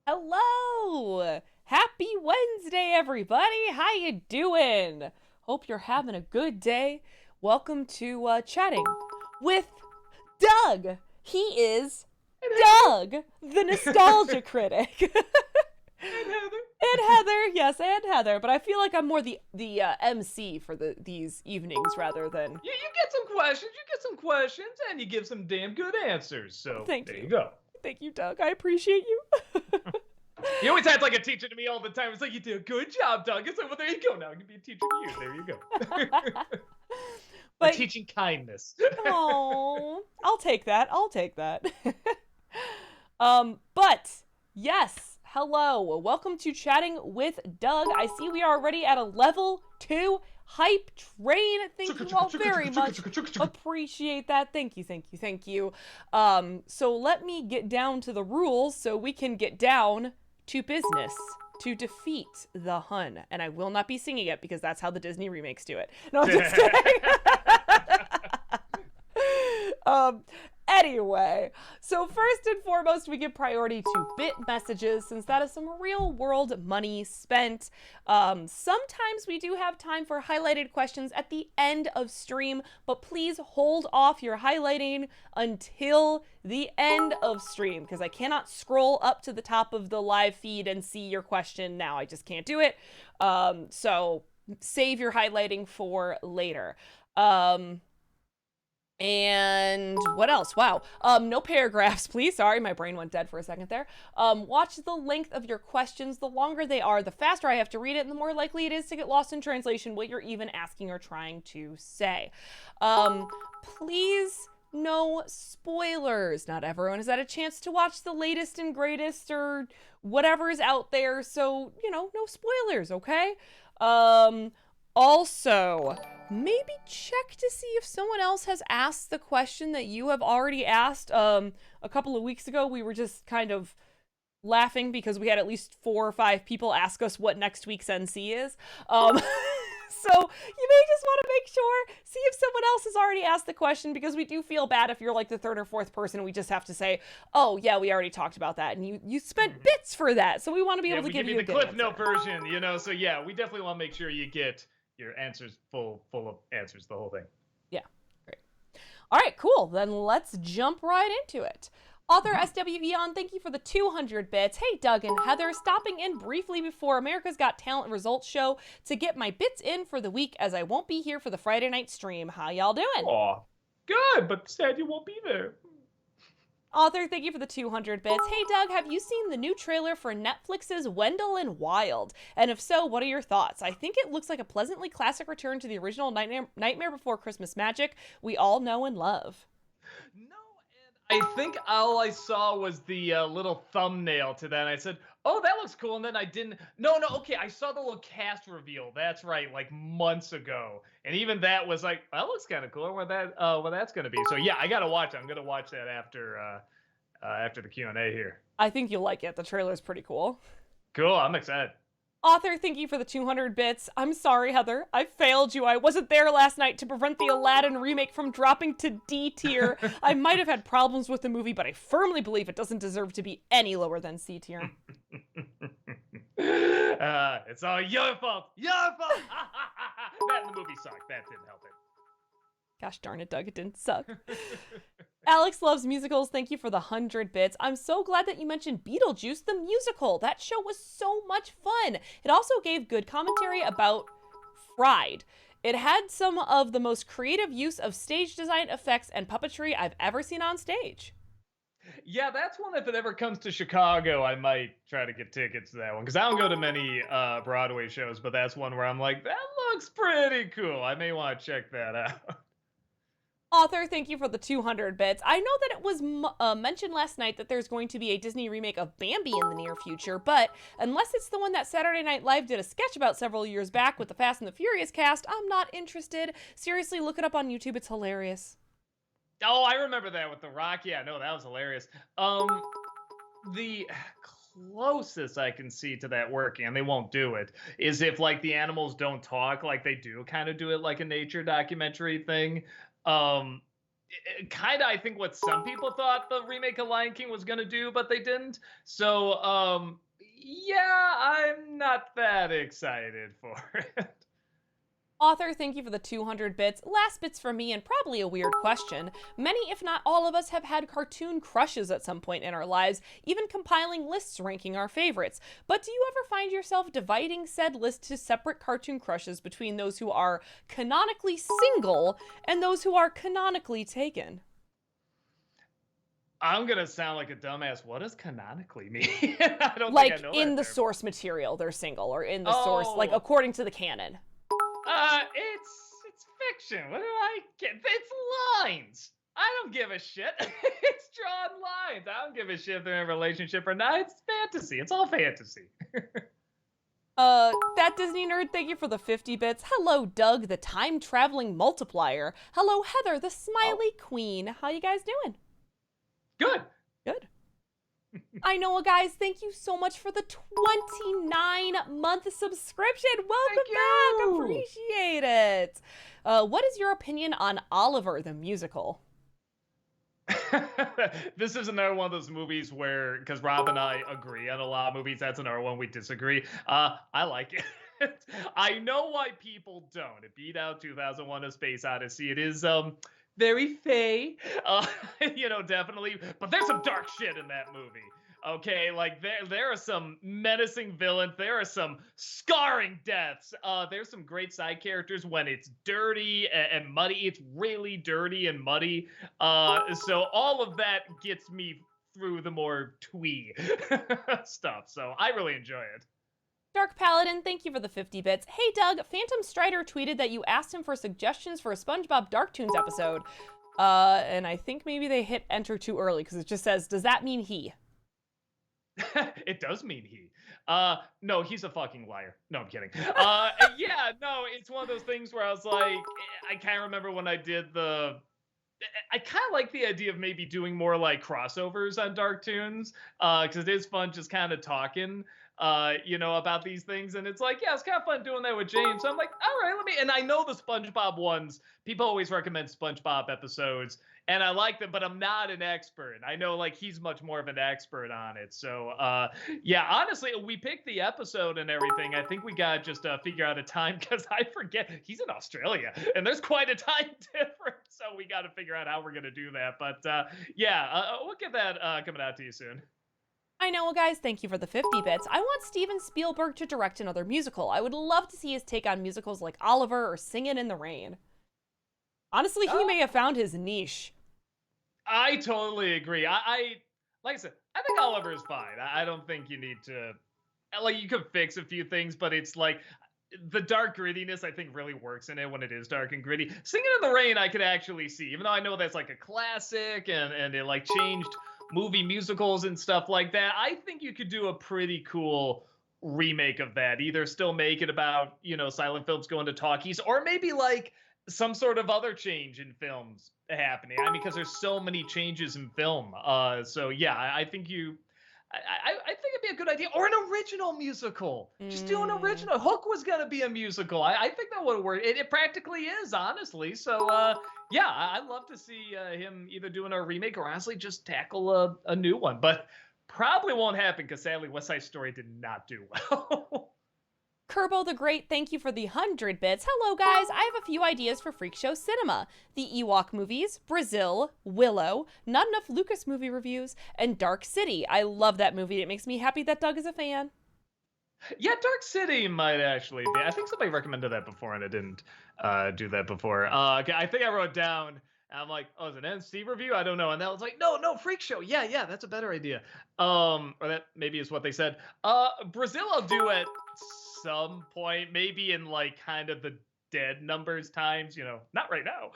Hello! Happy Wednesday, everybody! How you doing? Hope you're having a good day. Welcome to Chatting with Doug. He is And Heather. Doug, the nostalgia critic. And Heather. And Heather, yes, and Heather. But I feel like I'm more the MC for these evenings rather than. You get some questions, and you give some damn good answers. So Thank there you you, go. thank you, Doug. I appreciate you. You always act like a teacher to me all the time. It's like, you do a good job, Doug. It's like, well, there you go. Now I can be a teacher to you. There you go. I'm But teaching kindness. oh, I'll take that. I'll take that. But yes, hello. Welcome to Chatting with Doug. I see we are already at a level 2 hype train. Thank you all very much. Appreciate that. Thank you, thank you, thank you. So let me get down to the rules so we can get down to business to defeat the Hun. And I will not be singing it because that's how the Disney remakes do it. No, I'm just kidding. um, anyway, so first and foremost, we give priority to bit messages since that is some real world money spent. Sometimes we do have time for highlighted questions at the end of stream, but please hold off your highlighting until the end of stream because I cannot scroll up to the top of the live feed and see your question now. I just can't do it. So save your highlighting for later. And what else? Wow. No paragraphs, please. Sorry, my brain went dead for a second there. Watch the length of your questions. The longer they are, the faster I have to read it, and the more likely it is to get lost in translation what you're even asking or trying to say. Please, no spoilers. Not everyone has had a chance to watch the latest and greatest or whatever is out there, so, no spoilers, okay? Also, maybe check to see if someone else has asked the question that you have already asked. A couple of weeks ago, we were just kind of laughing because we had at least 4 or 5 people ask us what next week's NC is. So you may just want to make sure, see if someone else has already asked the question because we do feel bad if you're like the 3rd or 4th person and we just have to say, oh yeah, we already talked about that and you spent bits for that. So we want to be Yeah, able to we give give you you a the good Cliff answer. Note version, So yeah, we definitely want to make sure you get your answers full of answers, the whole thing. Yeah, great. All right, cool. Then let's jump right into it. Author SW Eon, thank you for the 200 bits. Hey, Doug and Heather, stopping in briefly before America's Got Talent results show to get my bits in for the week as I won't be here for the Friday night stream. How y'all doing? Aw, good, but sad you won't be there. Author, thank you for the 200 bits. Hey, Doug, have you seen the new trailer for Netflix's Wendell and Wild? And if so, what are your thoughts? I think it looks like a pleasantly classic return to the original Nightmare Before Christmas magic we all know and love. No, and I think all I saw was the little thumbnail to that. And I said, "Oh, that looks cool." And then I didn't. No, no. Okay, I saw the little cast reveal. That's right, like months ago. And even that was like, "That looks kind of cool." What that's gonna be. So yeah, I gotta watch it. I'm gonna watch that after the Q&A here. I think you'll like it. The trailer's pretty cool. Cool. I'm excited. Author, thank you for the 200 bits. I'm sorry, Heather. I failed you. I wasn't there last night to prevent the Aladdin remake from dropping to D tier. I might have had problems with the movie, but I firmly believe it doesn't deserve to be any lower than C tier. It's all your fault. Your fault. That the movie sucked. That didn't help it. Gosh darn it, Doug, it didn't suck. Alex loves musicals. Thank you for the 100 bits. I'm so glad that you mentioned Beetlejuice the musical. That show was so much fun. It also gave good commentary about Fried. It had some of the most creative use of stage design, effects, and puppetry I've ever seen on stage. Yeah, that's one. If it ever comes to Chicago, I might try to get tickets to that one because I don't go to many Broadway shows, but that's one where I'm like, that looks pretty cool. I may want to check that out. Author, thank you for the 200 bits. I know that it was mentioned last night that there's going to be a Disney remake of Bambi in the near future, but unless it's the one that Saturday Night Live did a sketch about several years back with the Fast and the Furious cast, I'm not interested. Seriously, look it up on YouTube. It's hilarious. Oh, I remember that with The Rock. Yeah, no, that was hilarious. The closest I can see to that working, and they won't do it, is if like the animals don't talk like they do, kind of do it like a nature documentary thing. Um, kind of I think what some people thought the remake of Lion King was gonna do, but they didn't. So yeah, I'm not that excited for it. Author, thank you for the 200 bits. Last bits from me, and probably a weird question. Many, if not all of us, have had cartoon crushes at some point in our lives, even compiling lists ranking our favorites. But do you ever find yourself dividing said list to separate cartoon crushes between those who are canonically single and those who are canonically taken? I'm gonna sound like a dumbass. What does canonically mean? I don't think I Like, know in that the term. source material, they're single, or in the source, like, Oh, according to the canon. it's fiction. What do I get? It's lines. I don't give a shit. It's drawn lines. I don't give a shit if they're in a relationship or not. It's fantasy. It's all fantasy. That Disney nerd, thank you for the 50 bits. Hello, Doug, the time-traveling multiplier. Hello, Heather, the Oh, smiley queen. How you guys doing? good. Good. I know, guys, thank you so much for the 29-month subscription. Thank Welcome back. you. Appreciate it. What is your opinion on Oliver the musical? This is another one of those movies where, because Rob and I agree on a lot of movies, that's another one we disagree. I like it. I know why people don't. It beat out 2001: A Space Odyssey. It is very fey, definitely. But there's some dark shit in that movie. Okay, like there are some menacing villains. There are some scarring deaths. There's some great side characters when it's dirty and muddy. It's really dirty and muddy. So all of that gets me through the more twee stuff. So I really enjoy it. Dark Paladin, thank you for the 50 bits. Hey, Doug, Phantom Strider tweeted that you asked him for suggestions for a SpongeBob Darktoons episode. And I think maybe they hit enter too early because it just says, does that mean he? It does mean he. No, he's a fucking liar. No, I'm kidding. Yeah, no, it's one of those things where I was like, I can't remember when I did the. I kind of like the idea of maybe doing more like crossovers on Darktoons, because it is fun just kind of talking, about these things, and it's like, yeah, it's kind of fun doing that with James. So I'm like, all right, let me. And I know the SpongeBob ones. People always recommend SpongeBob episodes, and I like them, but I'm not an expert. I know like he's much more of an expert on it. So yeah, honestly, we picked the episode and everything. I think we got to just figure out a time because I forget he's in Australia and there's quite a time difference. So we got to figure out how we're gonna do that. But yeah, we'll get that coming out to you soon. I know, guys, thank you for the 50 bits. I want Steven Spielberg to direct another musical. I would love to see his take on musicals like Oliver or Singin' in the Rain. Honestly, he may have found his niche. I totally agree. I like I said, I think Oliver is fine. I don't think you need to like you could fix a few things, but it's like the dark grittiness I think really works in it when it is dark and gritty. Singing in the Rain I could actually see, even though I know that's like a classic and it like changed movie musicals and stuff like that. I think you could do a pretty cool remake of that. Either still make it about, silent films going to talkies, or maybe like some sort of other change in films happening. I mean, because there's so many changes in film. So yeah, I think I think it'd be a good idea, or an original musical. Just do an original. Hook was gonna be a musical. I think that would work. It practically is, honestly. So yeah, I'd love to see him either doing a remake or honestly just tackle a new one. But probably won't happen because sadly, West Side Story did not do well. Kerbo the Great, thank you for the 100 bits. Hello, guys. I have a few ideas for Freak Show Cinema. The Ewok movies, Brazil, Willow, Not Enough Lucas movie reviews, and Dark City. I love that movie. It makes me happy that Doug is a fan. Yeah, Dark City might actually be. I think somebody recommended that before, and I didn't do that before. Okay, I think I wrote down. I'm like, oh, is it an NC review? I don't know. And that was like, no, Freak Show. Yeah, that's a better idea. Or that maybe is what they said. Brazil, I'll do at some point, maybe in like kind of the dead numbers times, not right now.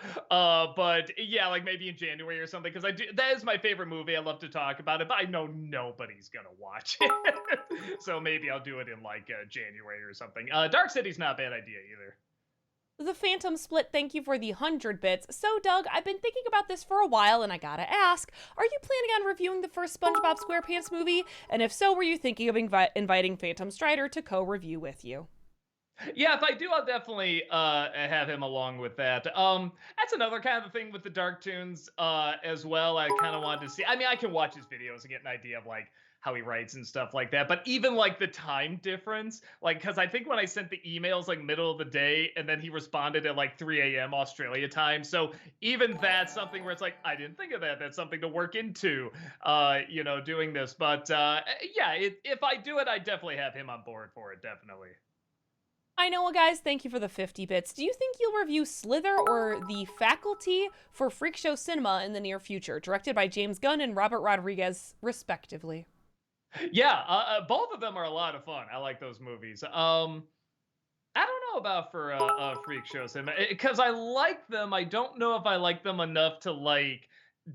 But yeah, like maybe in January or something, because that is my favorite movie. I love to talk about it, but I know nobody's gonna watch it. So maybe I'll do it in like January or something. Dark City's not a bad idea either. The Phantom Split, thank you for the 100 bits. So, Doug, I've been thinking about this for a while, and I gotta ask, are you planning on reviewing the first SpongeBob SquarePants movie? And if so, were you thinking of inviting Phantom Strider to co-review with you? Yeah, if I do, I'll definitely have him along with that. That's another kind of thing with the Dark Toons as well. I kind of wanted to see. I mean, I can watch his videos and get an idea of like how he writes and stuff like that. But even like the time difference, like because I think when I sent the emails like middle of the day, and then he responded at like 3 a.m. Australia time. So even that's something where it's like I didn't think of that. That's something to work into, doing this. But yeah, if I do it, I definitely have him on board for it. Definitely. I know, guys, thank you for the 50 bits. Do you think you'll review Slither or The Faculty for Freak Show Cinema in the near future, directed by James Gunn and Robert Rodriguez, respectively? Yeah, both of them are a lot of fun. I like those movies. I don't know about for freak shows because I like them. I don't know if I like them enough to like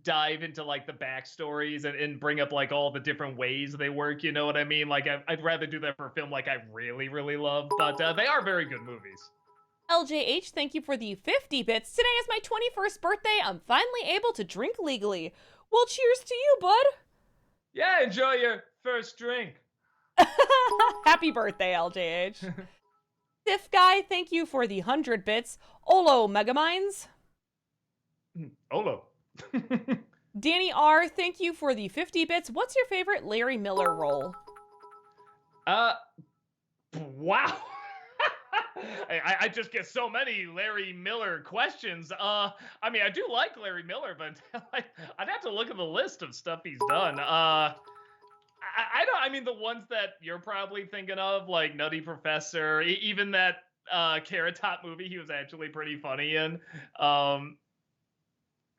dive into like the backstories and bring up like all the different ways they work. You know what I mean? Like I'd rather do that for a film like I really really love. But they are very good movies. LJH, thank you for the 50 bits. Today is my 21st birthday. I'm finally able to drink legally. Well, cheers to you, bud. Yeah, enjoy your first drink. Happy birthday, LJH. Stiff Guy, thank you for the 100 bits. Olo Megaminds. Olo. Danny R, thank you for the 50 bits. What's your favorite Larry Miller role? Wow. I just get so many Larry Miller questions. I mean, I do like Larry Miller, but I'd have to look at the list of stuff he's done. I don't. I mean, the ones that you're probably thinking of, like Nutty Professor, even that Carrot Top movie, he was actually pretty funny in.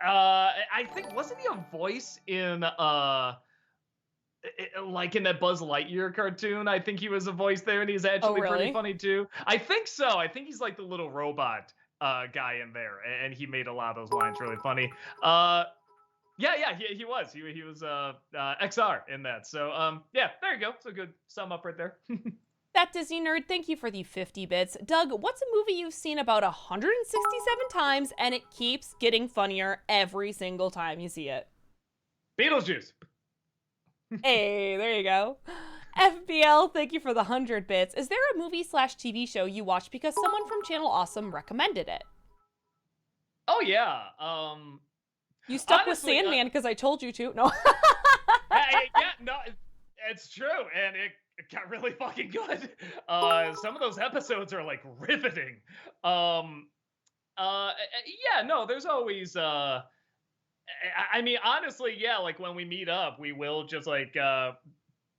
I think wasn't he a voice in like in that Buzz Lightyear cartoon? I think he was a voice there, and he's actually pretty funny too. I think so. I think he's like the little robot guy in there, and he made a lot of those lines really funny. Yeah, he was. He was XR in that. So yeah, there you go. So good sum up right there. That Disney nerd, thank you for the 50 bits. Doug, what's a movie you've seen about 167 times and it keeps getting funnier every single time you see it? Beetlejuice. Hey, there you go. FBL, thank you for the 100 bits. Is there a movie/TV show you watched because someone from Channel Awesome recommended it? Oh yeah. You stuck honestly, with Sandman because I told you to. No. Yeah, no, it's true, and it got really fucking good. Some of those episodes are like riveting. Yeah, no, there's always. I mean, honestly, yeah, like when we meet up, we will just like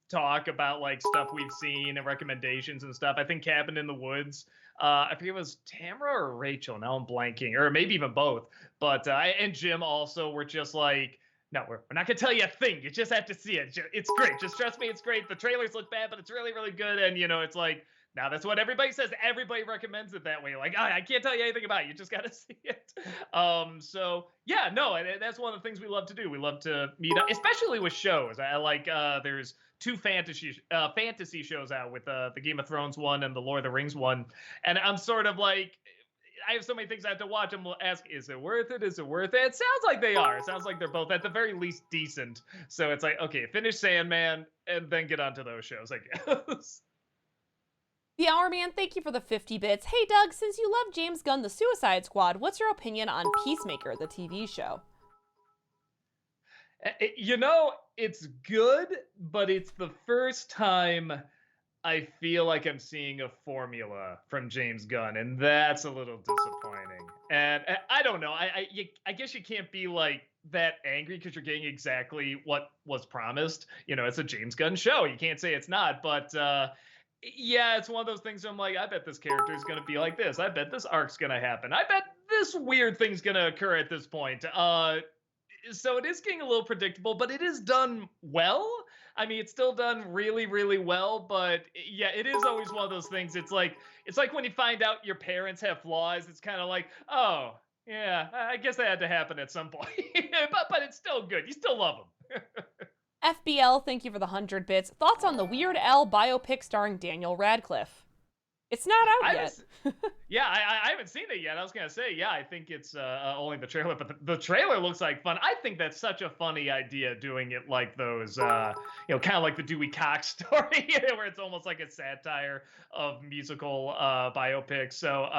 talk about like stuff we've seen and recommendations and stuff. I think Cabin in the Woods. I forget it was Tamara or Rachel. Now I'm blanking, or maybe even both. But and Jim also were just like, no, we're not gonna tell you a thing. You just have to see it. It's great. Just trust me, it's great. The trailers look bad, but it's really, really good. And it's like now that's what everybody says. Everybody recommends it that way. Like I can't tell you anything about it. You just gotta see it. So yeah, no, and that's one of the things we love to do. We love to meet up, especially with shows. I like there's two fantasy shows out with the Game of Thrones one and the Lord of the Rings one, and I'm sort of like. I have so many things I have to watch. I'm gonna ask, is it worth it? Is it worth it? It sounds like they are. It sounds like they're both at the very least decent. So it's like, okay, finish Sandman and then get onto those shows, I guess. The Hour Man, thank you for the 50 bits. Hey, Doug, since you love James Gunn, The Suicide Squad, what's your opinion on Peacemaker, the TV show? It's good, but it's the first time I feel like I'm seeing a formula from James Gunn, and that's a little disappointing. And I don't know. I guess you can't be like that angry because you're getting exactly what was promised. It's a James Gunn show. You can't say it's not. But yeah, it's one of those things where I'm like, I bet this character is going to be like this. I bet this arc's going to happen. I bet this weird thing's going to occur at this point. So it is getting a little predictable, but it is done well. I mean, it's still done really, really well, but yeah, it is always one of those things. It's like when you find out your parents have flaws. It's kind of like, oh, yeah, I guess that had to happen at some point. but it's still good. You still love them. FBL, thank you for the 100 bits. Thoughts on the Weird Al biopic starring Daniel Radcliffe? It's not out I yet. haven't, yeah, I haven't seen it yet. I was gonna say, yeah, I think it's only the trailer, but the trailer looks like fun. I think that's such a funny idea, doing it like those, kind of like the Dewey Cox story, where it's almost like a satire of musical biopics. So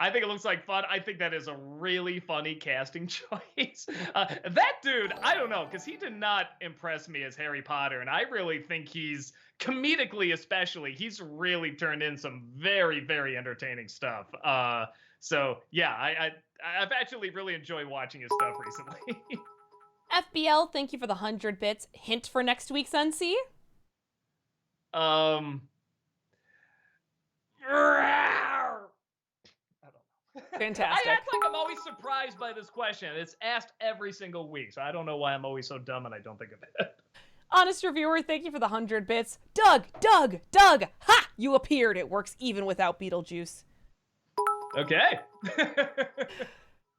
I think it looks like fun. I think that is a really funny casting choice. That dude, I don't know, because he did not impress me as Harry Potter, and I really think he's comedically, especially, he's really turned in some very, very entertaining stuff. So yeah, I've actually really enjoyed watching his stuff recently. FBL, thank you for the 100 bits. Hint for next week's NC? um, I don't know. Fantastic. I act like I'm always surprised by this question. It's asked every single week, so I don't know why I'm always so dumb and I don't think of it. Honest reviewer, thank you for the 100 bits. Doug! Ha! You appeared. It works even without Beetlejuice. Okay.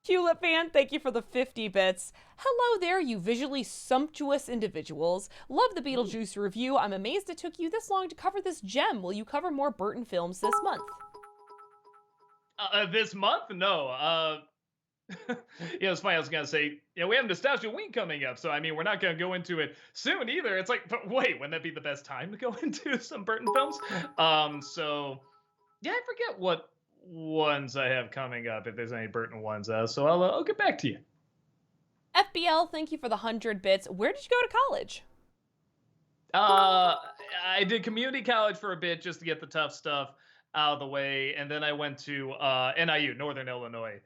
Hewlett fan, thank you for the 50 bits. Hello there, you visually sumptuous individuals. Love the Beetlejuice review. I'm amazed it took you this long to cover this gem. Will you cover more Burton films this month? This month? No. It's funny. I was gonna say, we have Nostalgia Week coming up, so I mean, we're not gonna go into it soon either. It's like, but wait, wouldn't that be the best time to go into some Burton films? So yeah, I forget what ones I have coming up, if there's any Burton ones. So I'll get back to you. FBL, thank you for the 100 bits. Where did you go to college? I did community college for a bit just to get the tough stuff out of the way, and then I went to NIU, Northern Illinois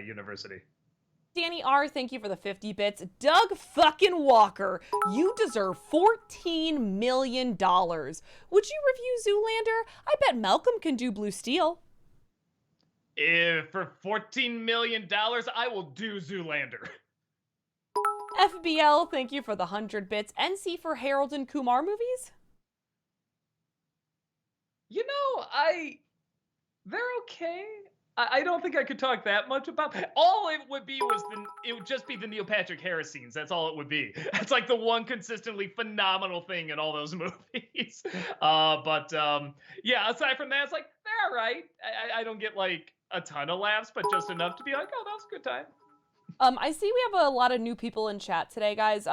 University. Danny R, thank you for the 50 bits. Doug fucking Walker, you deserve $14 million. Would you review Zoolander? I bet Malcolm can do Blue Steel. If for $14 million, I will do Zoolander. FBL, thank you for the 100 bits. NC for Harold and Kumar movies? They're okay. I don't think I could talk that much about. All it would be it would just be the Neil Patrick Harris scenes. That's all it would be. That's like the one consistently phenomenal thing in all those movies. Yeah, aside from that, it's like they're all right. I don't get like a ton of laughs, but just enough to be like, oh, that was a good time. I see we have a lot of new people in chat today, guys.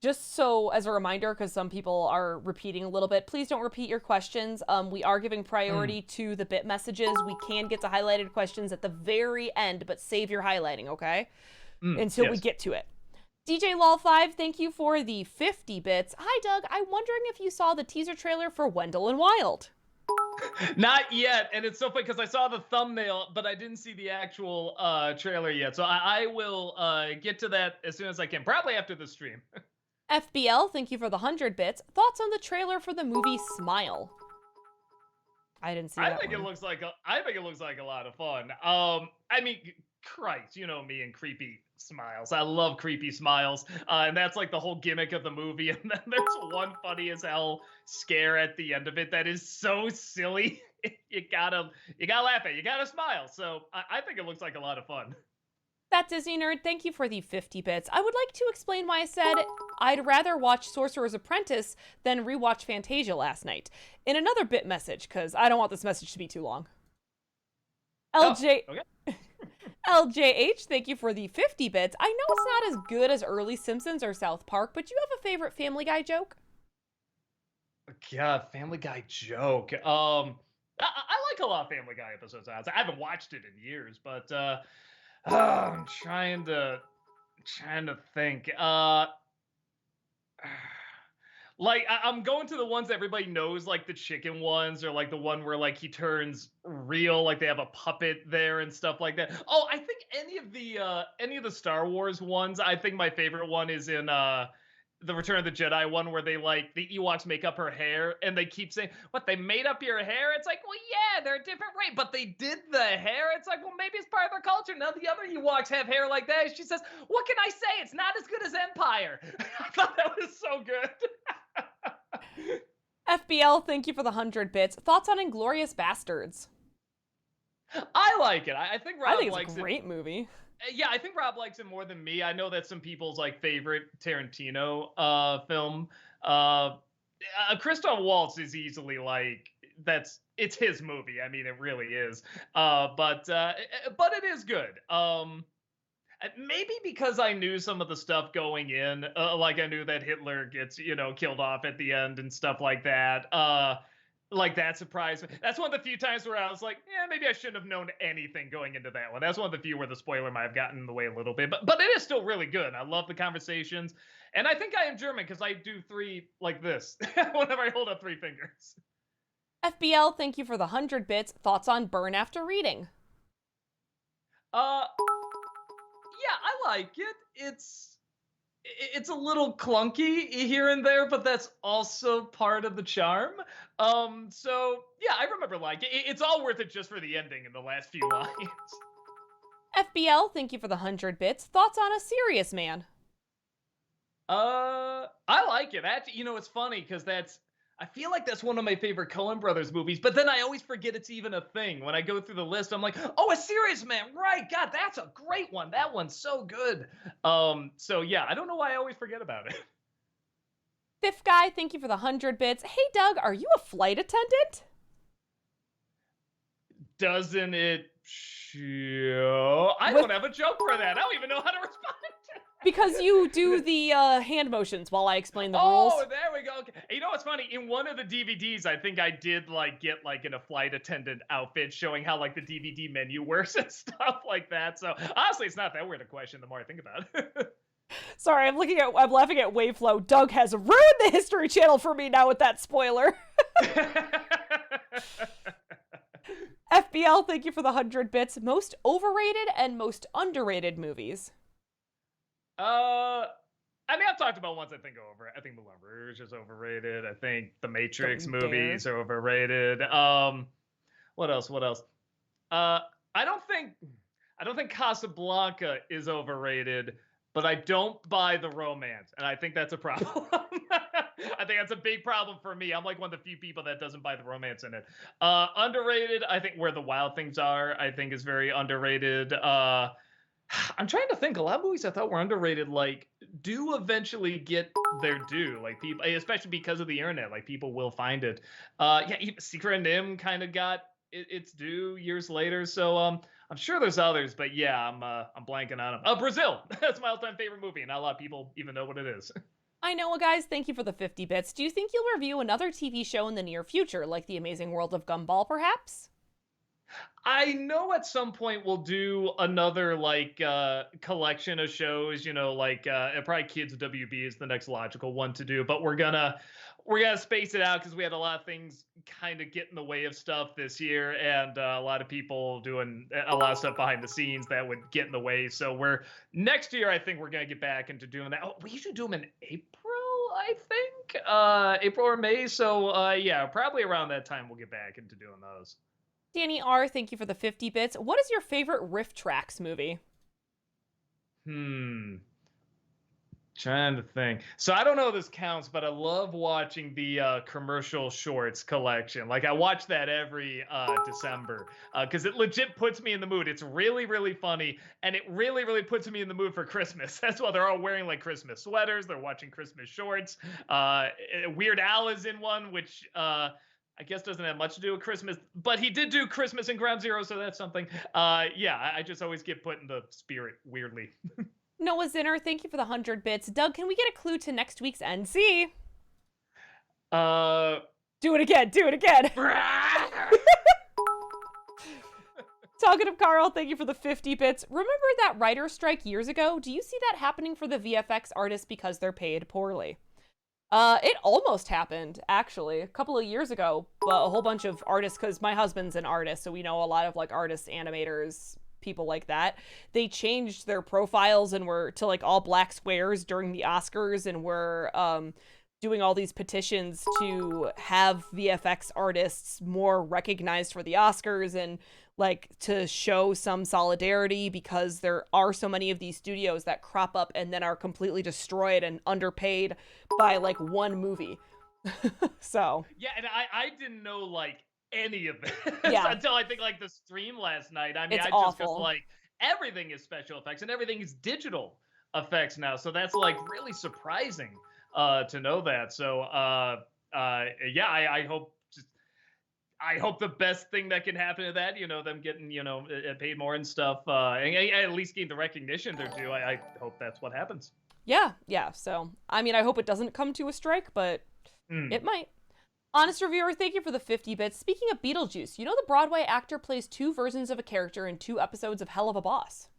Just so as a reminder, because some people are repeating a little bit, please don't repeat your questions. We are giving priority to the bit messages. We can get to highlighted questions at the very end, but save your highlighting, okay? Until we get to it. DJ Lol5, thank you for the 50 bits. Hi, Doug. I'm wondering if you saw the teaser trailer for Wendell and Wild. Not yet, and it's so funny because I saw the thumbnail, but I didn't see the actual trailer yet. So I will get to that as soon as I can, probably after the stream. FBL, thank you for the 100 bits. Thoughts on the trailer for the movie Smile? I didn't see that. I think it looks like a lot of fun. I mean, Christ, you know me and creepy smiles. I love creepy smiles, and that's like the whole gimmick of the movie. And then there's one funny as hell scare at the end of it that is so silly. you gotta laugh at it. You gotta smile. So I think it looks like a lot of fun. That Disney nerd, thank you for the 50 bits. I would like to explain why I said I'd rather watch Sorcerer's Apprentice than rewatch Fantasia last night. In another bit message, because I don't want this message to be too long. LJ... Oh, okay. LJH, thank you for the 50 bits. I know it's not as good as early Simpsons or South Park, but do you have a favorite Family Guy joke? God, Family Guy joke. I like a lot of Family Guy episodes. I haven't watched it in years, but I'm trying to think. Like I'm going to the ones that everybody knows, like the chicken ones, or like the one where like he turns real, like they have a puppet there and stuff like that. Oh, I think any of the Star Wars ones. I think my favorite one is in the Return of the Jedi one, where they like the Ewoks make up her hair, and they keep saying, "What, they made up your hair?" It's like, well, yeah, they're a different race, but they did the hair. It's like, well, maybe it's part of their culture. Now the other Ewoks have hair like that. She says, "What can I say? It's not as good as Empire." I thought that was so good. FBL, thank you for the 100 bits. Thoughts on Inglourious Bastards? I like it. I think Rob likes likes it. A great movie. Yeah, I think Rob likes it more than me. I know that's some people's like favorite Tarantino film. Christoph Waltz is easily like it's his movie. I mean, it really is. But it is good. Maybe because I knew some of the stuff going in, like I knew that Hitler gets, killed off at the end and stuff like that. Like that surprised me. That's one of the few times where I was like, yeah, maybe I shouldn't have known anything going into that one. That's one of the few where the spoiler might have gotten in the way a little bit, but it is still really good. I love the conversations, and I think I am German because I do three like this whenever I hold up three fingers. FBL, thank you for the 100 bits. Thoughts on Burn after reading? Uh, yeah, I like it. It's a little clunky here and there, but that's also part of the charm. So yeah, I remember like it's all worth it just for the ending in the last few lines. FBL, thank you for the 100 bits. Thoughts on A Serious Man? I like it. Actually, it's funny because I feel like that's one of my favorite Coen Brothers movies, but then I always forget it's even a thing. When I go through the list, I'm like, oh, A Serious Man, right? God, that's a great one. That one's so good. So yeah, I don't know why I always forget about it. Fifth Guy, thank you for the 100 bits. Hey, Doug, are you a flight attendant? Doesn't it show? I don't have a joke for that. I don't even know how to respond. Because you do the hand motions while I explain the rules. Oh, there we go. Okay. You know what's funny? In one of the DVDs, I think I did get in a flight attendant outfit, showing how the DVD menu works and stuff like that. So honestly, it's not that weird a question. The more I think about it. Sorry, I'm laughing at Waveflow. Doug has ruined the History Channel for me now with that spoiler. FBL, thank you for the 100 bits. Most overrated and most underrated movies. I mean, I've talked about ones I think are over. I think Moulin Rouge is overrated. I think the Matrix movies are overrated. What else? I don't think Casablanca is overrated, but I don't buy the romance, and I think that's a problem. I think that's a big problem for me. I'm like one of the few people that doesn't buy the romance in it. Underrated, I think Where the Wild Things Are, I think is very underrated. I'm trying to think. A lot of movies I thought were underrated, do eventually get their due. Like people, especially because of the internet, people will find it. Yeah, even Secret of Nim kind of got its due years later. So I'm sure there's others, but yeah, I'm blanking on them. Brazil. That's my all-time favorite movie, and not a lot of people even know what it is. I know, guys. Thank you for the 50 bits. Do you think you'll review another TV show in the near future, like The Amazing World of Gumball, perhaps? I know at some point we'll do another collection of shows, probably Kids WB is the next logical one to do, but we're gonna space it out because we had a lot of things kind of get in the way of stuff this year, and a lot of people doing a lot of stuff behind the scenes that would get in the way. So next year I think we're gonna get back into doing that. Oh, we usually do them in April, I think, April or May. So yeah, probably around that time we'll get back into doing those. Danny R, thank you for the 50 bits. What is your favorite Riff Tracks movie? Trying to think. So I don't know if this counts, but I love watching the commercial shorts collection. I watch that every December because it legit puts me in the mood. It's really, really funny, and it really, really puts me in the mood for Christmas. That's why they're all wearing Christmas sweaters. They're watching Christmas shorts. Weird Al is in one, which I guess doesn't have much to do with Christmas, but he did do Christmas in Ground Zero, so that's something. Yeah, I just always get put in the spirit weirdly. Noah Zinner, thank you for the 100 bits. Doug, can we get a clue to next week's NC? Do it again. Talkative Carl, thank you for the 50 bits. Remember that writer's strike years ago? Do you see that happening for the VFX artists because they're paid poorly? It almost happened, actually, a couple of years ago. A whole bunch of artists, because my husband's an artist, so we know a lot of artists, animators, people like that. They changed their profiles and were to all black squares during the Oscars, and were doing all these petitions to have VFX artists more recognized for the Oscars, and to show some solidarity, because there are so many of these studios that crop up and then are completely destroyed and underpaid by one movie. So yeah, and I didn't know any of this until I think the stream last night. I mean, it's I just awful. Everything is special effects and everything is digital effects now, so that's really surprising to know that. So yeah, I hope. I hope the best thing that can happen to that, them getting, paid more and stuff, and at least gain the recognition they're due. I hope that's what happens. Yeah, yeah. So, I mean, I hope it doesn't come to a strike, but it might. Honest Reviewer, thank you for the 50 bits. Speaking of Beetlejuice, you know the Broadway actor plays 2 versions of a character in 2 episodes of Hell of a Boss.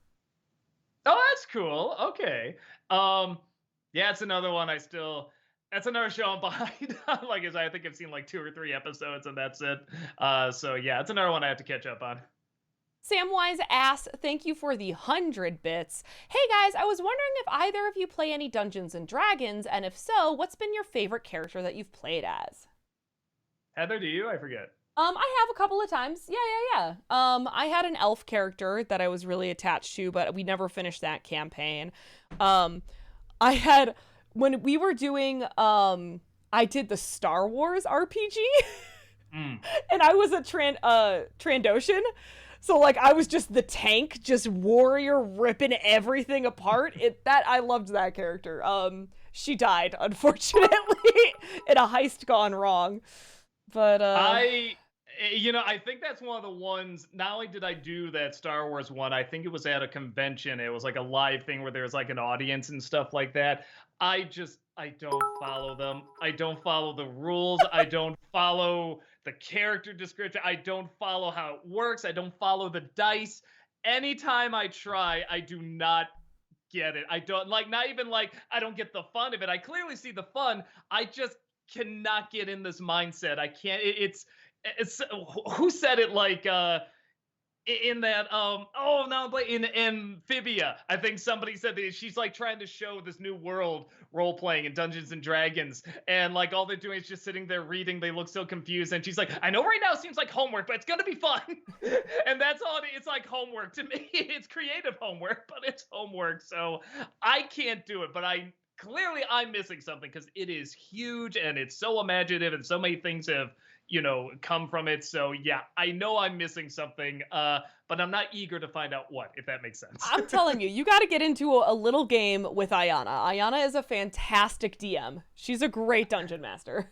Oh, that's cool. Okay. Yeah, it's another one that's another show I'm behind on. Like, I think I've seen like 2 or 3 episodes and that's it. So yeah, it's another one I have to catch up on. Samwise Ass, thank you for the 100 bits. Hey guys, I was wondering if either of you play any Dungeons and Dragons, and if so, what's been your favorite character that you've played as? Heather, do you? I forget. I have a couple of times. Yeah. I had an elf character that I was really attached to, but we never finished that campaign. I had, when we were doing, I did the Star Wars RPG, and I was a Trandoshan. So, like, I was just the tank, just warrior ripping everything apart. I loved that character. She died, unfortunately, in a heist gone wrong. But, I think that's one of the ones, not only did I do that Star Wars one, I think it was at a convention. It was like a live thing where there was like an audience and stuff like that. I don't follow them. I don't follow the rules. I don't follow the character description. I don't follow how it works. I don't follow the dice. Anytime I try, I do not get it. I don't not even I don't get the fun of it. I clearly see the fun. I just cannot get in this mindset. I can't. It's who said it in that in Amphibia, I think somebody said that she's like trying to show this new world role playing in Dungeons and Dragons, and like all they're doing is just sitting there reading. They look so confused, and she's like, I know right now it seems like homework, but it's gonna be fun. And that's all it's like, homework to me. It's creative homework, but it's homework. So I can't do it, but I'm missing something because it is huge and it's so imaginative and so many things have come from it. So yeah, I know I'm missing something, but I'm not eager to find out what, if that makes sense. I'm telling you, you got to get into a little game with Ayana. Ayana is a fantastic DM. She's a great dungeon master.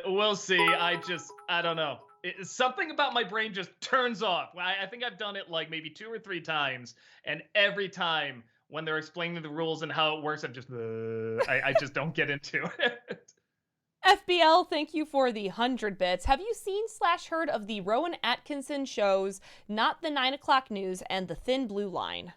We'll see. I don't know. Something about my brain just turns off. I think I've done it like maybe 2 or 3 times, and every time when they're explaining the rules and how it works, I'm just, I just don't get into it. FBL, thank you for the 100 bits. Have you seen / heard of the Rowan Atkinson shows, Not the 9 O'Clock News and The Thin Blue Line?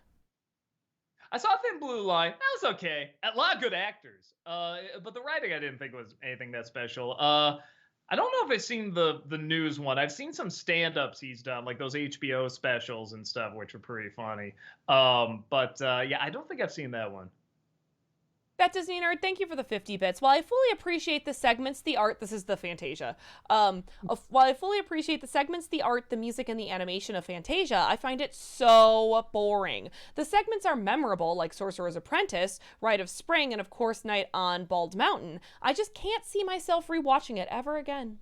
I saw Thin Blue Line. That was okay. A lot of good actors. But the writing I didn't think was anything that special. I don't know if I've seen the news one. I've seen some stand-ups he's done, like those HBO specials and stuff, which are pretty funny. But yeah, I don't think I've seen that one. That Disney Nerd, thank you for the 50 bits. While I fully appreciate the segments, the art, this is the Fantasia. While I fully appreciate the segments, the art, the music, and the animation of Fantasia, I find it so boring. The segments are memorable, like Sorcerer's Apprentice, Rite of Spring, and of course Night on Bald Mountain. I just can't see myself rewatching it ever again.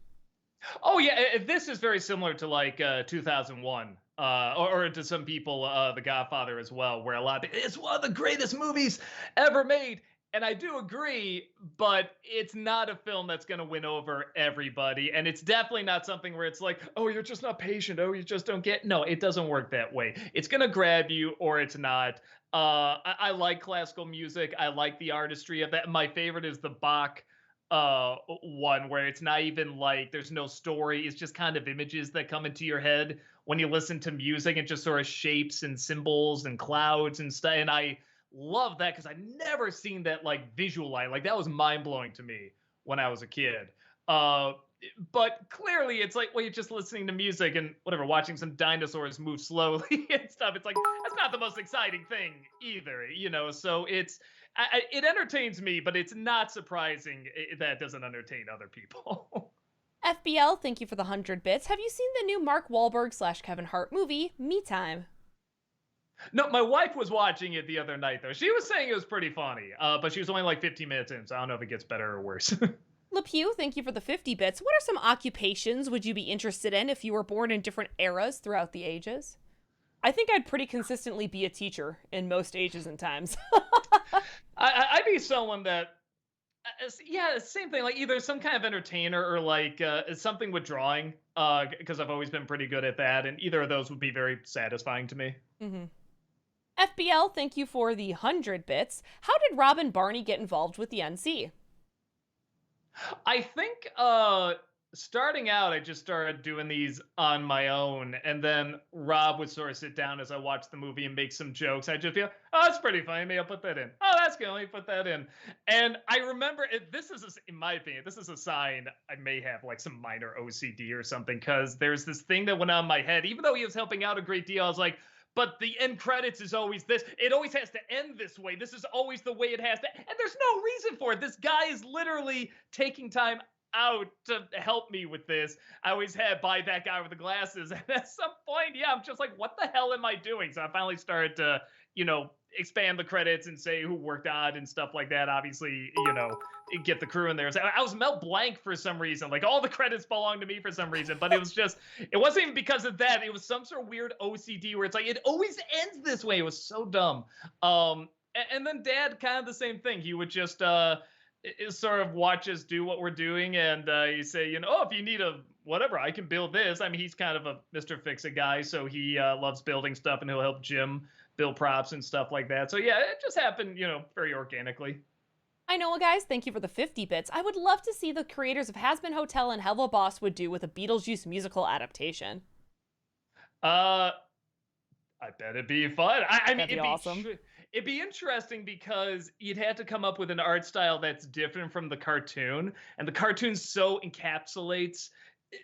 Oh yeah, this is very similar to like 2001. Or to some people, The Godfather as well, where it's one of the greatest movies ever made. And I do agree, but it's not a film that's going to win over everybody. And it's definitely not something where it's like, oh, you're just not patient. Oh, you just don't get. No, it doesn't work that way. It's going to grab you or it's not. I like classical music. I like the artistry of that. My favorite is the Bach one, where it's not even like there's no story. It's just kind of images that come into your head when you listen to music, and just sort of shapes and symbols and clouds and stuff. And I love that because I've never seen that like visualized. Like that was mind blowing to me when I was a kid. But clearly it's like, well, you're just listening to music and whatever, watching some dinosaurs move slowly and stuff. It's like, that's not the most exciting thing either, So it entertains me, but it's not surprising that doesn't entertain other people. FBL, thank you for the 100 bits. Have you seen the new Mark Wahlberg / Kevin Hart movie, Me Time? No, my wife was watching it the other night, though. She was saying it was pretty funny, but she was only like 15 minutes in, so I don't know if it gets better or worse. LePew, thank you for the 50 bits. What are some occupations would you be interested in if you were born in different eras throughout the ages? I think I'd pretty consistently be a teacher in most ages and times. I'd be someone that yeah, same thing. Like either some kind of entertainer or like something with drawing. Because I've always been pretty good at that, and either of those would be very satisfying to me. Hmm. FBL, thank you for the 100 bits. How did Rob and Barney get involved with the NC? I think starting out, I just started doing these on my own, and then Rob would sort of sit down as I watched the movie and make some jokes. I just feel, oh, that's pretty funny. Maybe I'll put that in. Oh, that's good. Let me put that in. And I remember this is, in my opinion, this is a sign I may have like some minor OCD or something, because there's this thing that went on in my head. Even though he was helping out a great deal, I was like, but the end credits is always this. It always has to end this way. This is always the way it has to. And there's no reason for it. This guy is literally taking time out to help me with this. I always had by that guy with the glasses. And at some point, yeah, I'm just like, what the hell am I doing? So I finally started to, expand the credits and say who worked on and stuff like that. Obviously, get the crew in there. I was Mel Blanc for some reason. Like all the credits belong to me for some reason, but it wasn't even because of that. It was some sort of weird OCD where it's like, it always ends this way. It was so dumb. And then Dad, kind of the same thing. He would just, sort of watch us do what we're doing, and you say, if you need a whatever, I can build this. I mean, he's kind of a Mr. Fix-It guy, so he loves building stuff, and he'll help Jim build props and stuff like that. So yeah, it just happened, very organically. I know, guys, thank you for the 50 bits. I would love to see the creators of Hazbin Hotel and Hello Boss would do with a Beetlejuice musical adaptation. I bet it'd be fun. I mean, That'd be awesome. It'd be interesting because you'd have to come up with an art style that's different from the cartoon, and the cartoon so encapsulates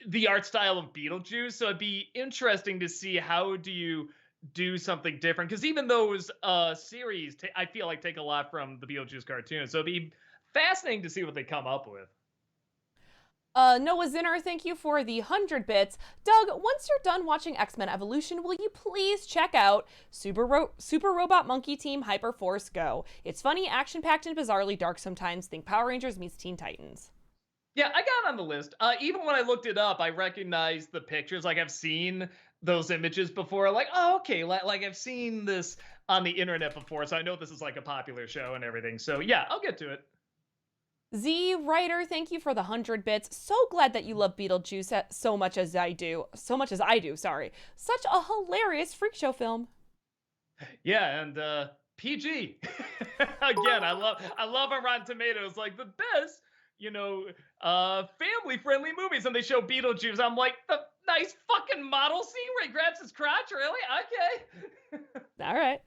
the art style of Beetlejuice. So it'd be interesting to see how do you do something different, because even those series, I feel like take a lot from the Beetlejuice cartoon. So it'd be fascinating to see what they come up with. Noah Zinner, thank you for the 100 bits. Doug, once you're done watching X-Men Evolution, will you please check out Super Robot Monkey Team Hyper Force Go? It's funny, action-packed, and bizarrely dark sometimes. Think Power Rangers meets Teen Titans. Yeah, I got it on the list. Even when I looked it up, I recognized the pictures. Like I've seen those images before. Like, oh, okay. Like I've seen this on the internet before, so I know this is like a popular show and everything. So yeah, I'll get to it. Z Writer, thank you for the 100 bits. So glad that you love Beetlejuice so much as I do. Sorry. Such a hilarious freak show film. Yeah, and PG. Again, I love on Rotten Tomatoes, like the best, family-friendly movies, and they show Beetlejuice. I'm like, the nice fucking model scene where he grabs his crotch, really? Okay. All right.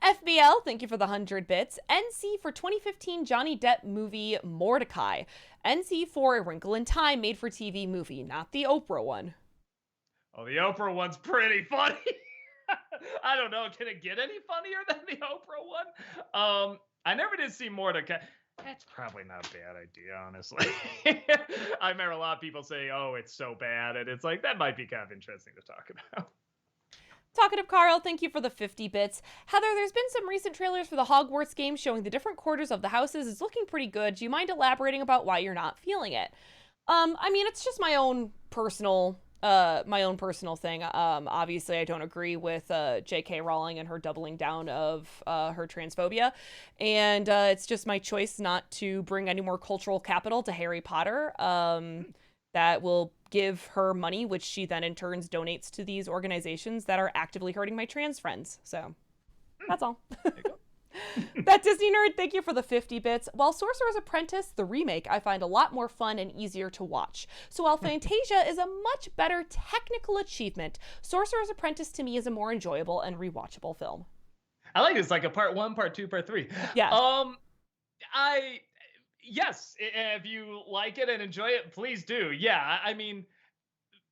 FBL, thank you for the 100 bits. NC for 2015 Johnny Depp movie Mordecai. NC for A Wrinkle in Time made for TV movie, not the Oprah one. Oh, the Oprah one's pretty funny. I don't know. Can it get any funnier than the Oprah one? I never did see Mordecai. That's probably not a bad idea, honestly. I remember a lot of people say, oh, it's so bad. And it's like, that might be kind of interesting to talk about. Talkative Carl, thank you for the 50 bits. Heather, there's been some recent trailers for the Hogwarts game showing the different quarters of the houses. It's looking pretty good. Do you mind elaborating about why you're not feeling it? I mean, it's just my own personal thing. Obviously, I don't agree with J.K. Rowling and her doubling down of her transphobia, and it's just my choice not to bring any more cultural capital to Harry Potter. That will give her money, which she then in turns donates to these organizations that are actively hurting my trans friends. So that's all. That Disney nerd, thank you for the 50 bits. While Sorcerer's Apprentice, the remake, I find a lot more fun and easier to watch. So while Fantasia is a much better technical achievement, Sorcerer's Apprentice to me is a more enjoyable and rewatchable film. I like this, like a part 1, part 2, part 3. Yeah. Yes, if you like it and enjoy it, please do. Yeah, I mean,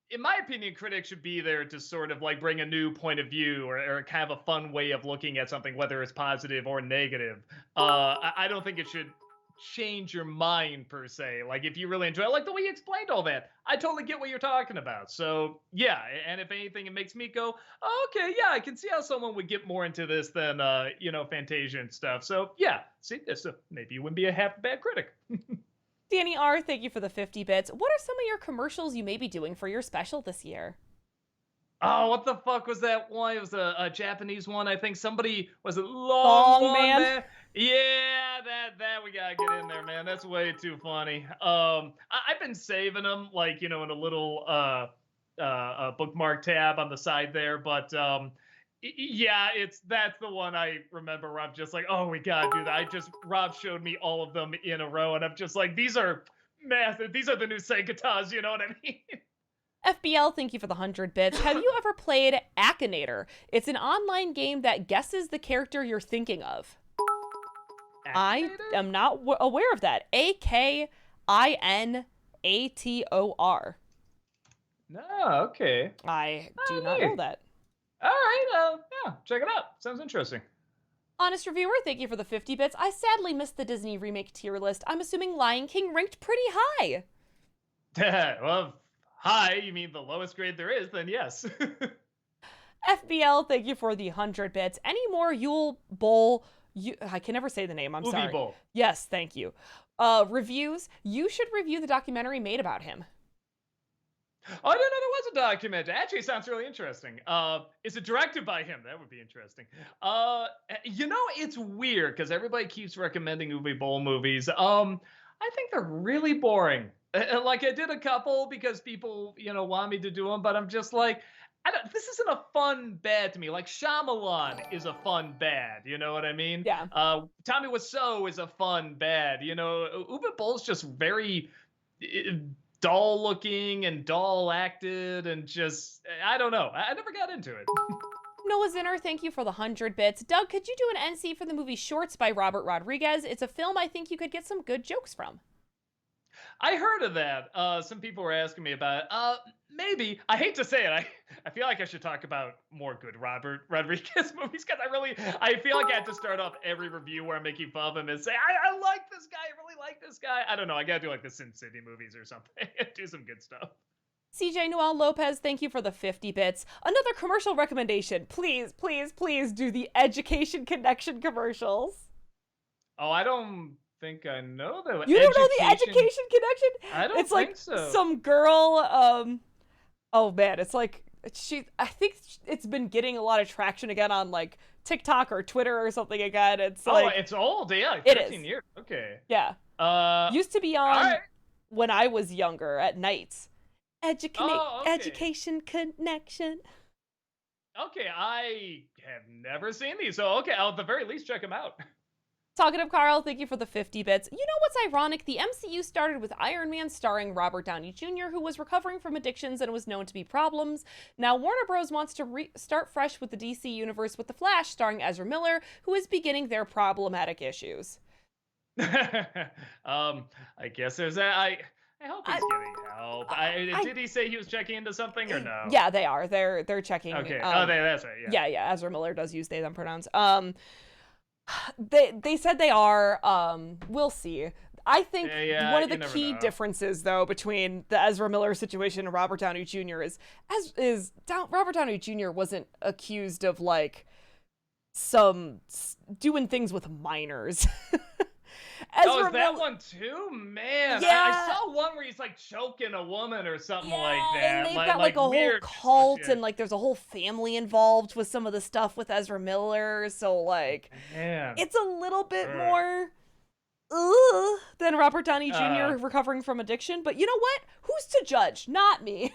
in my opinion, critics should be there to sort of like bring a new point of view or kind of a fun way of looking at something, whether it's positive or negative. I don't think it should change your mind per se. Like if you really enjoy it, like the way you explained all that, I totally get what you're talking about. So yeah, and if anything, it makes me go, oh, okay, yeah, I can see how someone would get more into this than Fantasia and stuff. So yeah, see, so maybe you wouldn't be a half bad critic. Danny R, thank you for the 50 bits. What are some of your commercials you may be doing for your special this year? Oh, what the fuck was that one? It was a Japanese one. I think somebody was it Long Man? Yeah, that we gotta get in there, man. man. That's way too funny. I've been saving them, like, in a little bookmark tab on the side there, but yeah, that's the one I remember where I'm just like, oh, we gotta do that. Rob showed me all of them in a row, and I'm just like, these are massive. These are the new Senkatas, you know what I mean? FBL, thank you for the 100 bits. Have you ever played Akinator? It's an online game that guesses the character you're thinking of. I Akinator? am not aware of that. Akinator. No, okay. I do not neat. know that. All right, yeah, check it out. Sounds interesting. Honest Reviewer, thank you for the 50 bits. I sadly missed the Disney remake tier list. I'm assuming Lion King ranked pretty high. Well, high, you mean the lowest grade there is, then yes. FBL, thank you for the 100 bits. Any more Yule Bowl? I can never say the name, I'm Movie sorry. Bowl. Yes, thank you. Reviews, you should review the documentary made about him. Oh, I didn't know there was a documentary. Actually, sounds really interesting. Is it directed by him? That would be interesting. It's weird because everybody keeps recommending Movie Bowl movies. I think they're really boring. Like, I did a couple because people, want me to do them, but I'm just like, this isn't a fun bad to me. Like, Shyamalan is a fun bad, you know what I mean? Yeah. Tommy Wiseau is a fun bad. Uwe Boll's just very dull looking and dull acted and just, I don't know. I never got into it. Noah Zinner, thank you for the 100 bits. Doug, could you do an NC for the movie Shorts by Robert Rodriguez? It's a film I think you could get some good jokes from. I heard of that. Some people were asking me about it. Maybe. I hate to say it. I feel like I should talk about more good Robert Rodriguez movies because I feel like I have to start off every review where I'm making fun of him and say, I like this guy. I really like this guy. I don't know. I got to do like the Sin City movies or something. Do some good stuff. CJ Noel Lopez, thank you for the 50 bits. Another commercial recommendation. Please, please, please do the Education Connection commercials. Oh, I don't think I know that. You don't know the Education Connection? I don't think like so. Some girl, oh man, it's like, I think it's been getting a lot of traction again on like TikTok or Twitter or something again. It's like, it's old, yeah, 13 years. Okay. Yeah. Used to be on when I was younger at nights. Education Connection. Okay, I have never seen these, so okay, I'll at the very least check them out. Talkative Carl, thank you for the 50 bits. You know what's ironic? The MCU started with Iron Man starring Robert Downey Jr., who was recovering from addictions and was known to be problems. Now Warner Bros. Wants to start fresh with the DC Universe with The Flash starring Ezra Miller, who is beginning their problematic issues. I guess there's that. I hope he's getting help. Did he say he was checking into something or no? Yeah, they are. They're checking. Okay. That's right. Yeah. Yeah. Ezra Miller does use they them pronouns. They said they are. We'll see. I think one of the key differences, though, between the Ezra Miller situation and Robert Downey Jr. is Robert Downey Jr. wasn't accused of like some doing things with minors. Ezra is that one too? Man, yeah. I saw one where he's like choking a woman or something like that. And they've got like a whole cult and like there's a whole family involved with some of the stuff with Ezra Miller. So like, it's a little bit more than Robert Downey Jr. recovering from addiction. But you know what? Who's to judge? Not me.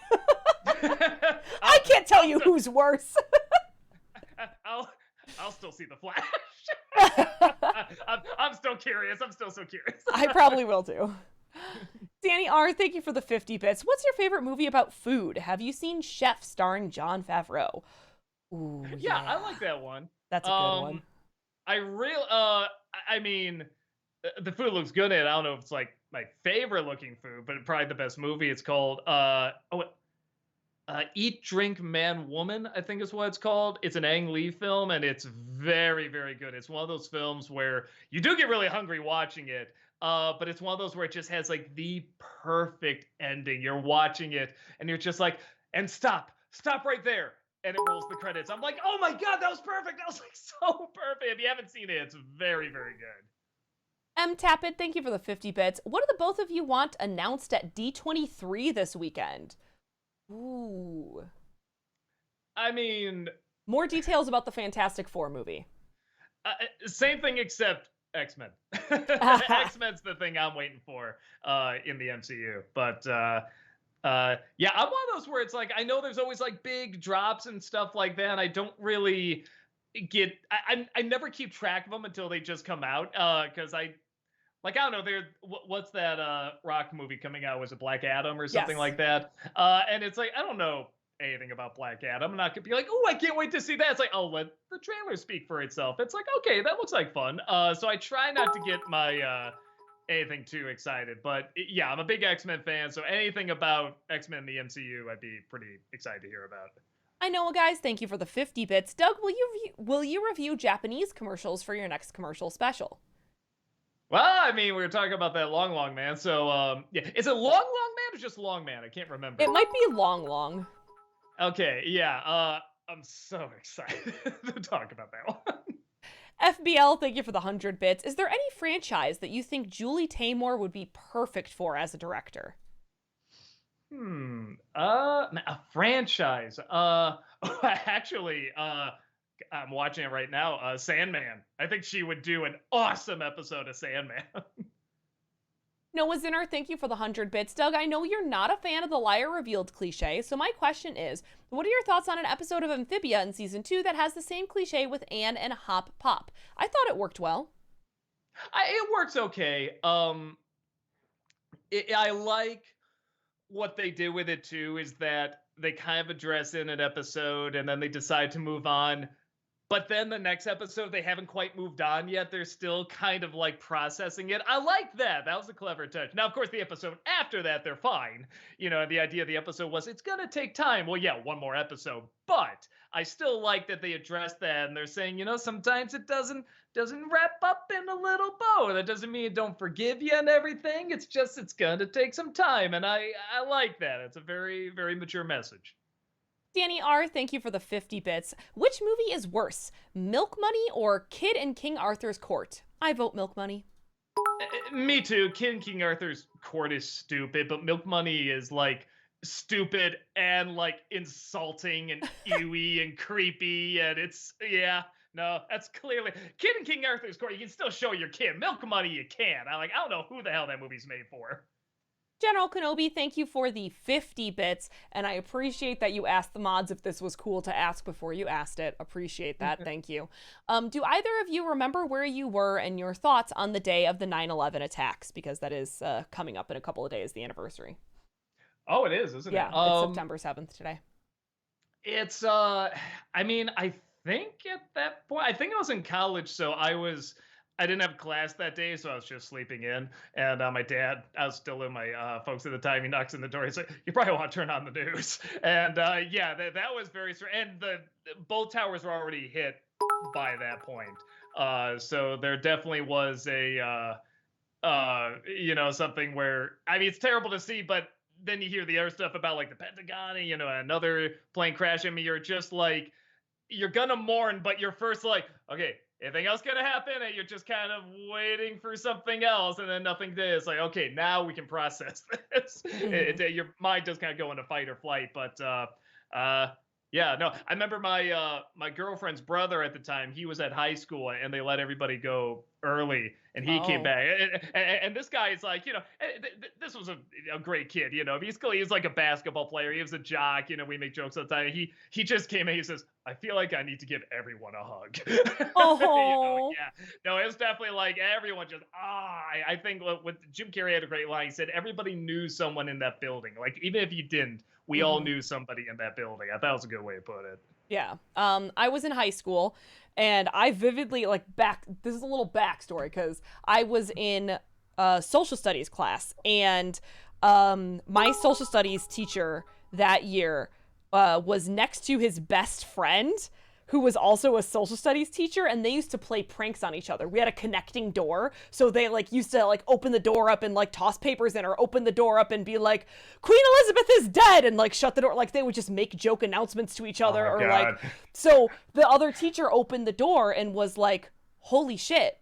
I can't tell you who's worse. I'll still see The Flash. I'm still curious. I'm still so curious. I probably will too. Danny R., thank you for the 50 bits. What's your favorite movie about food? Have you seen Chef starring Jon Favreau? Ooh, yeah, I like that one. That's a good one. I mean, the food looks good in it. I don't know if it's like my favorite looking food, but probably the best movie. It's called Eat, Drink, Man, Woman, I think is what it's called. It's an Ang Lee film, and it's very, very good. It's one of those films where you do get really hungry watching it, but it's one of those where it just has like the perfect ending. You're watching it, and you're just like, and stop right there. And it rolls the credits. I'm like, oh my God, that was perfect. That was like so perfect. If you haven't seen it, it's very, very good. M. Tappet, thank you for the 50 bits. What do the both of you want announced at D23 this weekend? Ooh. I mean, more details about the Fantastic Four movie. Same thing, except X-Men. X-Men's the thing I'm waiting for in the MCU. But yeah, I'm one of those where it's like I know there's always like big drops and stuff like that. And I don't really get I never keep track of them until they just come out because I don't know, what's that Rock movie coming out? Was it Black Adam or something Yes. like that? And it's like I don't know anything about Black Adam. I'm not gonna be like, oh, I can't wait to see that. It's like, oh, let the trailer speak for itself. It's like, okay, that looks like fun. So I try not to get my anything too excited. But yeah, I'm a big X-Men fan, so anything about X-Men in the MCU, I'd be pretty excited to hear about. I know, guys. Thank you for the 50 bits. Doug, will you review Japanese commercials for your next commercial special? Well, I mean, we were talking about that Long Man. So yeah, is it Long Man or just Long Man? I can't remember. It might be long. Okay, yeah. I'm so excited to talk about that one. FBL, thank you for the 100 bits. Is there any franchise that you think Julie Taymor would be perfect for as a director? A franchise. Actually, I'm watching it right now. Sandman. I think she would do an awesome episode of Sandman. Noah Zinner, thank you for the 100 bits. Doug, I know you're not a fan of the liar revealed cliche, so my question is, what are your thoughts on an episode of Amphibia in season 2 that has the same cliche with Anne and Hop Pop? I thought it worked well. It works okay. I like what they did with it too, is that they kind of address in an episode and then they decide to move on. But then the next episode, they haven't quite moved on yet. They're still kind of like processing it. I like that. That was a clever touch. Now, of course, the episode after that, they're fine. You know, the idea of the episode was it's going to take time. Well, yeah, one more episode. But I still like that they addressed that. And they're saying, you know, sometimes it doesn't wrap up in a little bow. That doesn't mean it don't forgive you and everything. It's just it's going to take some time. And I like that. It's a very, very mature message. Danny R., thank you for the 50 bits. Which movie is worse, Milk Money or Kid in King Arthur's Court? I vote Milk Money. Me too. Kid in King Arthur's Court is stupid, but Milk Money is like stupid and like insulting and ewy and creepy, and it's no, that's clearly Kid in King Arthur's Court. You can still show your kid. Milk Money, you can't. I don't know who the hell that movie's made for. General Kenobi, thank you for the 50 bits, and I appreciate that you asked the mods if this was cool to ask before you asked it. Appreciate that. Thank you. Do either of you remember where you were and your thoughts on the day of the 9/11 attacks? Because that is coming up in a couple of days, the anniversary. Oh, it is, isn't it? Yeah, it's September 7th today. It's, I mean, I think at that point, I think I was in college, so I didn't have class that day, so I was just sleeping in. And my dad, I was still in my folks at the time. He knocks on the door. He's like, "You probably want to turn on the news." And yeah, that was very strange. And both towers were already hit by that point. So there definitely was a, you know, something where, I mean, it's terrible to see, but then you hear the other stuff about like the Pentagon and, you know, another plane crash. I mean, you're just like, you're gonna mourn, but you're first like, okay, anything else gonna happen? And you're just kind of waiting for something else, and then nothing did. It's like, okay, now we can process this. Your mind does kind of go into fight or flight. But yeah, no, I remember my girlfriend's brother at the time. He was at high school, and they let everybody go early, and he came back. And this guy is like, you know, this was a great kid. You know, he's like a basketball player. He was a jock. You know, we make jokes all the time. He just came in. He says, "I feel like I need to give everyone a hug." Oh, you know, yeah. No, it was definitely like everyone just I think what Jim Carrey had a great line. He said everybody knew someone in that building. Like even if you didn't, we all knew somebody in that building. I thought it was a good way to put it. Yeah. I was in high school, and I vividly this is a little backstory because I was in a social studies class, and my social studies teacher that year was next to his best friend, who was also a social studies teacher, and they used to play pranks on each other. We had a connecting door, so they used to open the door up and toss papers in, or open the door up and be like, "Queen Elizabeth is dead," and shut the door. They would just make joke announcements to each other, God. so the other teacher opened the door and was like, "Holy shit,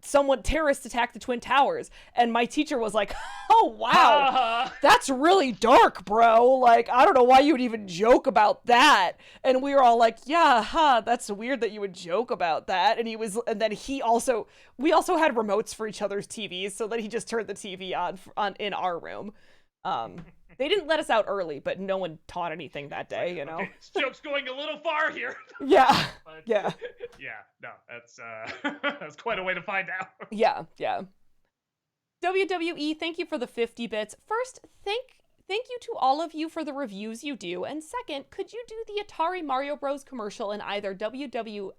terrorists attacked the Twin Towers. And my teacher was like, oh, wow, that's really dark, bro. Like, I don't know why you would even joke about that. And we were all like, yeah, that's weird that you would joke about that. And then we also had remotes for each other's TVs, so that he just turned the TV on in our room. They didn't let us out early, but no one taught anything that day, you know? Okay, this joke's going a little far here. Yeah. But, Yeah. Yeah, no, that's quite a way to find out. Yeah. WWE, thank you for the 50 bits. First, thank you to all of you for the reviews you do. And second, could you do the Atari Mario Bros. Commercial in either WWF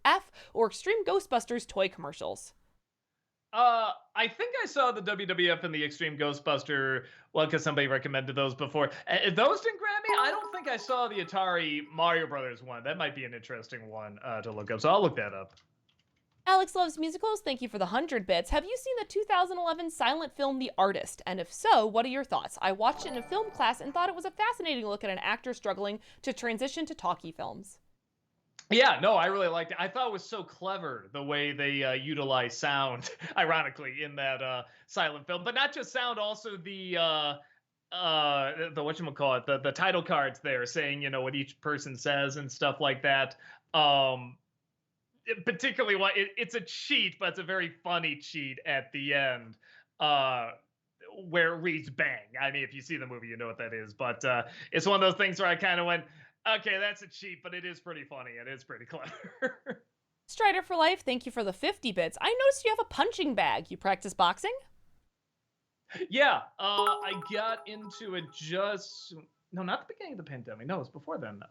or Extreme Ghostbusters toy commercials? I think I saw the WWF and the Extreme Ghostbuster, well, because somebody recommended those before. Those didn't grab me. I don't think I saw the Atari Mario Brothers one. That might be an interesting one to look up, so I'll look that up. Alex Loves Musicals, thank you for the 100 bits. Have you seen the 2011 silent film The Artist? And if so, what are your thoughts? I watched it in a film class and thought it was a fascinating look at an actor struggling to transition to talkie films. Yeah, no, I really liked it. I thought it was so clever the way they utilize sound, ironically, in that silent film. But not just sound, also the whatchamacallit, the title cards there saying, what each person says and stuff like that. Particularly, it's a cheat, but it's a very funny cheat at the end. Where it reads bang. I mean, if you see the movie, you know what that is. But it's one of those things where I kind of went, okay, that's a cheat, but it is pretty funny and it's pretty clever. Strider for Life, thank you for the 50 bits. I noticed you have a punching bag. You practice boxing? Yeah, I got into it not the beginning of the pandemic. No, it was before then.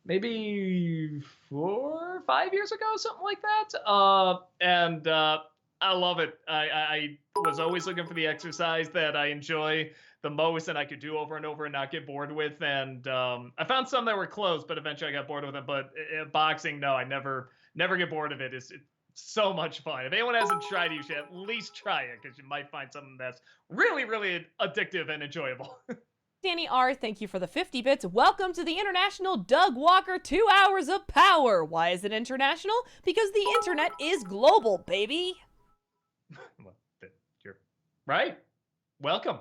Maybe 4 or 5 years ago, something like that. And I love it. I was always looking for the exercise that I enjoy the most and I could do over and over and not get bored with. And I found some that were close, but eventually I got bored with them. But boxing, no, I never get bored of it. It's so much fun. If anyone hasn't tried it, you should at least try it because you might find something that's really, really addictive and enjoyable. Danny R., thank you for the 50 bits. Welcome to the International Doug Walker 2 Hours of Power. Why is it international? Because the internet is global, baby. Well, you're right. Welcome.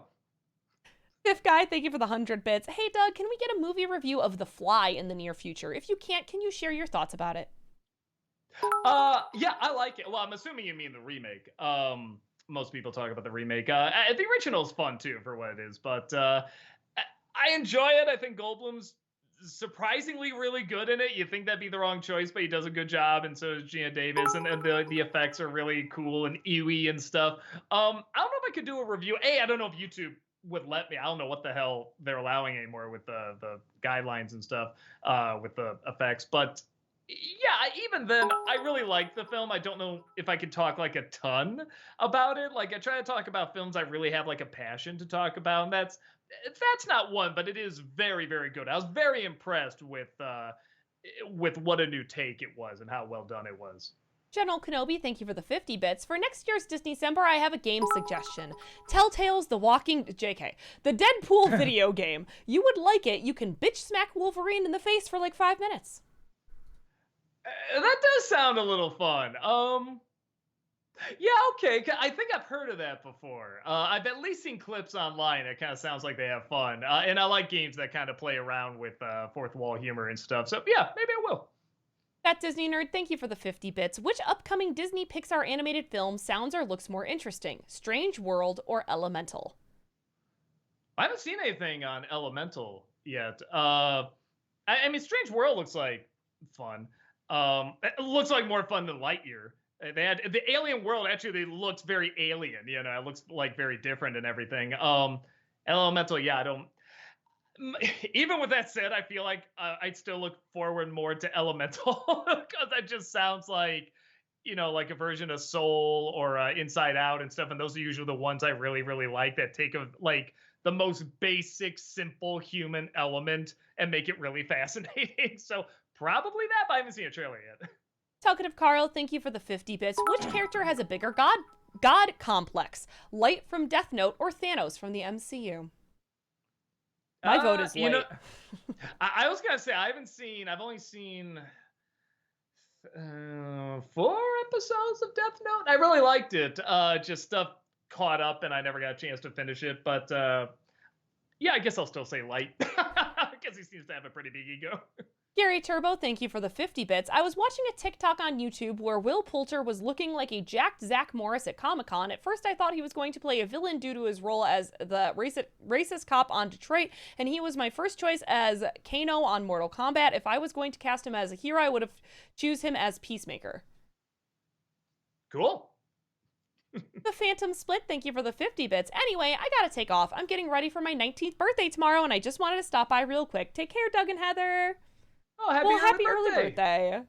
Fifth Guy, thank you for the 100 bits. Hey, Doug, can we get a movie review of The Fly in the near future? If you can't, can you share your thoughts about it? Yeah, I like it. Well, I'm assuming you mean the remake. Most people talk about the remake. The original's fun, too, for what it is. But I enjoy it. I think Goldblum's surprisingly really good in it. You think that'd be the wrong choice, but he does a good job, and so does Gina Davis, and the effects are really cool and eerie and stuff. I don't know if I could do a review. I don't know if YouTube would let me. I don't know what the hell they're allowing anymore with the guidelines and stuff with the effects, but yeah, even then, I really liked the film. I don't know if I could talk like a ton about it. Like I try to talk about films I really have like a passion to talk about, and that's not one, but it is very, very good. I was very impressed with what a new take it was and how well done it was. General Kenobi, thank you for the 50 bits. For next year's Disney-cember, I have a game suggestion. Telltale's The Deadpool video game. You would like it. You can bitch smack Wolverine in the face for like 5 minutes. That does sound a little fun. Yeah, okay. I think I've heard of that before. I've at least seen clips online. It kind of sounds like they have fun. And I like games that kind of play around with fourth wall humor and stuff. So yeah, maybe I will. That Disney Nerd, thank you for the 50 bits. Which upcoming Disney Pixar animated film sounds or looks more interesting? Strange World or Elemental? I haven't seen anything on Elemental yet. I mean, Strange World looks like fun. It looks like more fun than Lightyear. They had the alien world actually looks very alien, it looks like very different and everything. Elemental, yeah, I don't. Even with that said, I feel like I'd still look forward more to Elemental because that just sounds like, like a version of Soul or Inside Out and stuff. And those are usually the ones I really, really like that take like the most basic, simple human element and make it really fascinating. So probably that, but I haven't seen a trailer yet. Talkative Carl, thank you for the 50 bits. Which character has a bigger god complex? Light from Death Note or Thanos from the MCU? My vote is Light. I was gonna say I've only seen 4 episodes of Death Note. I really liked it. Just stuff caught up, and I never got a chance to finish it. But yeah, I guess I'll still say light because he seems to have a pretty big ego. Gary Turbo, thank you for the 50 bits. I was watching a TikTok on YouTube where Will Poulter was looking like a jacked Zach Morris at Comic-Con. At first, I thought he was going to play a villain due to his role as the racist cop on Detroit, and he was my first choice as Kano on Mortal Kombat. If I was going to cast him as a hero, I would have choose him as Peacemaker. Cool. The Phantom Split, thank you for the 50 bits. Anyway, I gotta take off. I'm getting ready for my 19th birthday tomorrow, and I just wanted to stop by real quick. Take care, Doug and Heather. Oh, Happy early birthday.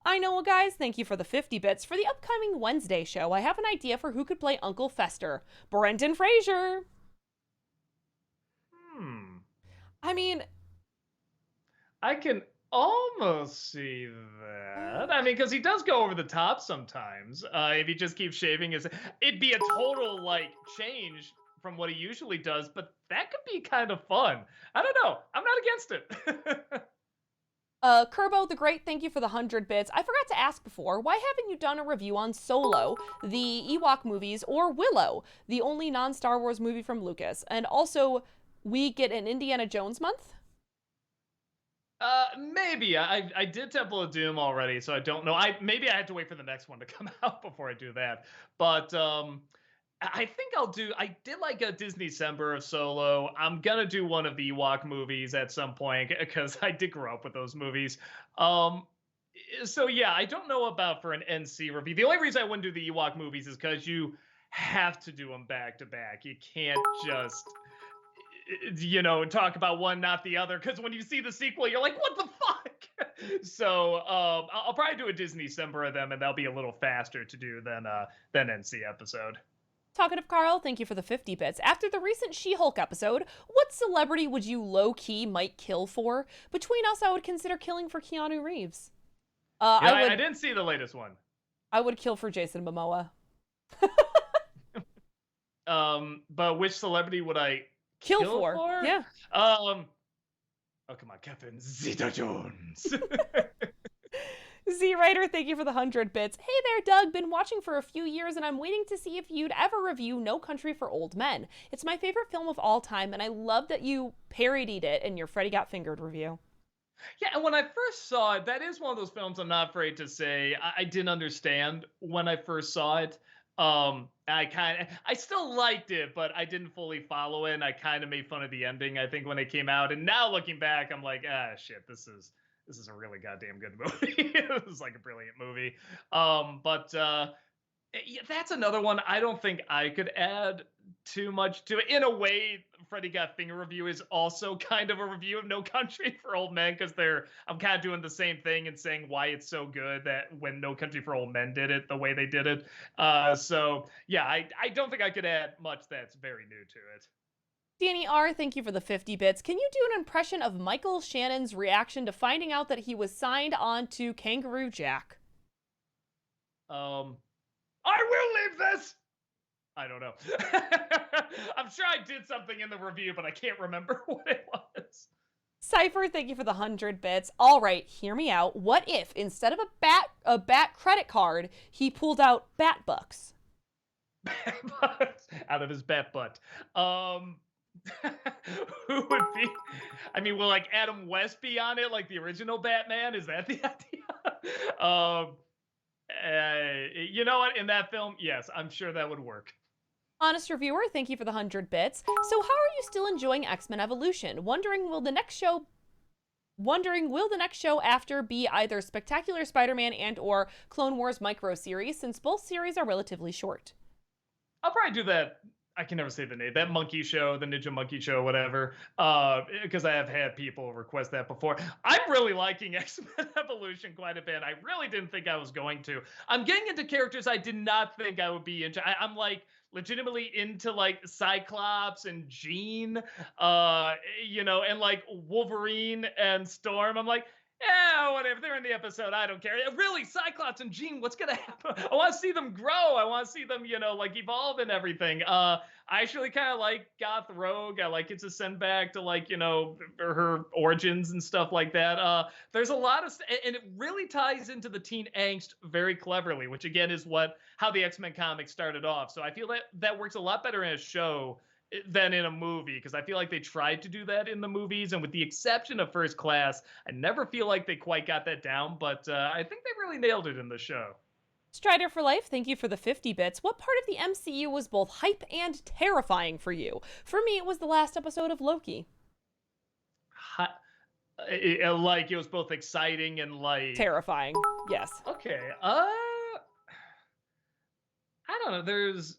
I know, guys, thank you for the 50 bits. For the upcoming Wednesday show, I have an idea for who could play Uncle Fester. Brendan Fraser. I mean, I can almost see that. I mean, because he does go over the top sometimes. If he just keeps shaving his, it'd be a total like change from what he usually does. But that could be kind of fun. I don't know. I'm not against it. Kerbo the Great, thank you for the 100 bits. I forgot to ask before, why haven't you done a review on Solo, the Ewok movies, or Willow, the only non-Star Wars movie from Lucas? And also, we get an Indiana Jones month? Maybe. I did Temple of Doom already, so I don't know. Maybe I had to wait for the next one to come out before I do that. But I think I'll do. I did like a Disney December of Solo. I'm gonna do one of the Ewok movies at some point because I did grow up with those movies. So yeah, I don't know about for an NC review. The only reason I wouldn't do the Ewok movies is because you have to do them back to back. You can't just talk about one, not the other. Because when you see the sequel, you're like, what the fuck? So I'll probably do a Disney December of them, and they'll be a little faster to do than NC episode. Talkative Carl, thank you for the 50 bits. After the recent She-Hulk episode, what celebrity would you low-key might kill for? Between us, I would consider killing for Keanu Reeves. I didn't see the latest one. I would kill for Jason Momoa. But which celebrity would I kill for? Yeah. Oh, come on, Captain Zeta-Jones. Z-Writer, thank you for the 100 bits. Hey there, Doug. Been watching for a few years, and I'm waiting to see if you'd ever review No Country for Old Men. It's my favorite film of all time, and I love that you parodied it in your Freddy Got Fingered review. Yeah, and when I first saw it, that is one of those films I'm not afraid to say I didn't understand when I first saw it. I still liked it, but I didn't fully follow it, and I kind of made fun of the ending, I think, when it came out. And now looking back, I'm like, shit, this is a really goddamn good movie. It was like a brilliant movie. Yeah, that's another one. I don't think I could add too much to it. In a way, Freddy Got Finger review is also kind of a review of No Country for Old Men because I'm kind of doing the same thing and saying why it's so good that when No Country for Old Men did it the way they did it. So yeah, I don't think I could add much that's very new to it. Danny R., thank you for the 50 bits. Can you do an impression of Michael Shannon's reaction to finding out that he was signed on to Kangaroo Jack? I will leave this! I don't know. I'm sure I did something in the review, but I can't remember what it was. Cypher, thank you for the 100 bits. All right, hear me out. What if, instead of a bat credit card, he pulled out bat bucks? Bat bucks out of his bat butt. Who would be? I mean, will like Adam West be on it, like the original Batman? Is that the idea? You know what? In that film, yes, I'm sure that would work. Honest Reviewer, thank you for the 100 bits. So how are you still enjoying X-Men Evolution? Wondering will the next show after be either Spectacular Spider-Man and or Clone Wars micro series, since both series are relatively short? I'll probably do that. I can never say the name. That monkey show, the Ninja Monkey Show, whatever. Because I have had people request that before. I'm really liking X-Men Evolution quite a bit. I really didn't think I was going to. I'm getting into characters I did not think I would be into. I'm like legitimately into like Cyclops and Jean, and like Wolverine and Storm. I'm like, Yeah, whatever. They're in the episode. I don't care. Really, Cyclops and Jean, what's gonna happen? I want to see them grow. I want to see them, like evolve and everything. I actually kind of like Goth Rogue. I like it's a send back to her origins and stuff like that. There's a lot of, and it really ties into the teen angst very cleverly, which again is how the X-Men comics started off. So I feel that works a lot better in a show than in a movie, because I feel like they tried to do that in the movies, and with the exception of First Class, I never feel like they quite got that down, but I think they really nailed it in the show. Strider for Life, thank you for the 50 bits. What part of the MCU was both hype and terrifying for you? For me, it was the last episode of Loki. Like it was both exciting and like Terrifying, yes. Okay, I don't know. There's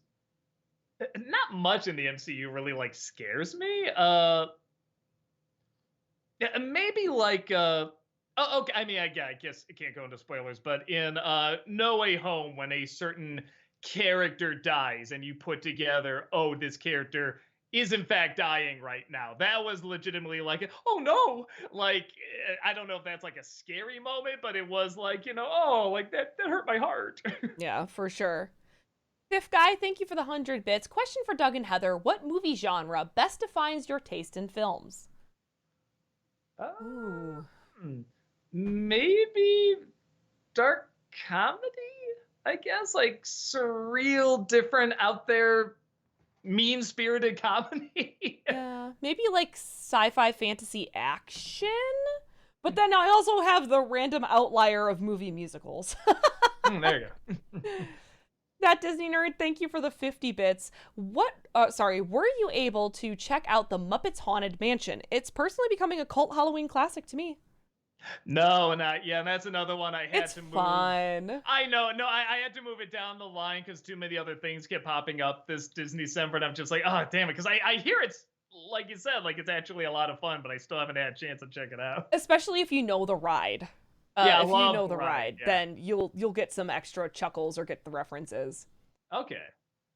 not much in the MCU really like scares me. Yeah, maybe like oh, okay. I mean, I guess I can't go into spoilers, but in No Way Home, when a certain character dies, and you put together, oh, this character is in fact dying right now. That was legitimately like, oh no, like I don't know if that's like a scary moment, but it was like, oh, like that hurt my heart. Yeah, for sure. Fifth Guy, thank you for the 100 bits. Question for Doug and Heather: what movie genre best defines your taste in films? Ooh. Maybe dark comedy, I guess, like surreal, different, out there, mean-spirited comedy. Yeah, maybe like sci-fi fantasy action? But then I also have the random outlier of movie musicals. There you go. That Disney nerd, thank you for the 50 bits. Were you able to check out the Muppets Haunted Mansion? It's personally becoming a cult Halloween classic to me. No, not yeah. That's another one I had to move. It's fun. I know. No, I had to move it down the line because too many other things kept popping up this Disney December, and I'm just like, oh damn it, because I hear it's like you said, like it's actually a lot of fun, but I still haven't had a chance to check it out. Especially if you know the ride. Yeah, if you love know the ride, ride, yeah. then you'll get some extra chuckles or get the references. Okay.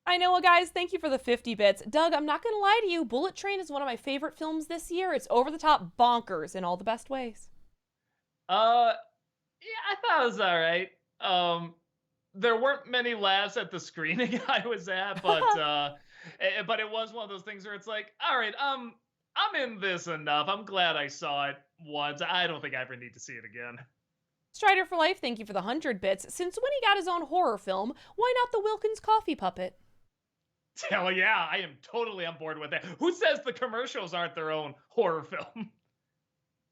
I know, guys. Thank you for the 50 bits. Doug, I'm not going to lie to you. Bullet Train is one of my favorite films this year. It's over the top bonkers in all the best ways. Yeah, I thought it was all right. There weren't many laughs at the screening I was at, but it was one of those things where it's like, all right, I'm in this enough. I'm glad I saw it once. I don't think I ever need to see it again. Strider for Life, thank you for the 100 bits. Since when he got his own horror film, why not the Wilkins Coffee Puppet? Hell yeah, I am totally on board with that. Who says the commercials aren't their own horror film?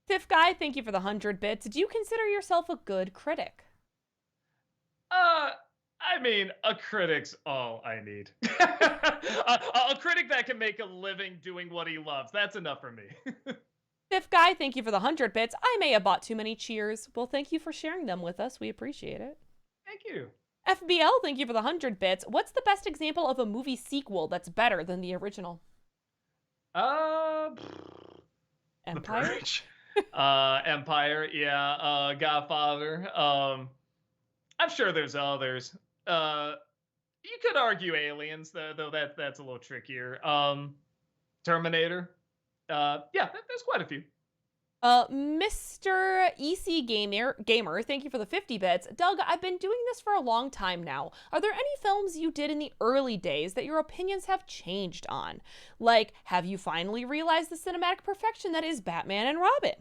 Fifth Guy, thank you for the 100 bits. Do you consider yourself a good critic? I mean, a critic's all I need. a critic that can make a living doing what he loves. That's enough for me. Fifth Guy, thank you for the 100 bits. I may have bought too many cheers. Well, thank you for sharing them with us. We appreciate it. Thank you. FBL, thank you for the 100 bits. What's the best example of a movie sequel that's better than the original? Empire? The Purge. Empire, yeah. Godfather. I'm sure there's others. You could argue Aliens, though that's a little trickier. Terminator. Yeah, there's quite a few. Mr. EC Gamer, thank you for the 50 bits. Doug, I've been doing this for a long time now. Are there any films you did in the early days that your opinions have changed on? Like, have you finally realized the cinematic perfection that is Batman and Robin?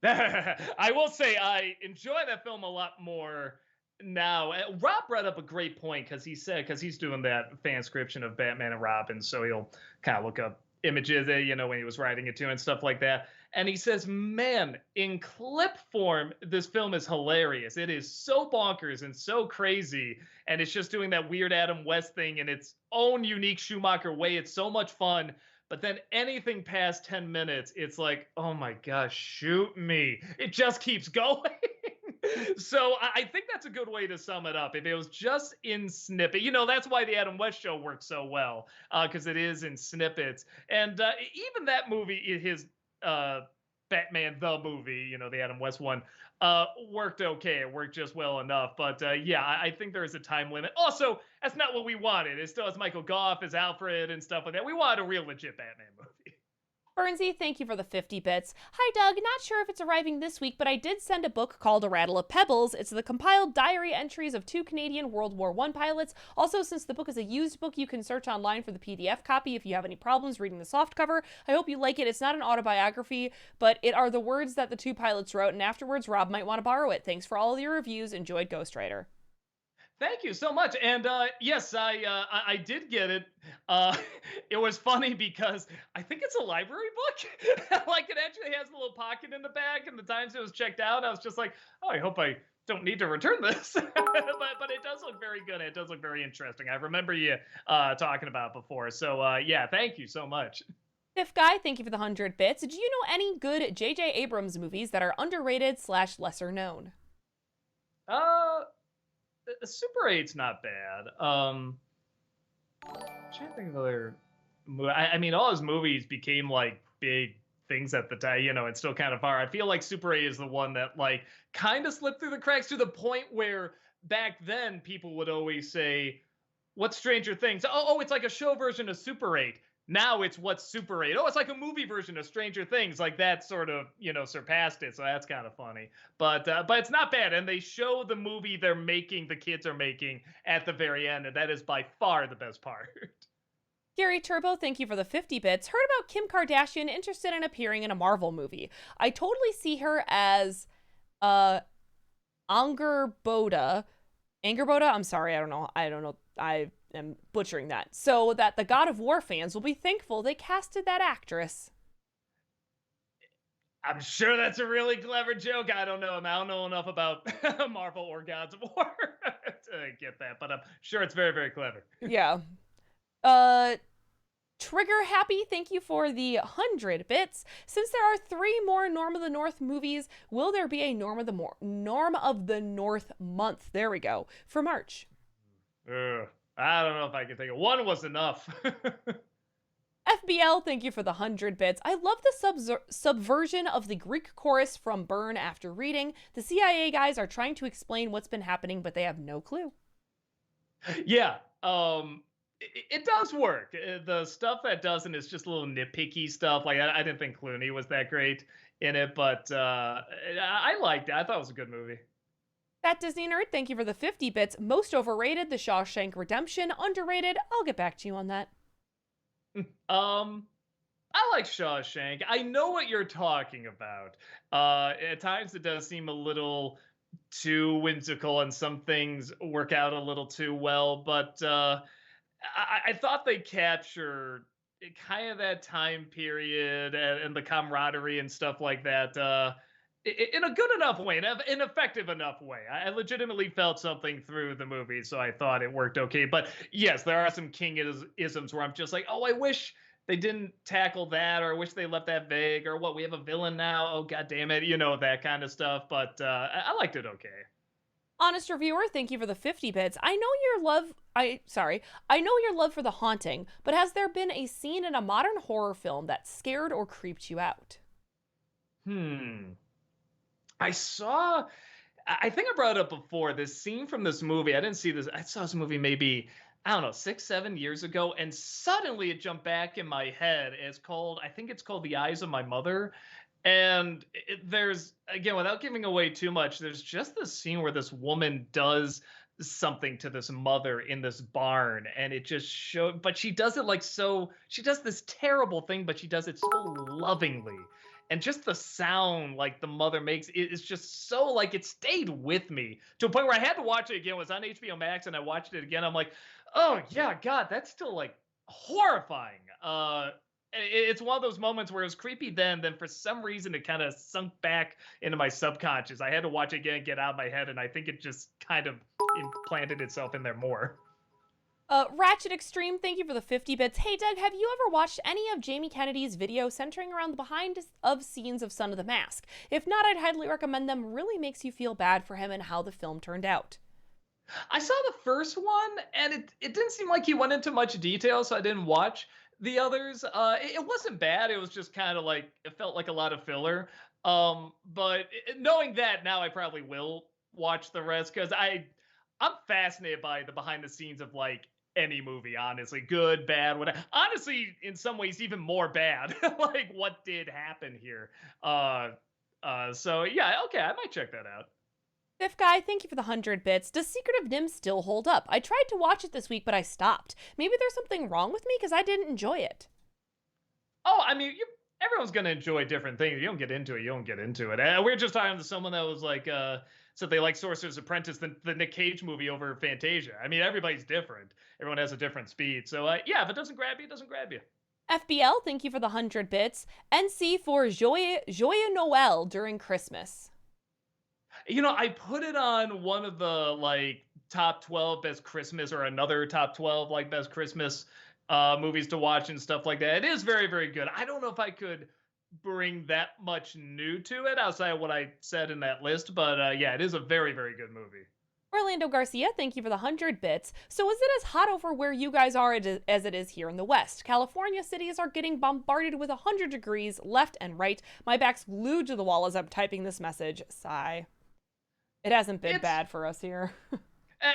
I will say I enjoy that film a lot more now. Rob brought up a great point because he's doing that fanscription of Batman and Robin, so he'll kind of look up images, when he was writing it too and stuff like that. And he says, man, in clip form, this film is hilarious. It is so bonkers and so crazy. And it's just doing that weird Adam West thing in its own unique Schumacher way. It's so much fun. But then anything past 10 minutes, it's like, oh my gosh, shoot me. It just keeps going. So I think that's a good way to sum it up. If it was just in snippet, that's why the Adam West show works so well, because it is in snippets. And even that movie, his Batman the movie, the Adam West one, worked okay. It worked just well enough. But yeah, I think there is a time limit. Also, that's not what we wanted. It still has Michael Gough as Alfred and stuff like that. We wanted a real legit Batman movie. Bernsey, thank you for the 50 bits. Hi, Doug. Not sure if it's arriving this week, but I did send a book called A Rattle of Pebbles. It's the compiled diary entries of two Canadian World War I pilots. Also, since the book is a used book, you can search online for the PDF copy if you have any problems reading the softcover. I hope you like it. It's not an autobiography, but it are the words that the two pilots wrote, and afterwards, Rob might want to borrow it. Thanks for all of your reviews. Enjoyed Ghostwriter. Thank you so much. And yes, I did get it. It was funny because I think it's a library book. Like it actually has a little pocket in the back, and the times it was checked out, I was just like, oh, I hope I don't need to return this. But it does look very good. It does look very interesting. I remember you talking about it before. So yeah, thank you so much. Fifth Guy, thank you for the 100 bits. Do you know any good J.J. Abrams movies that are underrated / lesser known? Uh, Super 8's not bad. I'm trying to think of other. I mean, all his movies became like big things at the time, and still kind of are. I feel like Super 8 is the one that like kind of slipped through the cracks to the point where back then people would always say, "What's Stranger Things?" Oh, it's like a show version of Super 8. Now it's what's Super 8. Oh, it's like a movie version of Stranger Things. Like that sort of, surpassed it. So that's kind of funny. But it's not bad. And they show the movie the kids are making at the very end. And that is by far the best part. Gary Turbo, thank you for the 50 bits. Heard about Kim Kardashian interested in appearing in a Marvel movie. I totally see her as Anger Boda. Anger Boda? I'm sorry, I don't know. I am butchering that. So that the God of War fans will be thankful they casted that actress. I'm sure that's a really clever joke. I don't know. I don't know enough about Marvel or Gods of War to get that, but I'm sure it's very, very clever. Yeah. Trigger Happy, thank you for the 100 bits. Since there are 3 more Norm of the North movies, will there be a Norm of the North month? There we go. For March. I don't know if I can think of one was enough. FBL, thank you for the 100 bits. I love the subversion of the Greek chorus from Burn after reading. The CIA guys are trying to explain what's been happening, but they have no clue. Yeah, it does work. The stuff that doesn't is just a little nitpicky stuff. Like I didn't think Clooney was that great in it, but I liked it. I thought it was a good movie. That Disney Nerd, thank you for the 50 bits. Most overrated, The Shawshank Redemption. Underrated, I'll get back to you on that. I like Shawshank. I know what you're talking about. At times it does seem a little too whimsical, and some things work out a little too well. But I thought they captured kind of that time period and the camaraderie and stuff like that in a good enough way, an effective enough way. I legitimately felt something through the movie, so I thought it worked okay. But yes, there are some King-isms where I'm just like, oh, I wish they didn't tackle that, or I wish they left that vague, or what, we have a villain now? Oh, God damn it, that kind of stuff. But I liked it okay. Honest reviewer, thank you for the 50 bits. I know your love for The Haunting, but has there been a scene in a modern horror film that scared or creeped you out? I think I brought it up before, this scene from this movie. I saw this movie maybe, I don't know, 6-7 years ago, and suddenly it jumped back in my head. I think it's called The Eyes of My Mother. And there's, again, without giving away too much, there's just this scene where this woman does something to this mother in this barn, and it just showed, but she does it she does this terrible thing, but she does it so lovingly. And just the sound like the mother makes is just so, like, it stayed with me to a point where I had to watch it again. It was on HBO Max, and I watched it again. I'm like, oh yeah, God, that's still like horrifying. It's one of those moments where it was creepy then for some reason it kind of sunk back into my subconscious. I had to watch it again, get out of my head, and I think it just kind of implanted itself in there more. Ratchet Extreme, thank you for the 50 bits. Hey Doug, have you ever watched any of Jamie Kennedy's videos centering around the behind of scenes of Son of the Mask? If not, I'd highly recommend them. Really makes you feel bad for him and how the film turned out. I saw the first one, and it didn't seem like he went into much detail, so I didn't watch the others. It wasn't bad. It was just kind of like, it felt like a lot of filler. But knowing that now, I probably will watch the rest, because I'm fascinated by the behind the scenes of like any movie, honestly. Good, bad, whatever. Honestly, in some ways, even more bad. Like what did happen here. Uh so yeah, okay, I might check that out. Fifth guy, thank you for the 100 bits. Does Secret of Nim still hold up? I tried to watch it this week, but I stopped. Maybe there's something wrong with me because I didn't enjoy it. Oh, I mean, everyone's gonna enjoy different things. You don't get into it, you don't get into it. We are just talking to someone that was like, said they like Sorcerer's Apprentice, the Nick Cage movie over Fantasia. I mean, everybody's different. Everyone has a different speed. So yeah, if it doesn't grab you, it doesn't grab you. FBL, thank you for the 100 bits. NC for Joyeux Noel during Christmas. You know, I put it on one of the like top 12 best Christmas or another top 12 like best Christmas movies to watch and stuff like that. It is very, very good. I don't know if I could bring that much new to it outside of what I said in that list, but yeah, it is a very, very good movie. Orlando Garcia, thank you for the 100 bits. So, is it as hot over where you guys are as it is here in the West? California cities are getting bombarded with 100 degrees left and right. My back's glued to the wall as I'm typing this message. Sigh. It hasn't been It's bad for us here.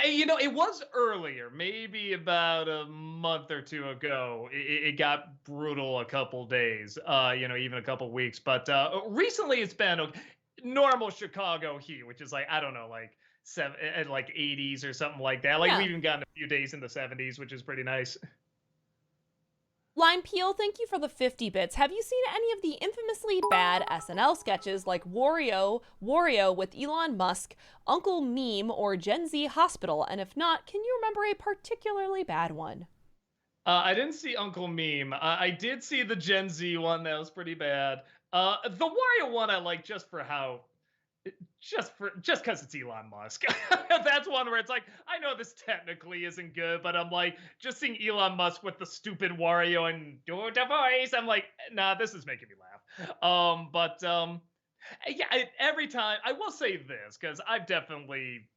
You know, it was earlier, maybe about a month or two ago. It got brutal a couple days, you know, even a couple weeks. But recently, it's been normal Chicago heat, which is like I don't know, like like 80s or something like that. Like Yeah. we've even gotten a few days in the 70s, which is pretty nice. Lime Peel, thank you for the 50 bits. Have you seen any of the infamously bad SNL sketches like Wario with Elon Musk, Uncle Meme, or Gen Z Hospital? And if not, can you remember a particularly bad one? I didn't see Uncle Meme. I did see the Gen Z one. That was pretty bad. The Wario one I like just because it's Elon Musk. That's one where it's like, I know this technically isn't good, but I'm like, just seeing Elon Musk with the stupid Wario and do the voice, I'm like, nah, this is making me laugh. But yeah, every time I will say this because I've definitely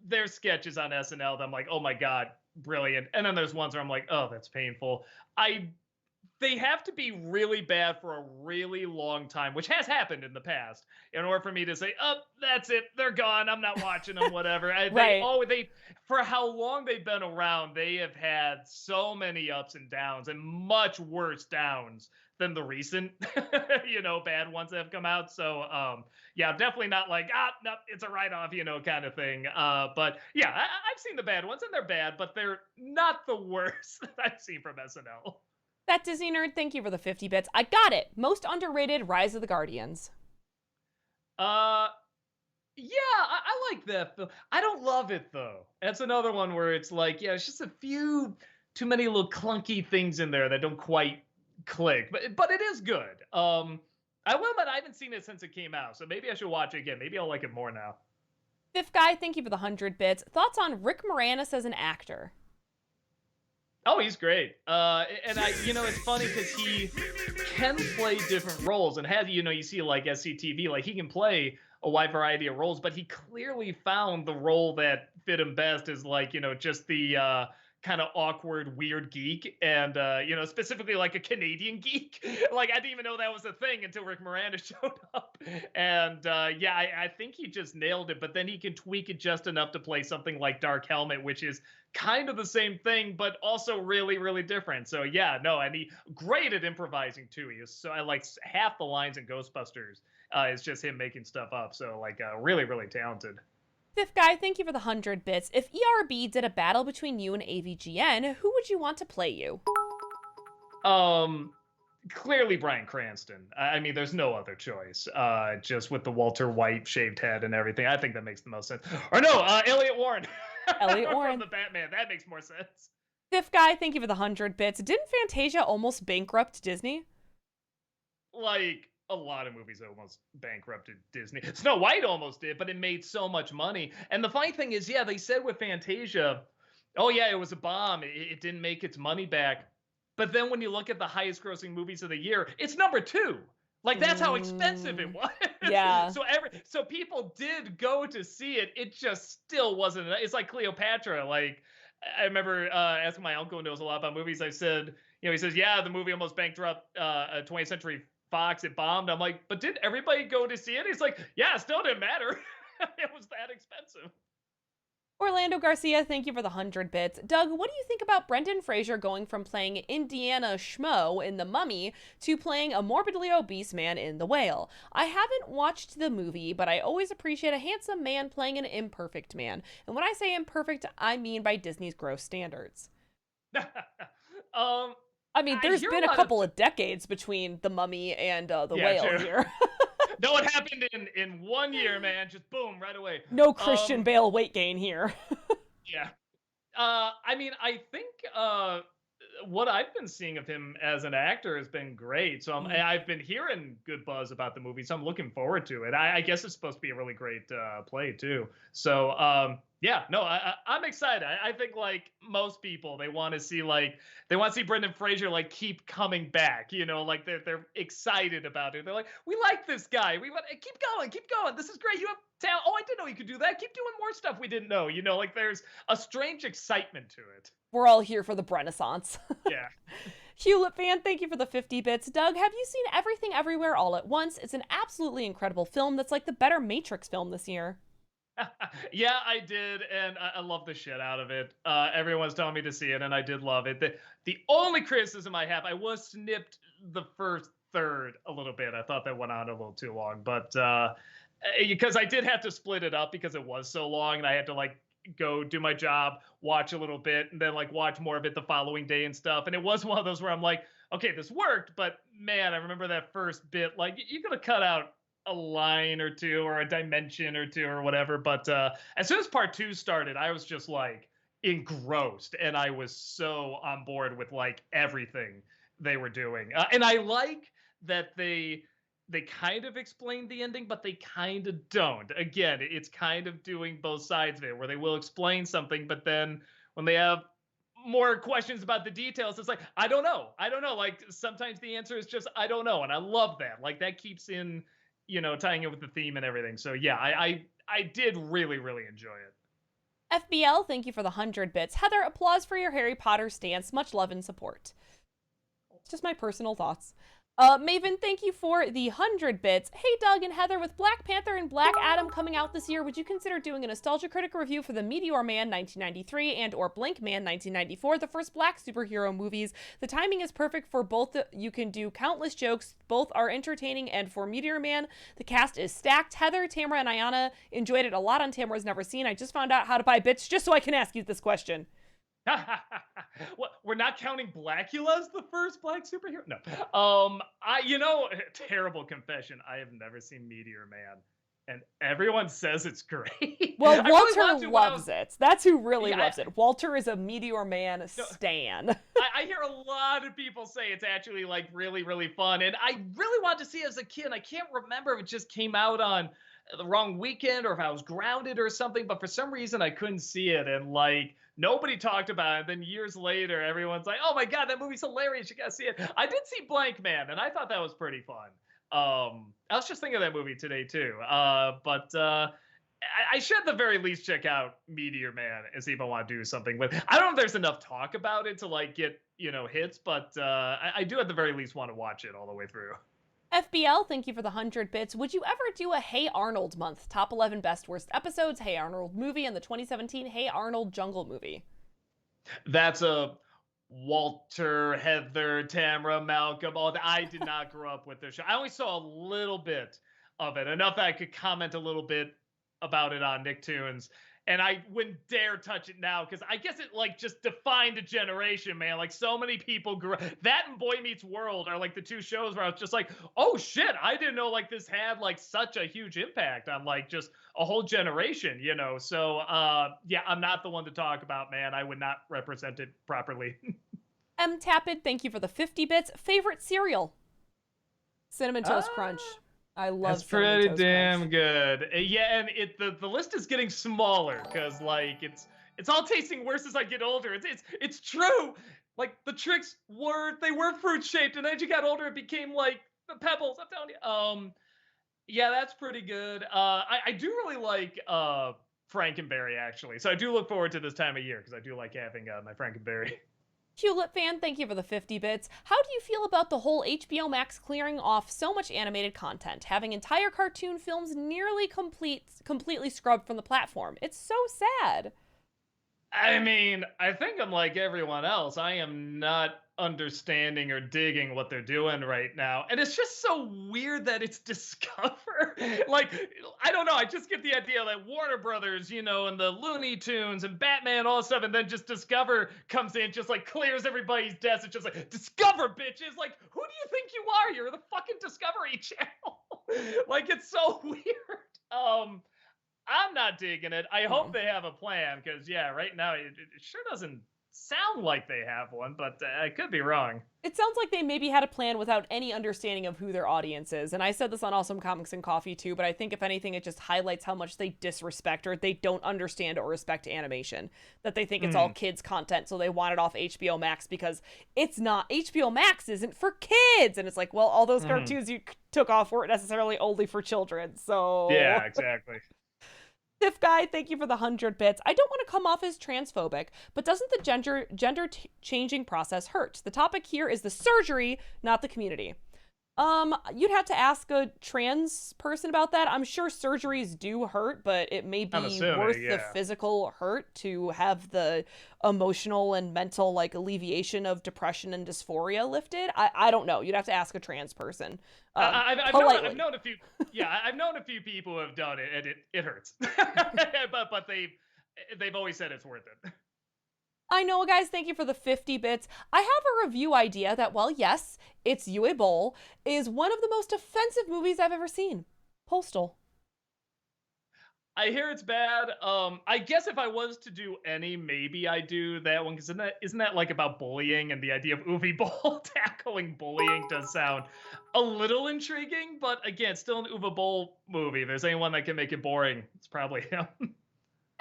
there's sketches on SNL that I'm like, oh my god, brilliant, and then there's ones where I'm like, oh, that's painful. I They have to be really bad for a really long time, which has happened in the past, in order for me to say, "Oh, that's it, they're gone. I'm not watching them." Whatever. Right. They for how long they've been around, they have had so many ups and downs, and much worse downs than the recent, bad ones that have come out. So, yeah, definitely not like no, it's a write off, kind of thing. But yeah, I've seen the bad ones, and they're bad, but they're not the worst that I've seen from SNL. That Disney nerd, thank you for the 50 bits. I got it. Most underrated Rise of the Guardians. Uh, yeah, I like that film. I don't love it though. That's another one where it's like, yeah, it's just a few too many little clunky things in there that don't quite click. But it is good. I will admit I haven't seen it since it came out, so maybe I should watch it again. Maybe I'll like it more now. Fifth guy, thank you for the 100 bits. Thoughts on Rick Moranis as an actor? Oh, he's great. And it's funny because he can play different roles and has, you see like SCTV, like he can play a wide variety of roles, but he clearly found the role that fit him best is like, just the kind of awkward, weird geek and, specifically like a Canadian geek. Like I didn't even know that was a thing until Rick Moranis showed up. And yeah, I think he just nailed it, but then he can tweak it just enough to play something like Dark Helmet, which is kind of the same thing, but also really, really different. So yeah, no, and he great at improvising too. I like half the lines in Ghostbusters is just him making stuff up. So like really, really talented. Fifth guy, thank you for the 100 bits. If ERB did a battle between you and AVGN, who would you want to play you? Um, Clearly Bryan Cranston. I mean, there's no other choice. Just with the Walter White shaved head and everything, I think that makes the most sense. Or no, Elliot Warren. Elliot From Warren. the Batman. That makes more sense. Fifth guy, thank you for the 100 bits. Didn't Fantasia almost bankrupt Disney? Like a lot of movies almost bankrupted Disney. Snow White almost did, but it made so much money. And the funny thing is, yeah, they said with Fantasia, oh yeah, it was a bomb. It didn't make its money back. But then when you look at the highest grossing movies of the year, it's number 2. Like that's how expensive it was. Yeah. So people did go to see it. It just still wasn't. It's like Cleopatra. Like I remember asking my uncle who knows a lot about movies. I said, he says, yeah, the movie almost bankrupt 20th Century Fox. It bombed. I'm like, but did everybody go to see it? He's like, yeah, it still didn't matter. It was that expensive. Orlando Garcia, thank you for the 100 bits. Doug, what do you think about Brendan Fraser going from playing Indiana Schmo in The Mummy to playing a morbidly obese man in The Whale? I haven't watched the movie, but I always appreciate a handsome man playing an imperfect man. And when I say imperfect, I mean by Disney's gross standards. um, I mean, I there's hear been a a lot couple of decades between The Mummy and The Yeah, Whale true. here. No, it happened in 1 year, man. Just boom, right away. No Christian Bale weight gain here. Yeah. I mean, I think what I've been seeing of him as an actor has been great. So I've been hearing good buzz about the movie, so I'm looking forward to it. I guess it's supposed to be a really great play too. So yeah, no, I'm excited. I think like most people, they want to see Brendan Fraser like keep coming back. You know, like they're excited about it. They're like, we like this guy. We want keep going. This is great. You have talent. Oh, I didn't know you could do that. Keep doing more stuff we didn't know. You know, like there's a strange excitement to it. We're all here for the Renaissance. Yeah. Hewlett fan, thank you for the 50 bits. Doug, have you seen Everything Everywhere All at Once? It's an absolutely incredible film that's like the better Matrix film this year. Yeah, I did, and I love the shit out of it. Everyone's telling me to see it, and I did love it. The only criticism I have, I was snipped the first third a little bit. I thought that went on a little too long, but because I did have to split it up because it was so long, and I had to like go do my job, watch a little bit, and then like watch more of it the following day and stuff. And it was one of those where I'm like, okay, this worked, but man, I remember that first bit, like you could have cut out a line or two or a dimension or two or whatever. But as soon as part two started, I was just like engrossed, and I was so on board with like everything they were doing. And I like that they kind of explained the ending, but they kind of don't. Again, it's kind of doing both sides of it, where they will explain something, but then when they have more questions about the details, it's like, I don't know. Like sometimes the answer is just, I don't know. And I love that. Like that keeps in, you know, tying it with the theme and everything. So yeah, I did really, really enjoy it. FBL, thank you for the 100 bits. Heather, applause for your Harry Potter stance. Much love and support. It's just my personal thoughts. Maven, thank you for the 100 bits. Hey, Doug and Heather, with Black Panther and Black Adam coming out this year, would you consider doing a Nostalgia Critic review for the Meteor Man 1993 and or Blink Man 1994, the first black superhero movies? The timing is perfect for both. You can do countless jokes. Both are entertaining, and for Meteor Man, the cast is stacked. Heather, Tamara, and Ayana enjoyed it a lot on Tamara's Never Seen. I just found out how to buy bits just so I can ask you this question. What, we're not counting Blackula as the first black superhero? No. Terrible confession. I have never seen Meteor Man, and everyone says it's great. Well, Walter loves it. That's who really loves it. Walter is a Meteor Man stan. I hear a lot of people say it's actually like really, really fun, and I really wanted to see it as a kid. I can't remember if it just came out on the wrong weekend or if I was grounded or something, but for some reason I couldn't see it, and like nobody talked about it. Then years later, everyone's like, "Oh my god, that movie's hilarious! You gotta see it." I did see Blank Man, and I thought that was pretty fun. I was just thinking of that movie today too, but I should at the very least check out Meteor Man and see if I want to do something with. I don't know if there's enough talk about it to like get hits, but I do at the very least want to watch it all the way through. FBL, thank you for the 100 bits. Would you ever do a Hey Arnold month? Top 11 best worst episodes, Hey Arnold movie, and the 2017 Hey Arnold Jungle movie. That's a Walter, Heather, Tamara, Malcolm. I did not grow up with this show. I only saw a little bit of it, enough that I could comment a little bit about it on Nicktoons. And I wouldn't dare touch it now because I guess it like just defined a generation, man. Like so many people grew that and Boy Meets World are like the two shows where I was just like, oh shit, I didn't know like this had like such a huge impact on like just a whole generation, So yeah, I'm not the one to talk about, man. I would not represent it properly. M Tapid, thank you for the 50 bits. Favorite cereal? Cinnamon Toast Crunch. I love. That's pretty damn good. Yeah, and the list is getting smaller because like it's all tasting worse as I get older. It's true. Like the tricks were fruit shaped, and as you got older, it became like the pebbles. I'm telling you. Yeah, that's pretty good. I do really like Frankenberry actually, so I do look forward to this time of year because I do like having my Frankenberry. Hewlett fan, thank you for the 50 bits. How do you feel about the whole HBO Max clearing off so much animated content, having entire cartoon films nearly completely scrubbed from the platform? It's so sad. I mean, I think I'm like everyone else. I am not understanding or digging what they're doing right now. And it's just so weird that it's Discover. Like, I don't know. I just get the idea that Warner Brothers, and the Looney Tunes and Batman, all stuff, and then just Discover comes in, just like clears everybody's desk. It's just like, Discover, bitches. Like, who do you think you are? You're the fucking Discovery Channel. Like, it's so weird. I'm not digging it. I hope No. they have a plan because, yeah, right now it sure doesn't sound like they have one, but I could be wrong. It sounds like they maybe had a plan without any understanding of who their audience is. And I said this on Awesome Comics and Coffee too, but I think if anything, it just highlights how much they disrespect or they don't understand or respect animation. That they think it's all kids' content, so they want it off HBO Max because it's not. HBO Max isn't for kids. And it's like, well, all those cartoons you took off weren't necessarily only for children. So. Yeah, exactly. Stiff Guy, thank you for the 100 bits. I don't want to come off as transphobic, but doesn't the gender changing process hurt? The topic here is the surgery, not the community. You'd have to ask a trans person about that. I'm sure surgeries do hurt, but it may be worth the physical hurt to have the emotional and mental alleviation of depression and dysphoria lifted. I don't know. You'd have to ask a trans person. I've known a few. Yeah, I've known a few people who have done it, and it hurts. but they've always said it's worth it. I know, guys, thank you for the 50 bits. I have a review idea that, well, yes, it's Uwe Boll, is one of the most offensive movies I've ever seen. Postal. I hear it's bad. I guess if I was to do any, maybe I do that one, because isn't that like about bullying, and the idea of Uwe Boll tackling bullying does sound a little intriguing, but again, still an Uwe Boll movie. If there's anyone that can make it boring, it's probably him.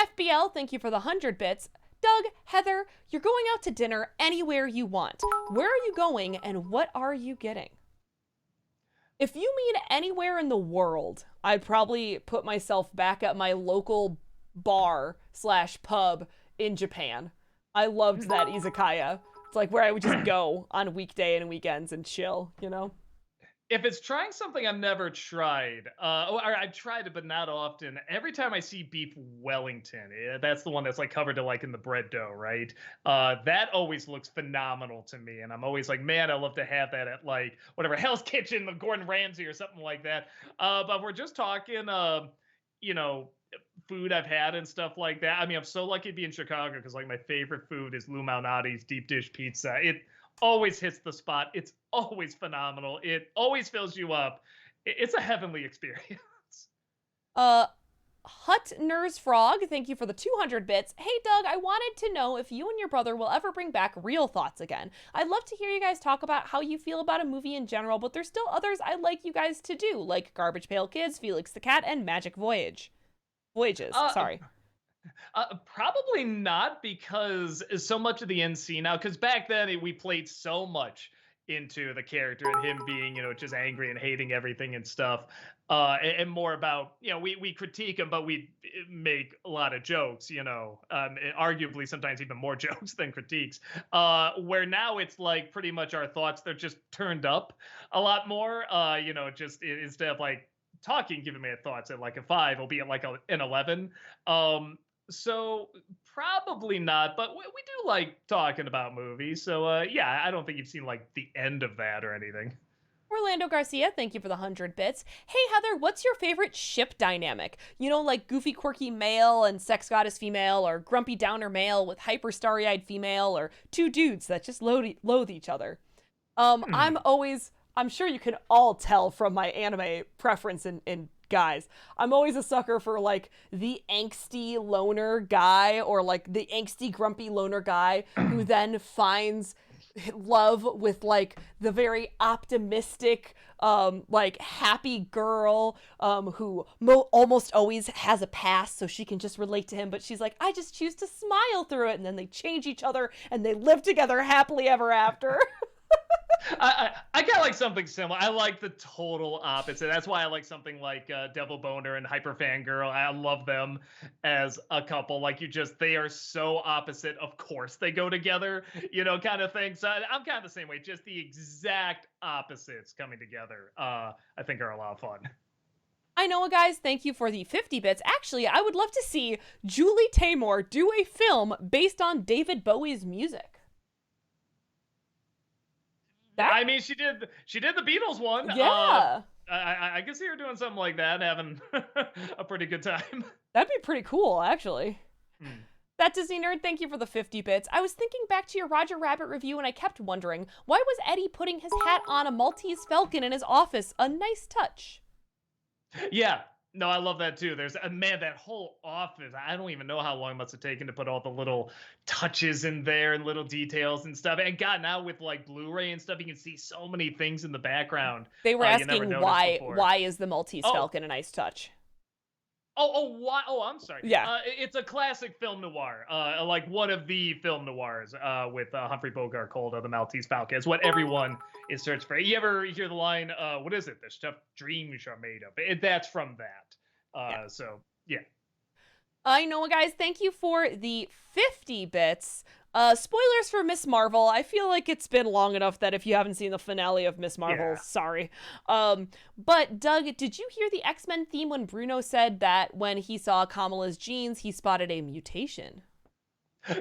FBL, thank you for the 100 bits. Doug, Heather, you're going out to dinner anywhere you want. Where are you going and what are you getting? If you mean anywhere in the world, I'd probably put myself back at my local bar/pub in Japan. I loved that izakaya. It's like where I would just go on weekday and weekends and chill, If it's trying something I've never tried, or I've tried it but not often. Every time I see beef Wellington, that's the one that's like covered to like in the bread dough, right? That always looks phenomenal to me, and I'm always like, man, I love to have that at like whatever Hell's Kitchen, the Gordon Ramsay or something like that. But we're just talking, food I've had and stuff like that. I mean, I'm so lucky to be in Chicago because like my favorite food is Lou Malnati's deep dish pizza. It always hits the spot. It's always phenomenal. It always fills you up. It's a heavenly experience. Hut Nurse Frog, thank you for the 200 bits. Hey Doug, I wanted to know if you and your brother will ever bring back Real Thoughts again. I'd love to hear you guys talk about how you feel about a movie in general, but there's still others I'd like you guys to do, like Garbage Pail Kids, Felix the Cat, and Magic Voyages. Sorry. Probably not, because so much of the NC now, because back then we played so much into the character and him being, just angry and hating everything and stuff. And more about, we critique him, but we make a lot of jokes, arguably sometimes even more jokes than critiques. Where now it's like pretty much our thoughts, they're just turned up a lot more, just instead of like talking, giving me thoughts at like a 5, it'll be at like an 11. So probably not, but we do like talking about movies. So yeah, I don't think you've seen like the end of that or anything. Orlando Garcia, thank you for the 100 bits. Hey Heather, what's your favorite ship dynamic? Like goofy quirky male and sex goddess female, or grumpy downer male with hyper starry-eyed female, or two dudes that just loathe each other. I'm sure you can all tell from my anime preference in guys. I'm always a sucker for like the angsty loner guy, or like the angsty grumpy loner guy who then finds love with like the very optimistic like happy girl who almost always has a past, so she can just relate to him, but she's like, I just choose to smile through it, and then they change each other and they live together happily ever after. I kind of like something similar. I like the total opposite. That's why I like something like Devil Boner and Hyper Fangirl. I love them as a couple. Like they are so opposite. Of course they go together, kind of thing. So I'm kind of the same way. Just the exact opposites coming together, I think are a lot of fun. I know, guys, thank you for the 50 bits. Actually, I would love to see Julie Taymor do a film based on David Bowie's music. That, I mean, she did the Beatles one. yeah, I can see her doing something like that, having a pretty good time. that'd be pretty cool, actually. Hmm. That Disney nerd, thank you for the 50 bits. I was thinking back to your Roger Rabbit review and I kept wondering, why was Eddie putting his hat on a Maltese Falcon in his office a nice touch? Yeah. No, I love that too. There's a man, that whole office. I don't even know how long it must have taken to put all the little touches in there and little details and stuff. And God, now with like Blu-ray and stuff, you can see so many things in the background. They were You never asking noticed why before. why is the Maltese Oh, Falcon a nice touch? why? Oh, I'm sorry. Yeah. It's a classic film noir, like one of the film noirs, with Humphrey Bogart called The Maltese Falcon. It's what everyone is searching for. You ever hear the line, "What is it? The stuff dreams are made of." That's from that. Yeah. So yeah. I know, guys, thank you for the 50 bits. Spoilers for Miss Marvel. I feel like it's been long enough that if you haven't seen the finale of Miss Marvel, Yeah. sorry. But Doug, did you hear the X-Men theme when Bruno said that when he saw Kamala's genes, he spotted a mutation?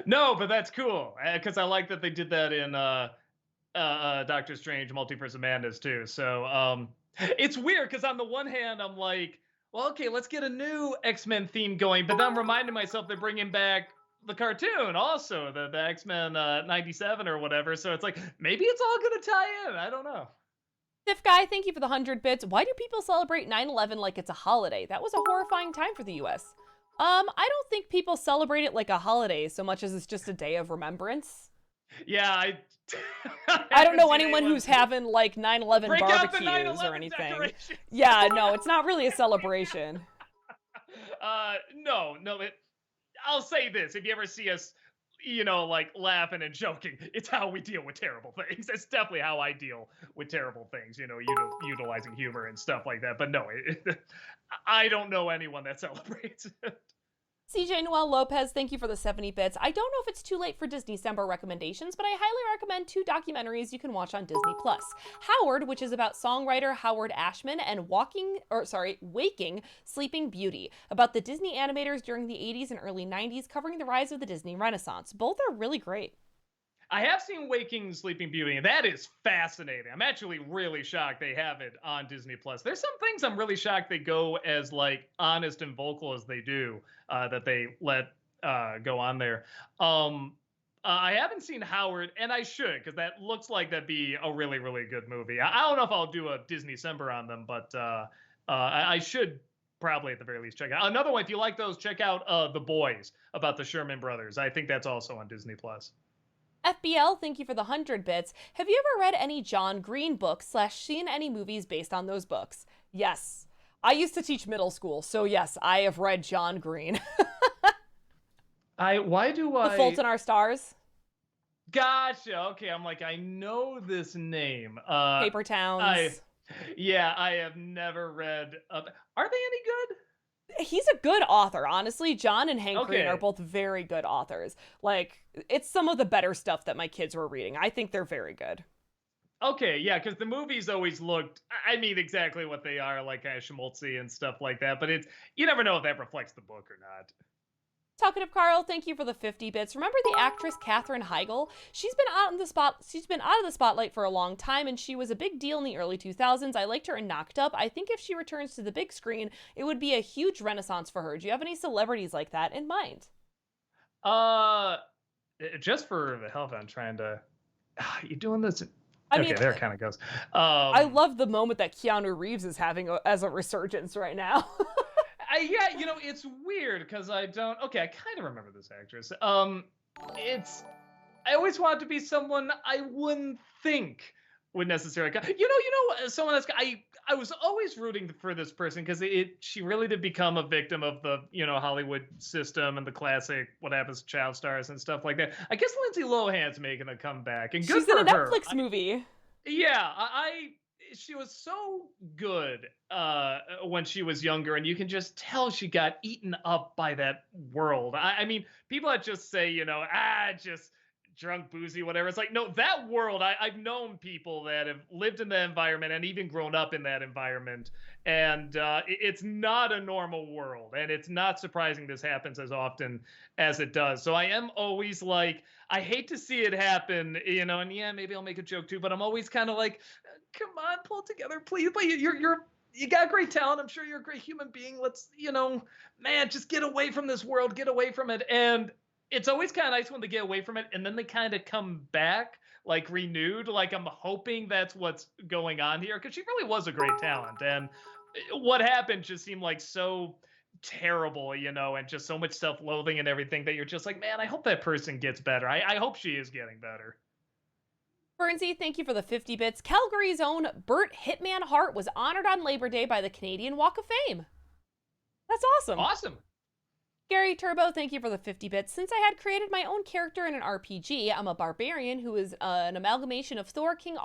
No, but that's cool because I like that they did that in Doctor Strange: Multiverse of Madness too. So it's weird because on the one hand I'm like, well, okay, let's get a new X-Men theme going, but then I'm reminding myself they're bringing back the cartoon also, the X-Men 97 or whatever. So it's like maybe it's all gonna tie in. I don't know. Stiff Guy, thank you for the 100 bits. Why do people celebrate 9/11 like it's a holiday? That was a horrifying time for the US. I don't think people celebrate it like a holiday so much as it's just a day of remembrance. Yeah, I don't haven't know seen anyone who's having like 9/11 break out the barbecues 9/11 or anything. decorations. Yeah, no, it's not really a celebration. No, I'll say this: if you ever see us, like laughing and joking, it's how we deal with terrible things. It's definitely how I deal with terrible things. Utilizing humor and stuff like that. But no, I don't know anyone that celebrates it. CJ Noel Lopez, thank you for the 70 bits. I don't know if it's too late for Disney December recommendations, but I highly recommend two documentaries you can watch on Disney Plus. Howard, which is about songwriter Howard Ashman, and Waking Sleeping Beauty, about the Disney animators during the 80s and early 90s, covering the rise of the Disney Renaissance. Both are really great. I have seen Waking Sleeping Beauty, and that is fascinating. I'm actually really shocked they have it on Disney Plus. There's some things I'm really shocked they go as like honest and vocal as they do, that they let go on there. I haven't seen Howard, and I should, because that looks like that'd be a really, really good movie. I don't know if I'll do a Disney December on them, but I should probably at the very least check out another one. If you like those, check out The Boys, about the Sherman brothers. I think that's also on Disney Plus. FBL, thank you for the 100 bits. Have you ever read any John Green books / seen any movies based on those books? Yes. I used to teach middle school, so yes, I have read John Green. Why do I... The Fault in Our Stars. Gotcha. Okay, I'm like, I know this name. Paper Towns. I have never read... Are they any good? He's a good author, honestly. John and Hank Green Okay. are both very good authors. Like, it's some of the better stuff that my kids were reading. I think they're very good. Okay, yeah, because the movies always looked, I mean, exactly what they are, like kind of schmaltzy and stuff like that. But you never know if that reflects the book or not. Talkative Carl, thank you for the 50 bits. Remember the actress Katherine Heigl? She's been out of the spotlight for a long time, and she was a big deal in the early 2000s. I liked her in Knocked Up. I think if she returns to the big screen, it would be a huge renaissance for her. Do you have any celebrities like that in mind? Just for the hell of it, I'm trying to... you doing this? I Okay, mean, there it kind of goes. I love the moment that Keanu Reeves is having as a resurgence right now. Yeah, it's weird because I don't. Okay, I kind of remember this actress. I always wanted to be someone I wouldn't think would necessarily. Someone that's. I was always rooting for this person because she really did become a victim of the Hollywood system and the classic what happens to child stars and stuff like that. I guess Lindsay Lohan's making a comeback, and good She's for in a her. Netflix movie. Yeah, she was so good when she was younger, and you can just tell she got eaten up by that world. I mean, people that just say, just drunk, boozy, whatever. It's like, no, that world, I've known people that have lived in that environment and even grown up in that environment. And it's not a normal world. And it's not surprising this happens as often as it does. So I am always like, I hate to see it happen, and yeah, maybe I'll make a joke too, but I'm always kind of like, come on, pull it together, please. But you got great talent. I'm sure you're a great human being. Let's, man, just get away from this world, get away from it. And it's always kind of nice when they get away from it and then they kind of come back like renewed. Like I'm hoping that's what's going on here because she really was a great talent. And what happened just seemed like so terrible, and just so much self-loathing and everything that you're just like, man, I hope that person gets better. I hope she is getting better. Bernsey, thank you for the 50 bits. Calgary's own Bert Hitman Hart was honored on Labor Day by the Canadian Walk of Fame. That's awesome. Awesome. Gary Turbo, thank you for the 50 bits. Since I had created my own character in an RPG, I'm a barbarian who is an amalgamation of Thor, King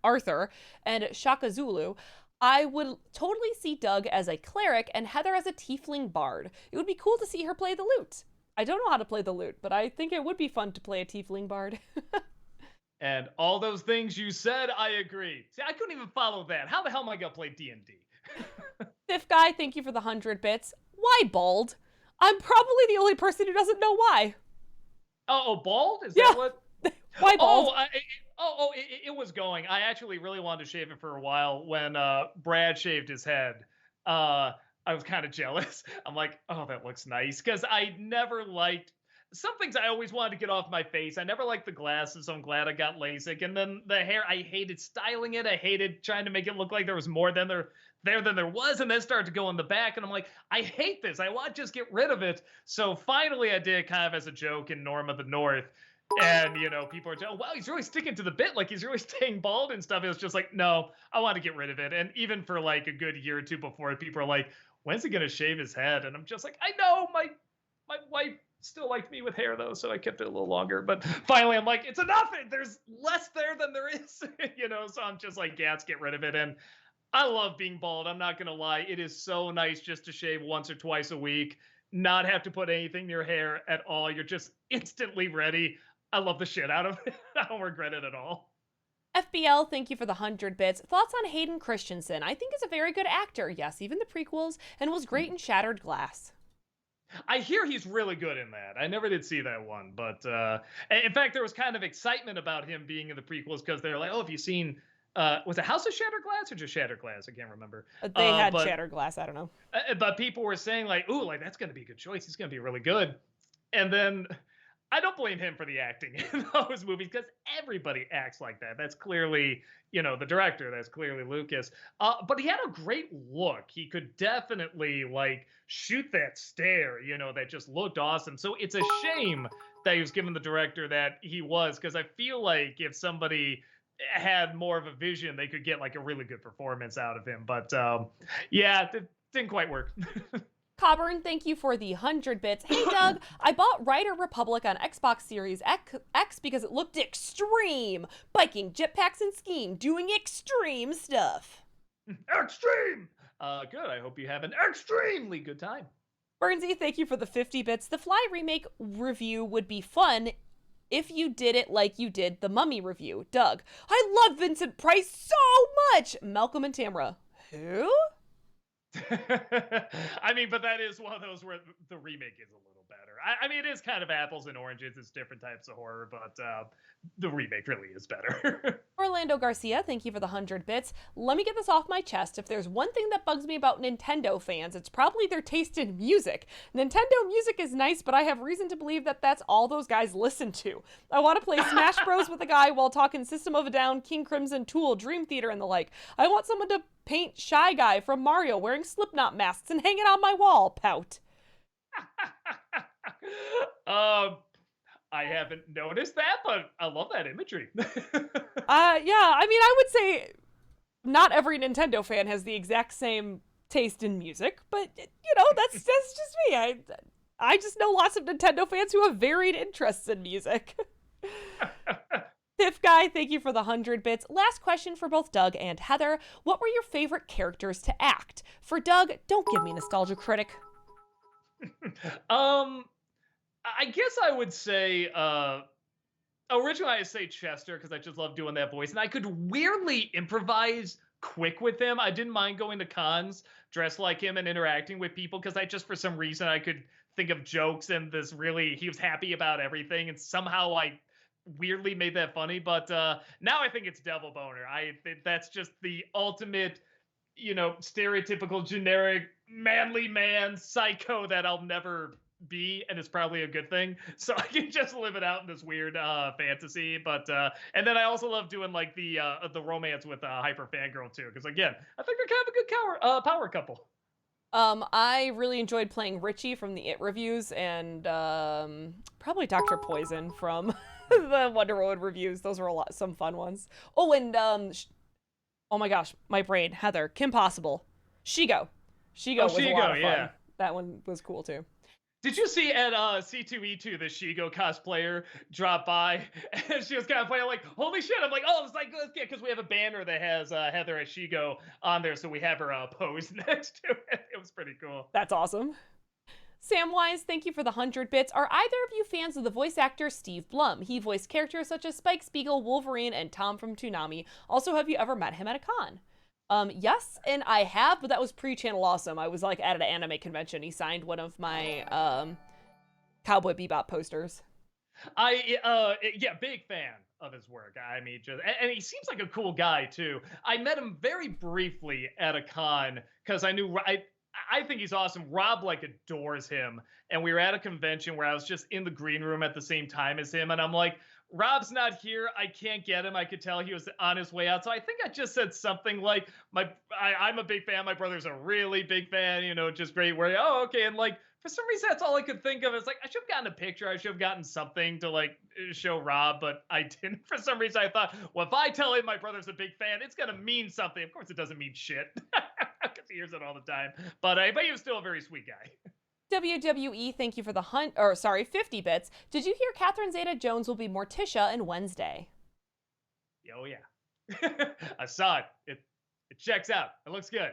Arthur, and Shaka Zulu. I would totally see Doug as a cleric and Heather as a tiefling bard. It would be cool to see her play the lute. I don't know how to play the lute, but I think it would be fun to play a tiefling bard. And all those things you said, I agree. See, I couldn't even follow that. How the hell am I going to play D&D? Stiff Guy, thank you for the 100 bits. Why bald? I'm probably the only person who doesn't know why. Oh, bald? Is yeah. that what? Why bald? It was going. I actually really wanted to shave it for a while when Brad shaved his head. I was kind of jealous. I'm like, oh, that looks nice. Because I never liked some things I always wanted to get off my face. I never liked the glasses, so I'm glad I got LASIK. And then the hair, I hated styling it. I hated trying to make it look like there was more than there was, and then started to go in the back. And I'm like, I hate this. I want to just get rid of it. So finally I did it kind of as a joke in Norm of the North. And, people are, oh, wow, he's really sticking to the bit. Like, he's really staying bald and stuff. It was just like, no, I want to get rid of it. And even for like a good year or two before, people are like, when's he going to shave his head? And I'm just like, I know, my wife still liked me with hair though, so I kept it a little longer. But finally I'm like, it's enough. There's less there than there is, so I'm just like, yeah, let's get rid of it. And I love being bald. I'm not going to lie. It is so nice just to shave once or twice a week, not have to put anything in your hair at all. You're just instantly ready. I love the shit out of it. I don't regret it at all. FBL, thank you for the 100 bits. Thoughts on Hayden Christensen? I think he's a very good actor. Yes, even the prequels, and was great in Shattered Glass. I hear he's really good in that. I never did see that one, but in fact, there was kind of excitement about him being in the prequels because they're like, oh, have you seen, was it House of Shattered Glass or just Shattered Glass? I can't remember. They had Shattered Glass, I don't know. But people were saying like, ooh, like that's going to be a good choice. He's going to be really good. And then I don't blame him for the acting in those movies because everybody acts like that. That's clearly, the director. That's clearly Lucas. But he had a great look. He could definitely like shoot that stare, that just looked awesome. So it's a shame that he was given the director that he was, because I feel like if somebody had more of a vision, they could get like a really good performance out of him. But yeah, it didn't quite work. Coburn, thank you for the 100 bits. Hey, Doug, I bought Rider Republic on Xbox Series X because it looked extreme. Biking, jetpacks, and skiing, doing extreme stuff. Extreme! Good. I hope you have an extremely good time. Bernsey, thank you for the 50 bits. The Fly remake review would be fun if you did it like you did the Mummy review. Doug, I love Vincent Price so much. Malcolm and Tamra. Who? I mean, but that is one of those where the remake is a little better. I mean, it is kind of apples and oranges. It's different types of horror, but the remake really is better. Orlando Garcia, thank you for the 100 bits. Let me get this off my chest. If there's one thing that bugs me about Nintendo fans, it's probably their taste in music. Nintendo music is nice, but I have reason to believe that that's all those guys listen to. I want to play Smash Bros. With a guy while talking System of a Down, King Crimson, Tool, Dream Theater, and the like. I want someone to paint Shy Guy from Mario wearing Slipknot masks and hang it on my wall. Pout. I haven't noticed that, but I love that imagery. Yeah, I mean, I would say not every Nintendo fan has the exact same taste in music, but that's just me. I just know lots of Nintendo fans who have varied interests in music. Tiff Guy, thank you for the 100 bits. Last question for both Doug and Heather. What were your favorite characters to act? For Doug, don't give me Nostalgia Critic. I guess I would say originally I say Chester because I just love doing that voice, and I could weirdly improvise quick with him. I didn't mind going to cons dressed like him and interacting with people because I just for some reason I could think of jokes and this really he was happy about everything, and somehow I weirdly made that funny. But now I think it's Devil Boner. I think that's just the ultimate, stereotypical generic manly man psycho that I'll never be, and it's probably a good thing. So I can just live it out in this weird fantasy. But and then I also love doing like the romance with hyper fangirl too, because again, I think they're kind of a good power couple. I really enjoyed playing Richie from the It reviews and probably Dr. Poison from the Wonder Woman reviews. Those were some fun ones. Oh, and oh my gosh, my brain, Heather, Kim Possible, Shigo. Shigo was a lot of fun. Yeah. That one was cool too. Did you see at C2E2 the Shigo cosplayer drop by and she was kind of playing like, holy shit. I'm like, oh, it's like, yeah, because we have a banner that has Heather as Shigo on there. So we have her pose next to it. It was pretty cool. That's awesome. Samwise, thank you for the 100 bits. Are either of you fans of the voice actor Steve Blum? He voiced characters such as Spike Spiegel, Wolverine, and Tom from Toonami. Also, have you ever met him at a con? Yes, and I have, but that was pre-Channel Awesome. I was like at an anime convention. He signed one of my Cowboy Bebop posters. Yeah, big fan of his work. I mean, and he seems like a cool guy too. I met him very briefly at a con because I knew I think he's awesome. Rob like adores him, and we were at a convention where I was just in the green room at the same time as him, and I'm like, Rob's not here. I can't get him. I could tell he was on his way out. So I think I just said something like, I'm a big fan. My brother's a really big fan, just great. Where, oh, okay. And like, for some reason, that's all I could think of. It's like, I should have gotten a picture. I should have gotten something to like show Rob, but I didn't. For some reason, I thought, well, if I tell him my brother's a big fan, it's going to mean something. Of course, it doesn't mean shit because he hears it all the time. But he was still a very sweet guy. WWE, thank you for the 50 bits. Did you hear Catherine Zeta-Jones will be Morticia in Wednesday? Oh, yeah. I saw it. It checks out. It looks good.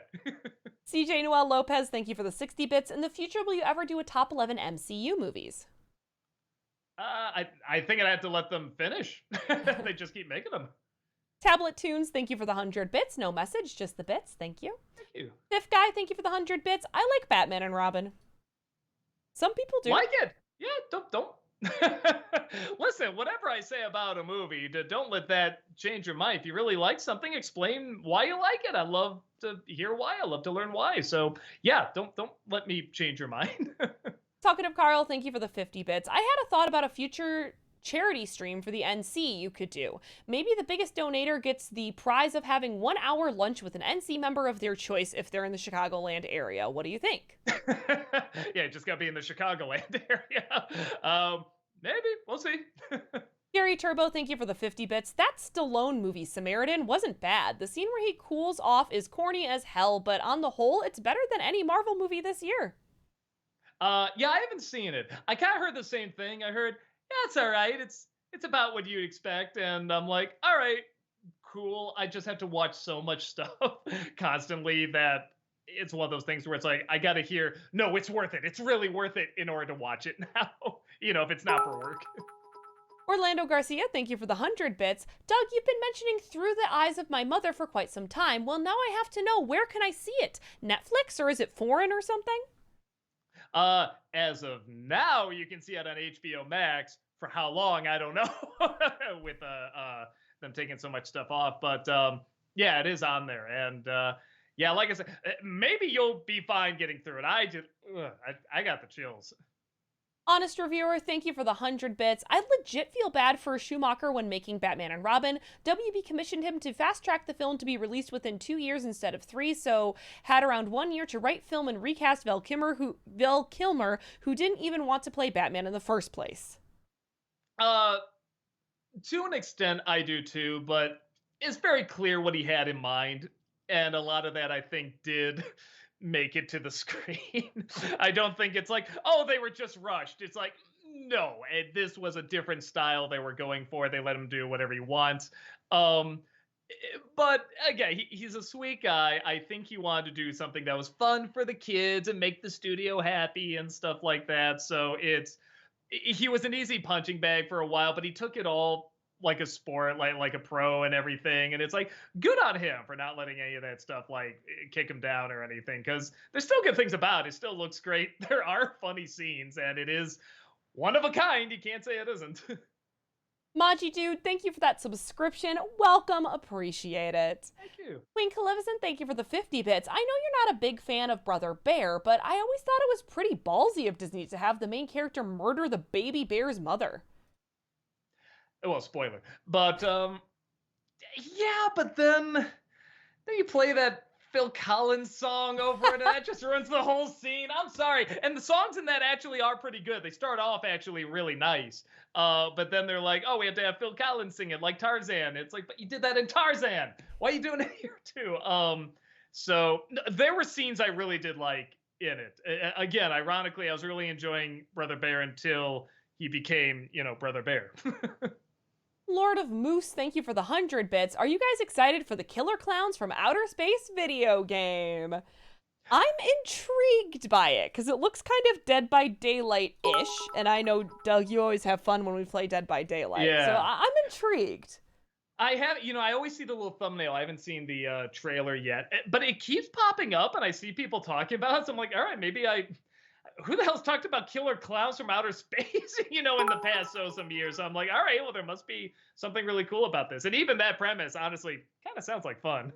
CJ Noel Lopez, thank you for the 60 bits. In the future, will you ever do a top 11 MCU movies? I think I'd have to let them finish. They just keep making them. Tablet Tunes, thank you for the 100 bits. No message, just the bits. Thank you. Thank you. Fifth Guy, thank you for the 100 bits. I like Batman and Robin. Some people do. Like it. Yeah, don't. Listen, whatever I say about a movie, don't let that change your mind. If you really like something, explain why you like it. I love to hear why. I love to learn why. So yeah, don't let me change your mind. Talkative Carl, thank you for the 50 bits. I had a thought about a future charity stream for the NC you could do. Maybe the biggest donator gets the prize of having 1 hour lunch with an NC member of their choice if they're in the Chicagoland area. What do you think? Yeah, just gotta be in the Chicagoland area. Maybe. We'll see. Gary Turbo, thank you for the 50 bits. That Stallone movie, Samaritan, wasn't bad. The scene where he cools off is corny as hell, but on the whole, it's better than any Marvel movie this year. Yeah, I haven't seen it. I kind of heard the same thing. I heard, yeah, it's all right. It's about what you'd expect. And I'm like, all right, cool. I just have to watch so much stuff constantly that it's one of those things where it's like, I got to hear, no, it's worth it. It's really worth it in order to watch it now, if it's not for work. Orlando Garcia, thank you for the 100 bits. Doug, you've been mentioning Through the Eyes of My Mother for quite some time. Well, now I have to know, where can I see it? Netflix, or is it foreign or something? As of now, you can see it on HBO Max. For how long, I don't know, with them taking so much stuff off. But yeah, it is on there. And yeah, like I said, maybe you'll be fine getting through it. I got the chills. Honest Reviewer, thank you for the 100 bits. I legit feel bad for Schumacher when making Batman and Robin. WB commissioned him to fast-track the film to be released within 2 years instead of 3, so had around 1 year to write, film, and recast Val Kilmer, who didn't even want to play Batman in the first place. To an extent, I do too, but it's very clear what he had in mind, and a lot of that, I think, did make it to the screen. I don't think it's like, oh, they were just rushed. It's like, no, this was a different style they were going for. They let him do whatever he wants. But again, he's a sweet guy. I think he wanted to do something that was fun for the kids and make the studio happy and stuff like that. So it's he was an easy punching bag for a while, but he took it all like a sport, like a pro and everything. And it's like good on him for not letting any of that stuff like kick him down or anything. Because there's still good things about it. It still looks great. There are funny scenes, and it is one of a kind. You can't say it isn't. Maji Dude, thank you for that subscription. Welcome, appreciate it. Thank you. Queen Calificent, thank you for the 50 bits. I know you're not a big fan of Brother Bear, but I always thought it was pretty ballsy of Disney to have the main character murder the baby bear's mother. Well, spoiler, but yeah, but then you play that Phil Collins song over it, and that just ruins the whole scene. I'm sorry. And the songs in that actually are pretty good. They start off actually really nice. But then they're like, oh, we have to have Phil Collins sing it like Tarzan. It's like, but you did that in Tarzan. Why are you doing it here too? So there were scenes I really did like in it. Again, ironically, I was really enjoying Brother Bear until he became, Brother Bear. Lord of Moose, thank you for the 100 bits. Are you guys excited for the Killer Clowns from Outer Space video game? I'm intrigued by it because it looks kind of Dead by Daylight-ish, and I know, Doug, you always have fun when we play Dead by Daylight, Yeah. so I'm intrigued. I have, I always see the little thumbnail. I haven't seen the trailer yet, but it keeps popping up, and I see people talking about it. So I'm like, all right, maybe who the hell's talked about Killer Clowns from Outer Space, in the past some years. So I'm like, all right, well, there must be something really cool about this. And even that premise, honestly, kind of sounds like fun.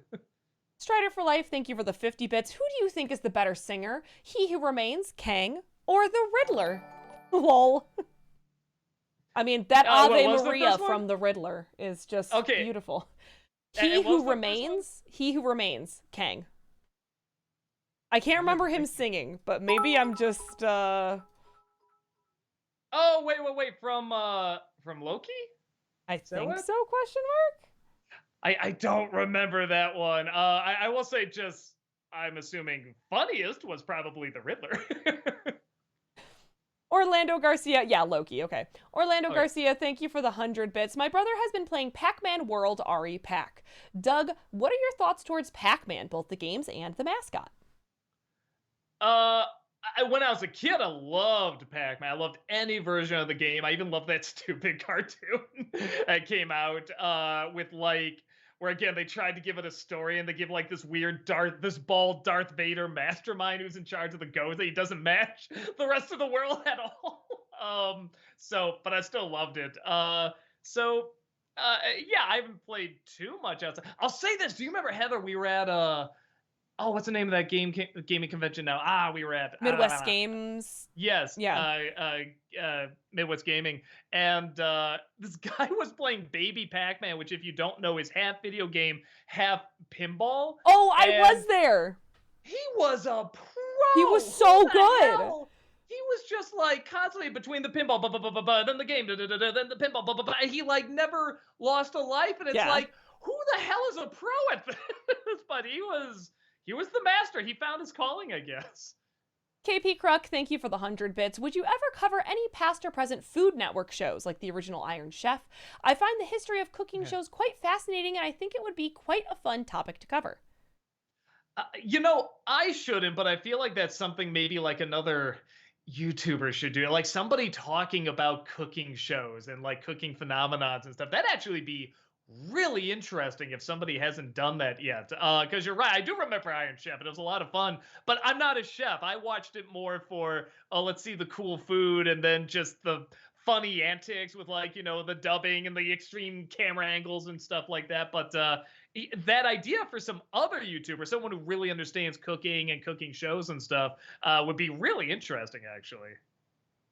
Strider for Life, thank you for the 50 bits. Who do you think is the better singer? He Who Remains, Kang, or the Riddler? Lol. I mean, that Ave Maria from the Riddler is just beautiful. He Who Remains, Kang. I can't remember him singing, but maybe I'm just, Oh, wait, from Loki? I think so, question mark? I don't remember that one. I will say just, I'm assuming funniest was probably the Riddler. Orlando Garcia, yeah, Loki, okay. Orlando Garcia, thank you for the 100 bits. My brother has been playing Pac-Man World RE Pac. Doug, what are your thoughts towards Pac-Man, both the games and the mascot? When I was a kid, I loved Pac-Man. I loved any version of the game. I even loved that stupid cartoon that came out with where again they tried to give it a story and they give like this weird this bald Darth Vader mastermind who's in charge of the ghost that he doesn't match the rest of the world at all. But I still loved it. Yeah, I haven't played too much outside. I'll say this: do you remember, Heather? We were at what's the name of that gaming convention now? We were at Midwest Games. Yes. Yeah. Midwest Gaming. And this guy was playing Baby Pac-Man, which if you don't know is half video game, half pinball. Oh, I was there. He was a pro. He was so good. He was just like constantly between the pinball, then the game, then the pinball, and he like never lost a life. And it's like, who the hell is a pro at this? But he was the master. He found his calling, I guess. KP Kruk, thank you for the 100 bits. Would you ever cover any past or present Food Network shows, like the original Iron Chef? I find the history of cooking shows quite fascinating, and I think it would be quite a fun topic to cover. I shouldn't, but I feel like that's something maybe like another YouTuber should do. Like somebody talking about cooking shows and like cooking phenomenons and stuff. That'd actually be really interesting if somebody hasn't done that yet. Because you're right, I do remember Iron Chef, and it was a lot of fun. But I'm not a chef. I watched it more for, let's see the cool food, and then just the funny antics with the dubbing and the extreme camera angles and stuff like that. But that idea for some other YouTuber, someone who really understands cooking and cooking shows and stuff, would be really interesting, actually.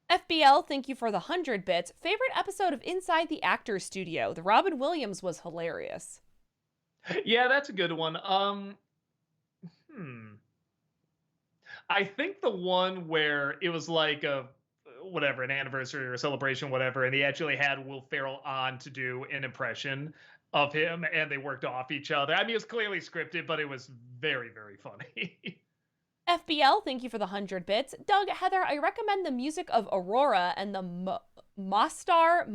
FBL, thank you for the 100 bits. Favorite episode of Inside the Actors Studio? The Robin Williams was hilarious. Yeah, that's a good one. I think the one where it was like an anniversary or a celebration, whatever, and he actually had Will Ferrell on to do an impression of him, and they worked off each other. I mean, it was clearly scripted, but it was very, very funny. FBL, thank you for the 100 bits. Doug, Heather, I recommend the music of Aurora and the Mostar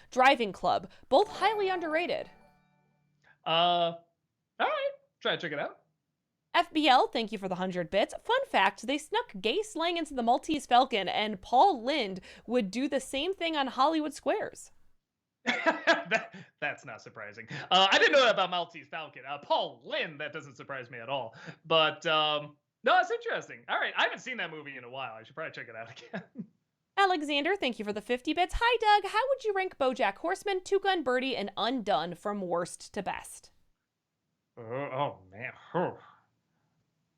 Driving Club. Both highly underrated. All right. Try to check it out. FBL, thank you for the 100 bits. Fun fact, they snuck gay slang into the Maltese Falcon, and Paul Lynde would do the same thing on Hollywood Squares. That's not surprising. I didn't know that about Maltese Falcon. Paul Lynde, that doesn't surprise me at all. But no, it's interesting. All right, I haven't seen that movie in a while. I should probably check it out again. Alexander, thank you for the 50 bits. Hi, Doug. How would you rank BoJack Horseman, Two Gun Birdie, and Undone from worst to best? Oh man.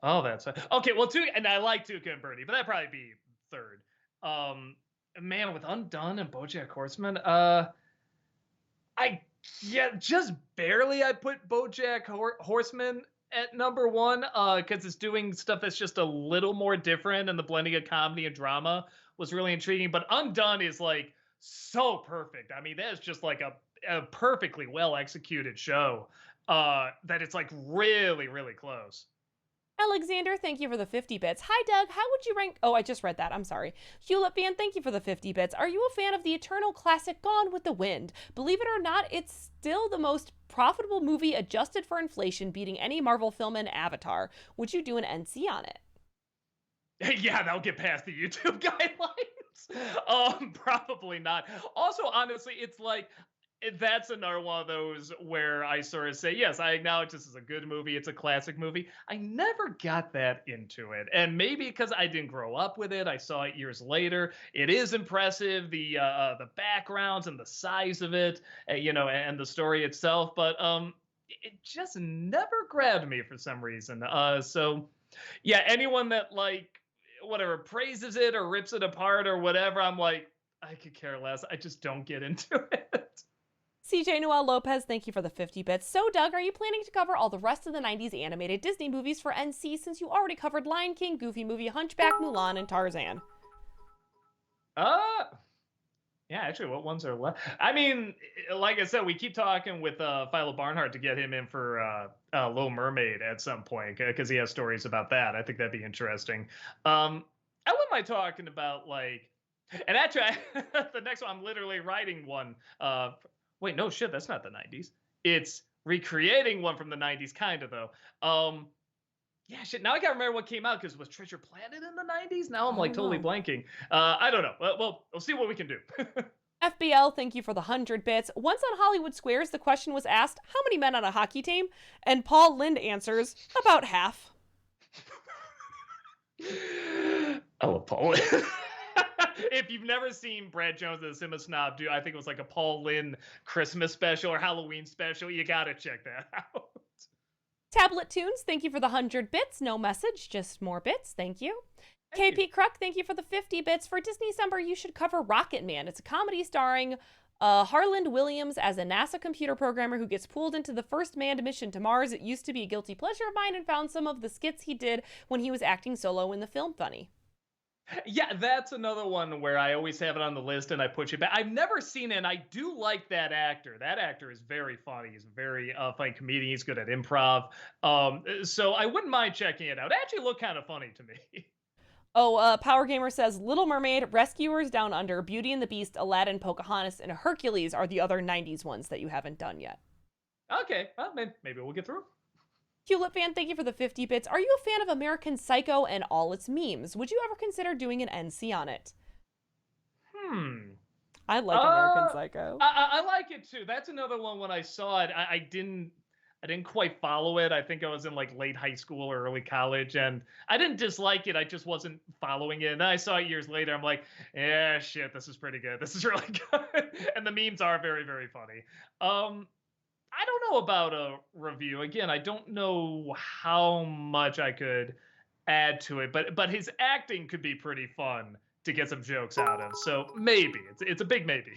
Oh, that's okay. Well, and I like Two Gun Birdie, but that'd probably be third. Man, with Undone and BoJack Horseman, just barely. I put BoJack Horseman at number one, because it's doing stuff that's just a little more different, and the blending of comedy and drama was really intriguing. But Undone is like so perfect. I mean, that is just like a perfectly well executed show. That it's like really, really close. Alexander, thank you for the 50 bits. Hi, Doug. How would you rank... Oh, I just read that. I'm sorry. Hewlett Fan, thank you for the 50 bits. Are you a fan of the eternal classic Gone with the Wind? Believe it or not, it's still the most profitable movie adjusted for inflation, beating any Marvel film and Avatar. Would you do an NC on it? Yeah, that'll get past the YouTube guidelines. Probably not. Also, honestly, it's like... That's another one of those where I sort of say, yes, I acknowledge this is a good movie. It's a classic movie. I never got that into it. And maybe because I didn't grow up with it, I saw it years later. It is impressive, the backgrounds and the size of it, and the story itself. But it just never grabbed me for some reason. So, yeah, anyone that, like, whatever, praises it or rips it apart or whatever, I'm like, I could care less. I just don't get into it. CJ Noel Lopez, thank you for the 50 bits. So, Doug, are you planning to cover all the rest of the 90s animated Disney movies for NC since you already covered Lion King, Goofy Movie, Hunchback, Mulan, and Tarzan? Yeah, actually, what ones are left? I mean, like I said, we keep talking with Philo Barnhart to get him in for Little Mermaid at some point because he has stories about that. I think that'd be interesting. I wouldn't mind talking about, like, and actually, the next one, I'm literally writing one. Wait, no, shit, that's not the 90s. It's recreating one from the 90s, kind of, though. Yeah, shit, now I gotta remember what came out, because was Treasure Planet in the 90s? Now I'm, like, totally blanking. I don't know. Well, we'll see what we can do. FBL, thank you for the 100 bits. Once on Hollywood Squares, the question was asked, how many men on a hockey team? And Paul Lynde answers, about half. Oh, Paul. If you've never seen Brad Jones and the Cinema Snob, I think it was like a Paul Lynde Christmas special or Halloween special. You gotta check that out. Tablet Tunes, thank you for the 100 bits. No message, just more bits. Thank you. KP Kruk, thank you for the 50 bits. For Disney Summer, you should cover Rocket Man. It's a comedy starring Harland Williams as a NASA computer programmer who gets pulled into the first manned mission to Mars. It used to be a guilty pleasure of mine, and found some of the skits he did when he was acting solo in the film funny. Yeah, that's another one where I always have it on the list and I push it back. I've never seen it, and I do like that actor. That actor is very funny. He's a very funny comedian. He's good at improv. So I wouldn't mind checking it out. It actually looked kind of funny to me. Oh, Power Gamer says Little Mermaid, Rescuers Down Under, Beauty and the Beast, Aladdin, Pocahontas, and Hercules are the other 90s ones that you haven't done yet. Okay, well, maybe we'll get through. Hewlett Fan, thank you for the 50 bits. Are you a fan of American Psycho and all its memes? Would you ever consider doing an NC on it? I like American Psycho. I like it too. That's another one. When I saw it, I didn't quite follow it. I think I was in like late high school or early college, and I didn't dislike it. I just wasn't following it. And then I saw it years later. I'm like, yeah, shit, this is pretty good. This is really good. And the memes are very, very funny. I don't know about a review. Again, I don't know how much I could add to it, but his acting could be pretty fun to get some jokes out of. So maybe. It's a big maybe.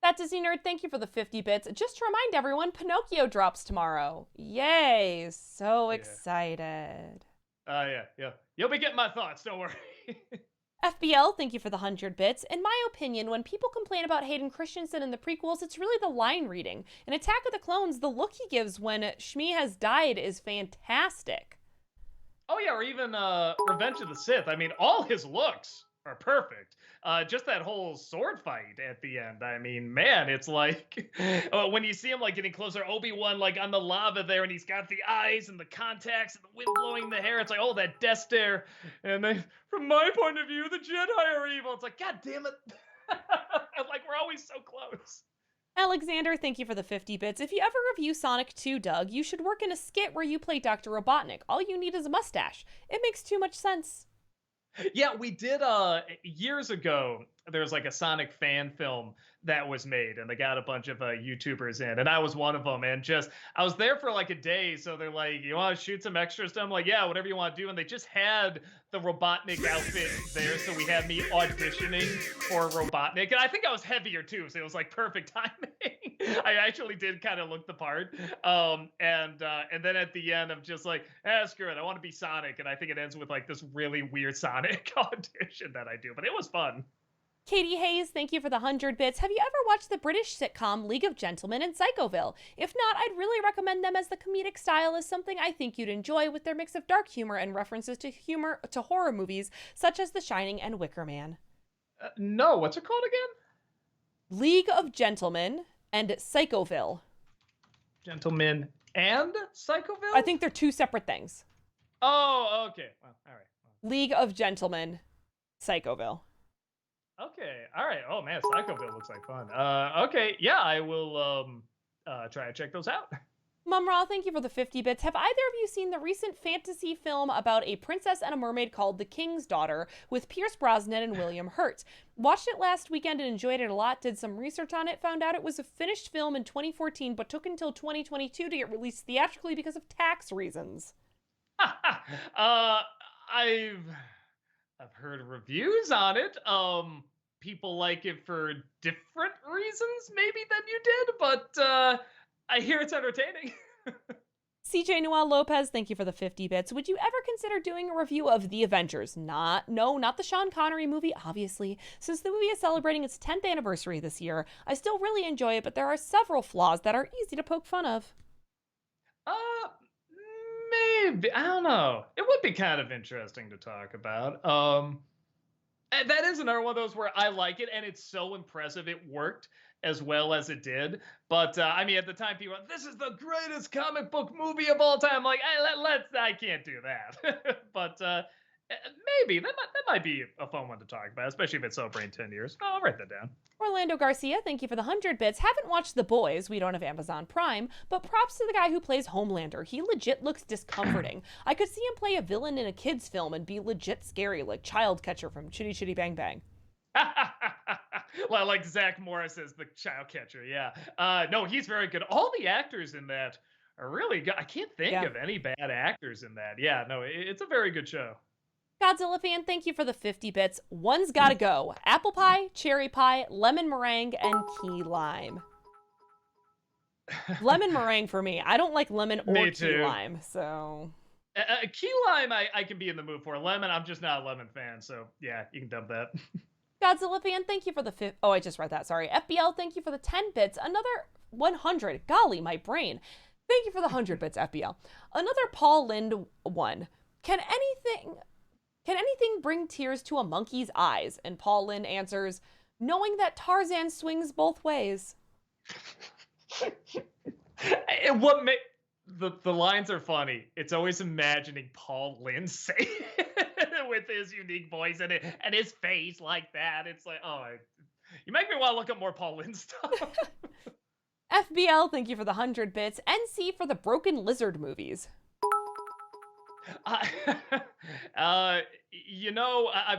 That Disney Nerd, thank you for the 50 bits. Just to remind everyone, Pinocchio drops tomorrow. Yay, so excited. Yeah. You'll be getting my thoughts, don't worry. FBL, thank you for the 100 bits. In my opinion, when people complain about Hayden Christensen in the prequels, it's really the line reading. In Attack of the Clones, the look he gives when Shmi has died is fantastic. Oh yeah, or even Revenge of the Sith. I mean, all his looks are perfect. Just that whole sword fight at the end. I mean, man, it's like when you see him like getting closer, Obi-Wan like on the lava there, and he's got the eyes and the contacts and the wind blowing the hair. It's like, oh, that death stare. And then, from my point of view, the Jedi are evil. It's like, God damn it! Like we're always so close. Alexander, thank you for the 50 bits. If you ever review Sonic 2, Doug, you should work in a skit where you play Dr. Robotnik. All you need is a mustache. It makes too much sense. Yeah, we did years ago. There's like a Sonic fan film that was made, and they got a bunch of YouTubers in, and I was one of them. And just I was there for like a day, so they're like, "You want to shoot some extra stuff?" I'm like, "Yeah, whatever you want to do." And they just had the Robotnik outfit there, so we had me auditioning for Robotnik, and I think I was heavier too, so it was like perfect timing. I actually did kind of look the part. And then at the end, I'm just like, screw it, I want to be Sonic, and I think it ends with like this really weird Sonic audition that I do, but it was fun. Katie Hayes, thank you for the 100 bits. Have you ever watched the British sitcom League of Gentlemen and Psychoville? If not, I'd really recommend them, as the comedic style is something I think you'd enjoy, with their mix of dark humor and references to horror movies such as The Shining and Wicker Man. No, what's it called again? League of Gentlemen and Psychoville. Gentlemen and Psychoville? I think they're two separate things. Oh, okay. Well, all right. League of Gentlemen, Psychoville. Okay, all right. Oh man, Psychoville looks like fun. Okay, yeah, I will try to check those out. Mumra, thank you for the 50 bits. Have either of you seen the recent fantasy film about a princess and a mermaid called The King's Daughter with Pierce Brosnan and William Hurt? Watched it last weekend and enjoyed it a lot. Did some research on it. Found out it was a finished film in 2014, but took until 2022 to get released theatrically because of tax reasons. I've heard reviews on it. People like it for different reasons, maybe, than you did, but I hear it's entertaining. CJ Noel Lopez, thank you for the 50 bits. Would you ever consider doing a review of The Avengers? Not the Sean Connery movie, obviously. Since the movie is celebrating its 10th anniversary this year, I still really enjoy it, but there are several flaws that are easy to poke fun of. Maybe. I don't know. It would be kind of interesting to talk about. And that is another one of those where I like it, and it's so impressive it worked as well as it did. But I mean, at the time, people were, this is the greatest comic book movie of all time. I'm like, I can't do that. But maybe that might be a fun one to talk about, especially if it's over in 10 years. I'll write that down. Orlando Garcia, thank you for the 100 bits. Haven't watched The Boys. We don't have Amazon Prime, but props to the guy who plays Homelander. He legit looks discomforting. I could see him play a villain in a kid's film and be legit scary, like Childcatcher from Chitty Chitty Bang Bang. Well, like Zach Morris as the child catcher, yeah. No, he's very good. All the actors in that are really good. I can't think of any bad actors in that. Yeah, no, it's a very good show. Godzilla fan, thank you for the 50 bits. One's gotta go. Apple pie, cherry pie, lemon meringue, and key lime. Lemon meringue for me. I don't like lemon or key lime, so... Key lime, I can be in the mood for. Lemon, I'm just not a lemon fan, so yeah, you can dump that. Godzilla fan, thank you for the Oh, I just read that, sorry. FBL, thank you for the 10 bits. Another 100. Golly, my brain. Thank you for the 100 bits, FBL. Another Paul Lind one. Can anything bring tears to a monkey's eyes? And Paul Lind answers, knowing that Tarzan swings both ways. What the lines are funny. It's always imagining Paul Lind say it with his unique voice and his face like that. It's like, oh, you make me want to look up more Paul Lind stuff. FBL, thank you for the 100 bits. NC for the Broken Lizard movies. I've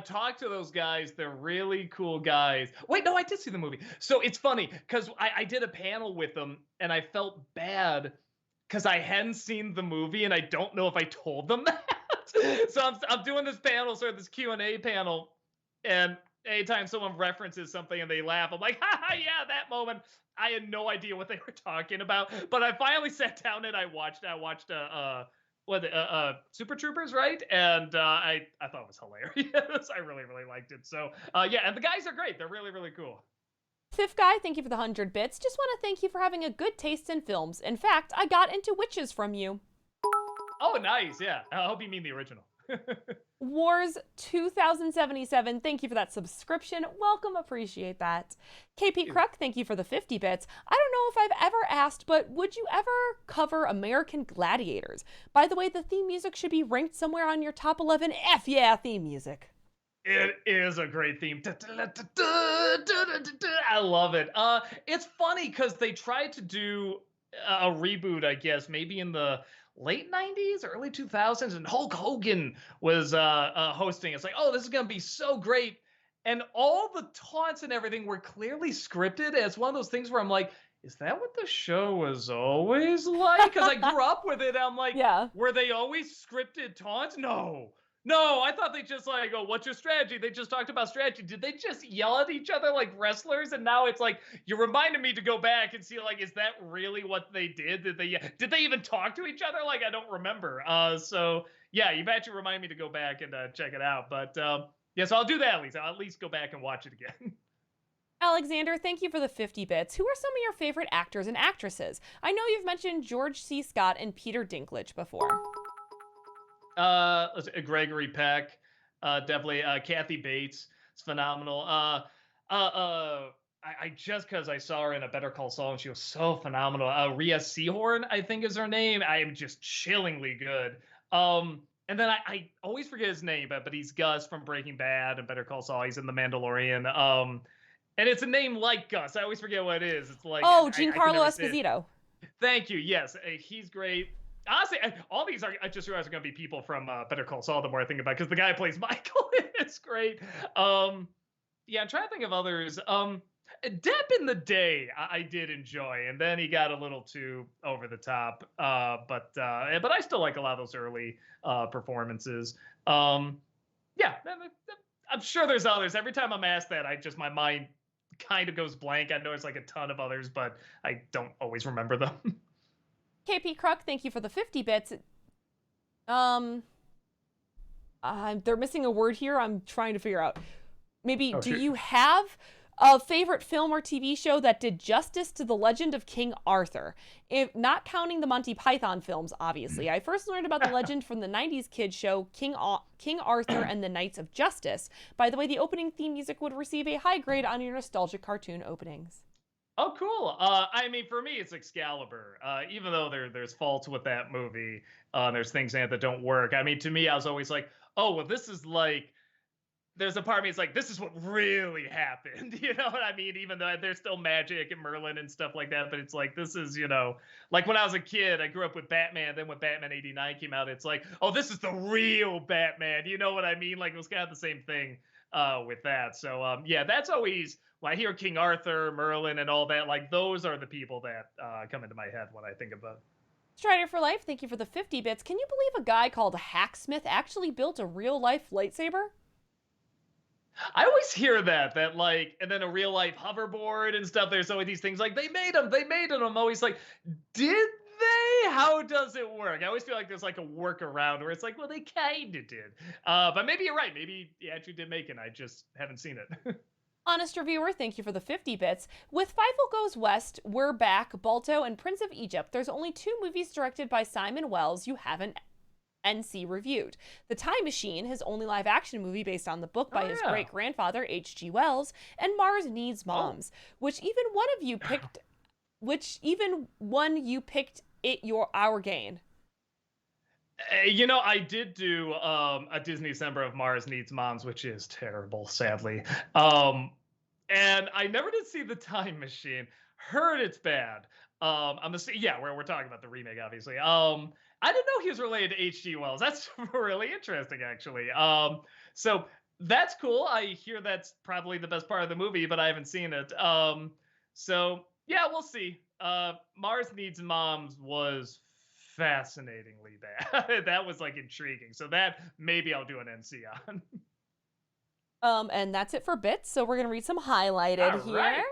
talked to those guys. They're really cool guys. Wait, no, I did see the movie. So it's funny because I did a panel with them and I felt bad because I hadn't seen the movie and I don't know if I told them that. So I'm doing this panel, sort of this Q&A panel, and anytime someone references something and they laugh, I'm like, ha, yeah, that moment. I had no idea what they were talking about, but I finally sat down and I watched Super Troopers, right? And I thought it was hilarious. I really, really liked it. So yeah, and the guys are great. They're really, really cool. Fifth Guy, thank you for the 100 bits. Just want to thank you for having a good taste in films. In fact, I got into Witches from you. Oh, nice. Yeah. I hope you mean the original. Wars 2077, thank you for that subscription. Welcome, appreciate that. KP Kruk, thank you for the 50 bits. I don't know if I've ever asked, but would you ever cover American Gladiators? By the way, the theme music should be ranked somewhere on your top 11. F yeah, theme music. It is a great theme. I love it. It's funny because they tried to do a reboot, I guess, maybe in the late 90s, early 2000s, and Hulk Hogan was hosting. It's like, oh, this is gonna be so great, and all the taunts and everything were clearly scripted. And it's one of those things where I'm like, is that what the show was always like? Because I grew up with it. I'm like, Yeah. were they always scripted taunts? No. No, I thought they just like, oh, what's your strategy? They just talked about strategy. Did they just yell at each other like wrestlers? And now it's like you reminded me to go back and see like, is that really what they did? Did they even talk to each other? Like I don't remember. So yeah, you've actually reminded me to go back and check it out. But yeah, so I'll do that at least. I'll at least go back and watch it again. Alexander, thank you for the 50 bits. Who are some of your favorite actors and actresses? I know you've mentioned George C. Scott and Peter Dinklage before. Gregory Peck, definitely. Kathy Bates, it's phenomenal. I just because I saw her in a Better Call Saul and she was so phenomenal. Rhea Seehorn, I think is her name. I am just chillingly good. And then I always forget his name, but he's Gus from Breaking Bad and Better Call Saul. He's in The Mandalorian. And it's a name like Gus. I always forget what it is. It's like Giancarlo Esposito. Thank you. Yes, he's great. Honestly, all these are, I just realized are going to be people from Better Call Saul the more I think about it, because the guy who plays Michael is great. Yeah, I'm trying to think of others. Depp in the Day, I did enjoy, and then he got a little too over the top. But I still like a lot of those early performances. Yeah, I'm sure there's others. Every time I'm asked that, my mind kind of goes blank. I know there's like a ton of others, but I don't always remember them. KP Kruk, thank you for the 50 bits. They're missing a word here. I'm trying to figure out. Maybe, do you have a favorite film or TV show that did justice to the legend of King Arthur? If not counting the Monty Python films, obviously. I first learned about the legend from the 90s kids show King Arthur and the Knights of Justice. By the way, the opening theme music would receive a high grade on your nostalgic cartoon openings. Oh, cool. I mean, for me, it's Excalibur. Even though there's faults with that movie, there's things in it that don't work. I mean, to me, I was always like, oh, well, this is like, there's a part of me, it's like, this is what really happened. You know what I mean? Even though there's still magic and Merlin and stuff like that, but it's like, this is, like when I was a kid, I grew up with Batman. Then when Batman 89 came out, it's like, oh, this is the real Batman. You know what I mean? Like, it was kind of the same thing with that. So, yeah, that's always, when I hear King Arthur, Merlin, and all that, like, those are the people that come into my head when I think about Strider for Life, thank you for the 50 bits. Can you believe a guy called Hacksmith actually built a real-life lightsaber? I always hear that like, and then a real life hoverboard and stuff. There's always these things like they made them. I'm always like, did they? How does it work? I always feel like there's like a workaround where it's like, well, they kind of did. But maybe you're right. Maybe he actually did make it. I just haven't seen it. Honest Reviewer, thank you for the 50 bits. With Fievel Goes West, We're Back, Balto, and Prince of Egypt, there's only 2 movies directed by Simon Wells you haven't NC reviewed. The Time Machine, his only live action movie based on the book by his great grandfather H.G. Wells, and Mars Needs Moms, which even one you picked it our gain. I did do a Disney December of Mars Needs Moms, which is terrible, sadly. And I never did see The Time Machine. Heard it's bad. We're talking about the remake, obviously. I didn't know he was related to H.G. Wells. That's really interesting, actually. So that's cool. I hear that's probably the best part of the movie, but I haven't seen it. So yeah, we'll see. Mars Needs Moms was fascinatingly bad. That was like intriguing. So that maybe I'll do an NC on. And that's it for bits. So we're gonna read some highlighted here. Right.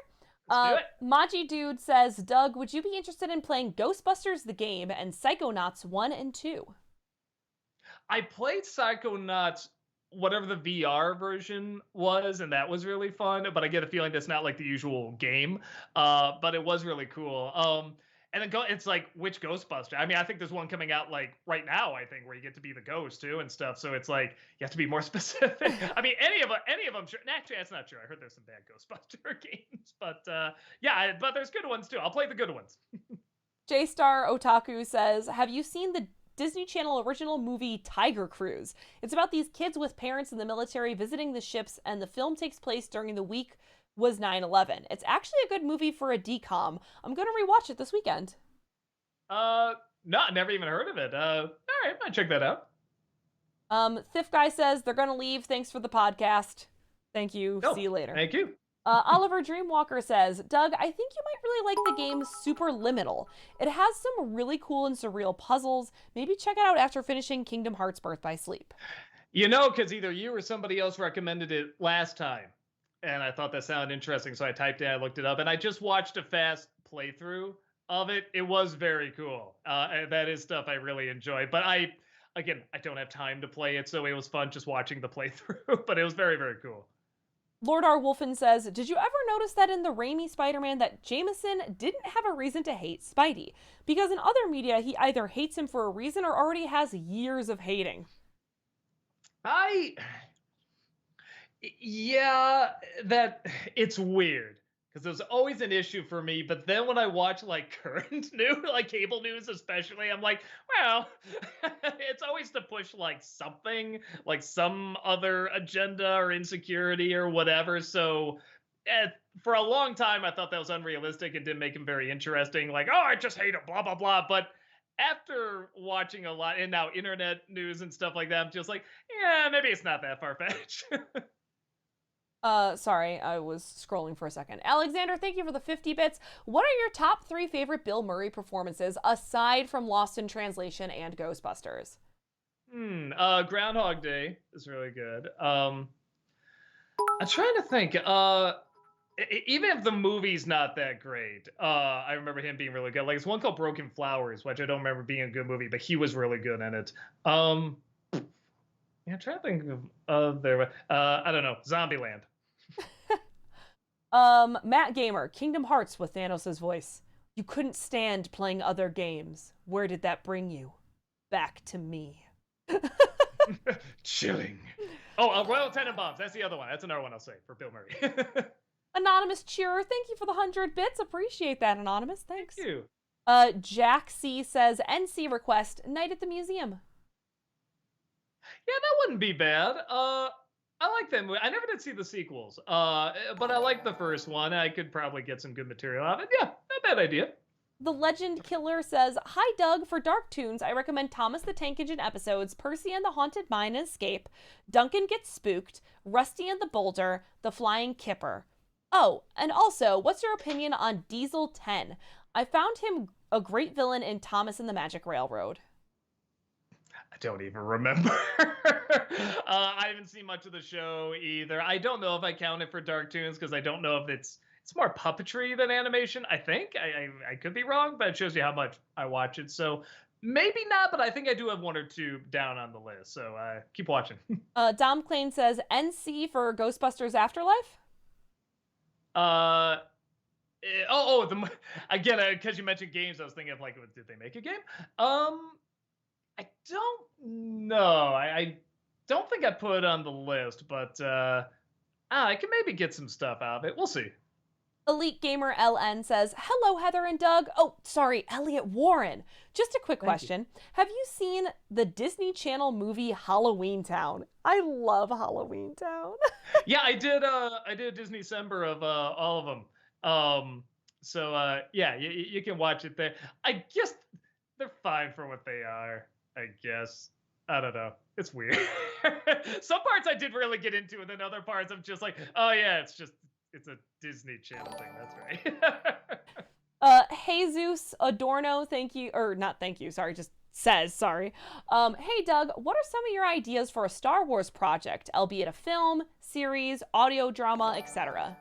Maji Dude says, Doug, would you be interested in playing Ghostbusters the game and Psychonauts 1 and 2? I played Psychonauts, whatever the VR version was, and that was really fun, but I get a feeling that's not like the usual game. But it was really cool. And then it's like, which Ghostbuster? I mean, I think there's one coming out like right now, I think, where you get to be the ghost too and stuff. So it's like you have to be more specific. I mean, any of them. Sure. Actually, that's not true. I heard there's some bad Ghostbuster games, but yeah, but there's good ones too. I'll play the good ones. J-Star Otaku says, have you seen the Disney Channel original movie Tiger Cruise? It's about these kids with parents in the military visiting the ships, and the film takes place during the week was 9/11. It's actually a good movie for a DCOM. I'm going to rewatch it this weekend. No, never even heard of it. All right, I'll check that out. Thief Guy says, they're going to leave. Thanks for the podcast. Thank you. Oh, see you later. Thank you. Oliver Dreamwalker says, Doug, I think you might really like the game Superliminal. It has some really cool and surreal puzzles. Maybe check it out after finishing Kingdom Hearts Birth by Sleep. You know, because either you or somebody else recommended it last time, and I thought that sounded interesting, so I typed it, I looked it up, and I just watched a fast playthrough of it. It was very cool. And that is stuff I really enjoy. But I don't have time to play it, so it was fun just watching the playthrough. But it was very, very cool. Lord R. Wolfen says, did you ever notice that in the Raimi Spider-Man that Jameson didn't have a reason to hate Spidey? Because in other media, he either hates him for a reason or already has years of hating. Yeah, that it's weird because there's always an issue for me. But then when I watch like current news, like cable news especially, I'm like, well, it's always to push like something, like some other agenda or insecurity or whatever. So for a long time, I thought that was unrealistic and didn't make him very interesting. Like, oh, I just hate him, blah, blah, blah. But after watching a lot and now internet news and stuff like that, I'm just like, yeah, maybe it's not that far-fetched. Sorry, I was scrolling for a second. Alexander, thank you for the 50 bits. What are your top 3 favorite Bill Murray performances aside from Lost in Translation and Ghostbusters? Groundhog Day is really good. I'm trying to think. Even if the movie's not that great, I remember him being really good. Like, there's one called Broken Flowers, which I don't remember being a good movie, but he was really good in it. Yeah, I'm trying to think of I don't know, Zombieland. Matt Gamer, Kingdom Hearts with Thanos' voice. You couldn't stand playing other games. Where did that bring you? Back to me. Chilling. Oh, Royal Tenenbaums. That's the other one. That's another one I'll say for Bill Murray. Anonymous Cheerer, thank you for the 100 bits. Appreciate that, Anonymous. Thanks. Thank you. Jack C says, NC request, Night at the Museum. Yeah, that wouldn't be bad. I like that movie. I never did see the sequels, but I like the first one. I could probably get some good material out of it. Yeah, not a bad idea. The Legend Killer says, hi, Doug. For Dark Toons, I recommend Thomas the Tank Engine episodes, Percy and the Haunted Mine and Escape, Duncan Gets Spooked, Rusty and the Boulder, The Flying Kipper. Oh, and also, what's your opinion on Diesel 10? I found him a great villain in Thomas and the Magic Railroad. I don't even remember. I haven't seen much of the show either. I don't know if I count it for Dark Toons because I don't know if it's more puppetry than animation. I think I could be wrong, but it shows you how much I watch it. So maybe not, but I think I do have 1 or 2 down on the list. So keep watching. Dom Klein says NC for Ghostbusters Afterlife. Again, because you mentioned games, I was thinking of like, did they make a game? I don't know. I don't think I put it on the list, but I can maybe get some stuff out of it. We'll see. Elite Gamer LN says, hello, Heather and Doug. Oh, sorry, Elliot Warren. Just a quick question. Have you seen the Disney Channel movie Halloween Town? I love Halloween Town. Yeah, I did a Disney December of all of them. So yeah, you can watch it there. I guess they're fine for what they are, I guess. I don't know. It's weird. Some parts I did really get into, and then other parts I'm just like, oh yeah, it's a Disney Channel thing. That's right. Jesus Adorno, thank you, or not thank you, sorry, just says, sorry. Hey Doug, what are some of your ideas for a Star Wars project, albeit a film, series, audio drama, etc.?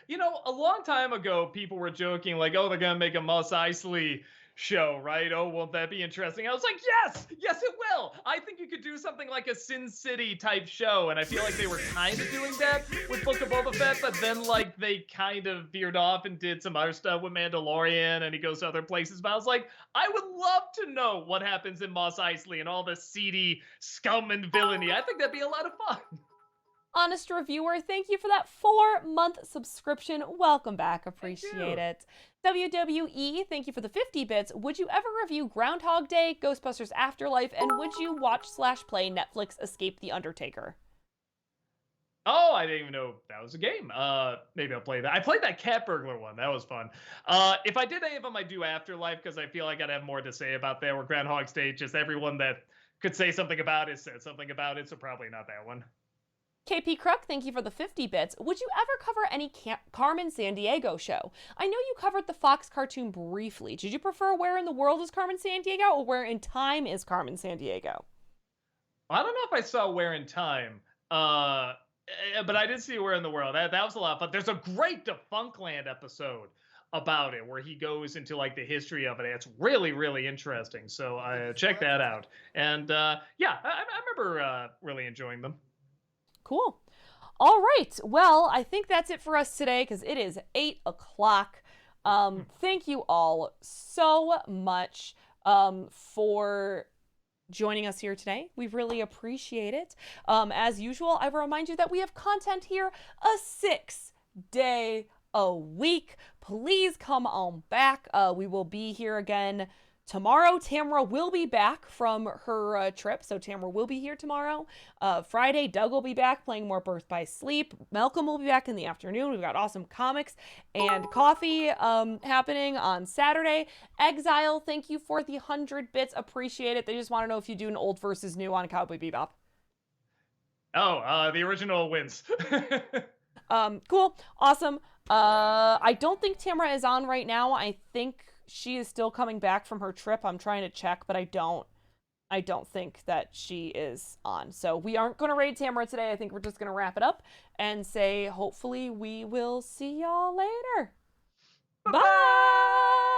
You know, a long time ago, people were joking like, oh, they're going to make a Mos Eisley show, right? Oh, won't that be interesting? I was like, yes, it will. I think you could do something like a Sin City type show, and I feel like they were kind of doing that with Book of Boba Fett, but then like they kind of veered off and did some other stuff with Mandalorian, and he goes to other places. But I was like, I would love to know what happens in Mos Eisley and all the seedy scum and villainy. I think that'd be a lot of fun. Honest Reviewer, thank you for that 4-month subscription. Welcome back. Appreciate it. WWE, thank you for the 50 bits. Would you ever review Groundhog Day, Ghostbusters Afterlife, and would you watch/play Netflix Escape the Undertaker? Oh, I didn't even know that was a game. Maybe I'll play that. I played that Cat Burglar one. That was fun. If I did any of them, I'd do Afterlife because I feel like I'd have more to say about that. Where Groundhog Day, just everyone that could say something about it said something about it, so probably not that one. KP Kruk, thank you for the 50 bits. Would you ever cover any Carmen Sandiego show? I know you covered the Fox cartoon briefly. Did you prefer Where in the World is Carmen Sandiego or Where in Time is Carmen Sandiego? I don't know if I saw Where in Time, but I did see Where in the World. That was a lot of fun. There's a great Defunctland episode about it where he goes into like the history of it. It's really, really interesting. So check that out. And yeah, I remember really enjoying them. Cool. All right. Well, I think that's it for us today because it is 8 o'clock. Thank you all so much for joining us here today. We really appreciate it. As usual, I remind you that we have content here a 6-day a week. Please come on back. We will be here again tomorrow. Tamara will be back from her trip, so Tamara will be here tomorrow. Friday, Doug will be back playing more Birth by Sleep. Malcolm will be back in the afternoon. We've got awesome comics and coffee happening on Saturday. Exile, thank you for the 100 bits. Appreciate it. They just want to know if you do an old versus new on Cowboy Bebop. Oh, the original wins. Cool. Awesome. I don't think Tamara is on right now. I think she is still coming back from her trip. I'm trying to check, but I don't think that she is on. So we aren't going to raid Tamara today. I think we're just going to wrap it up and say hopefully we will see y'all later. Bye!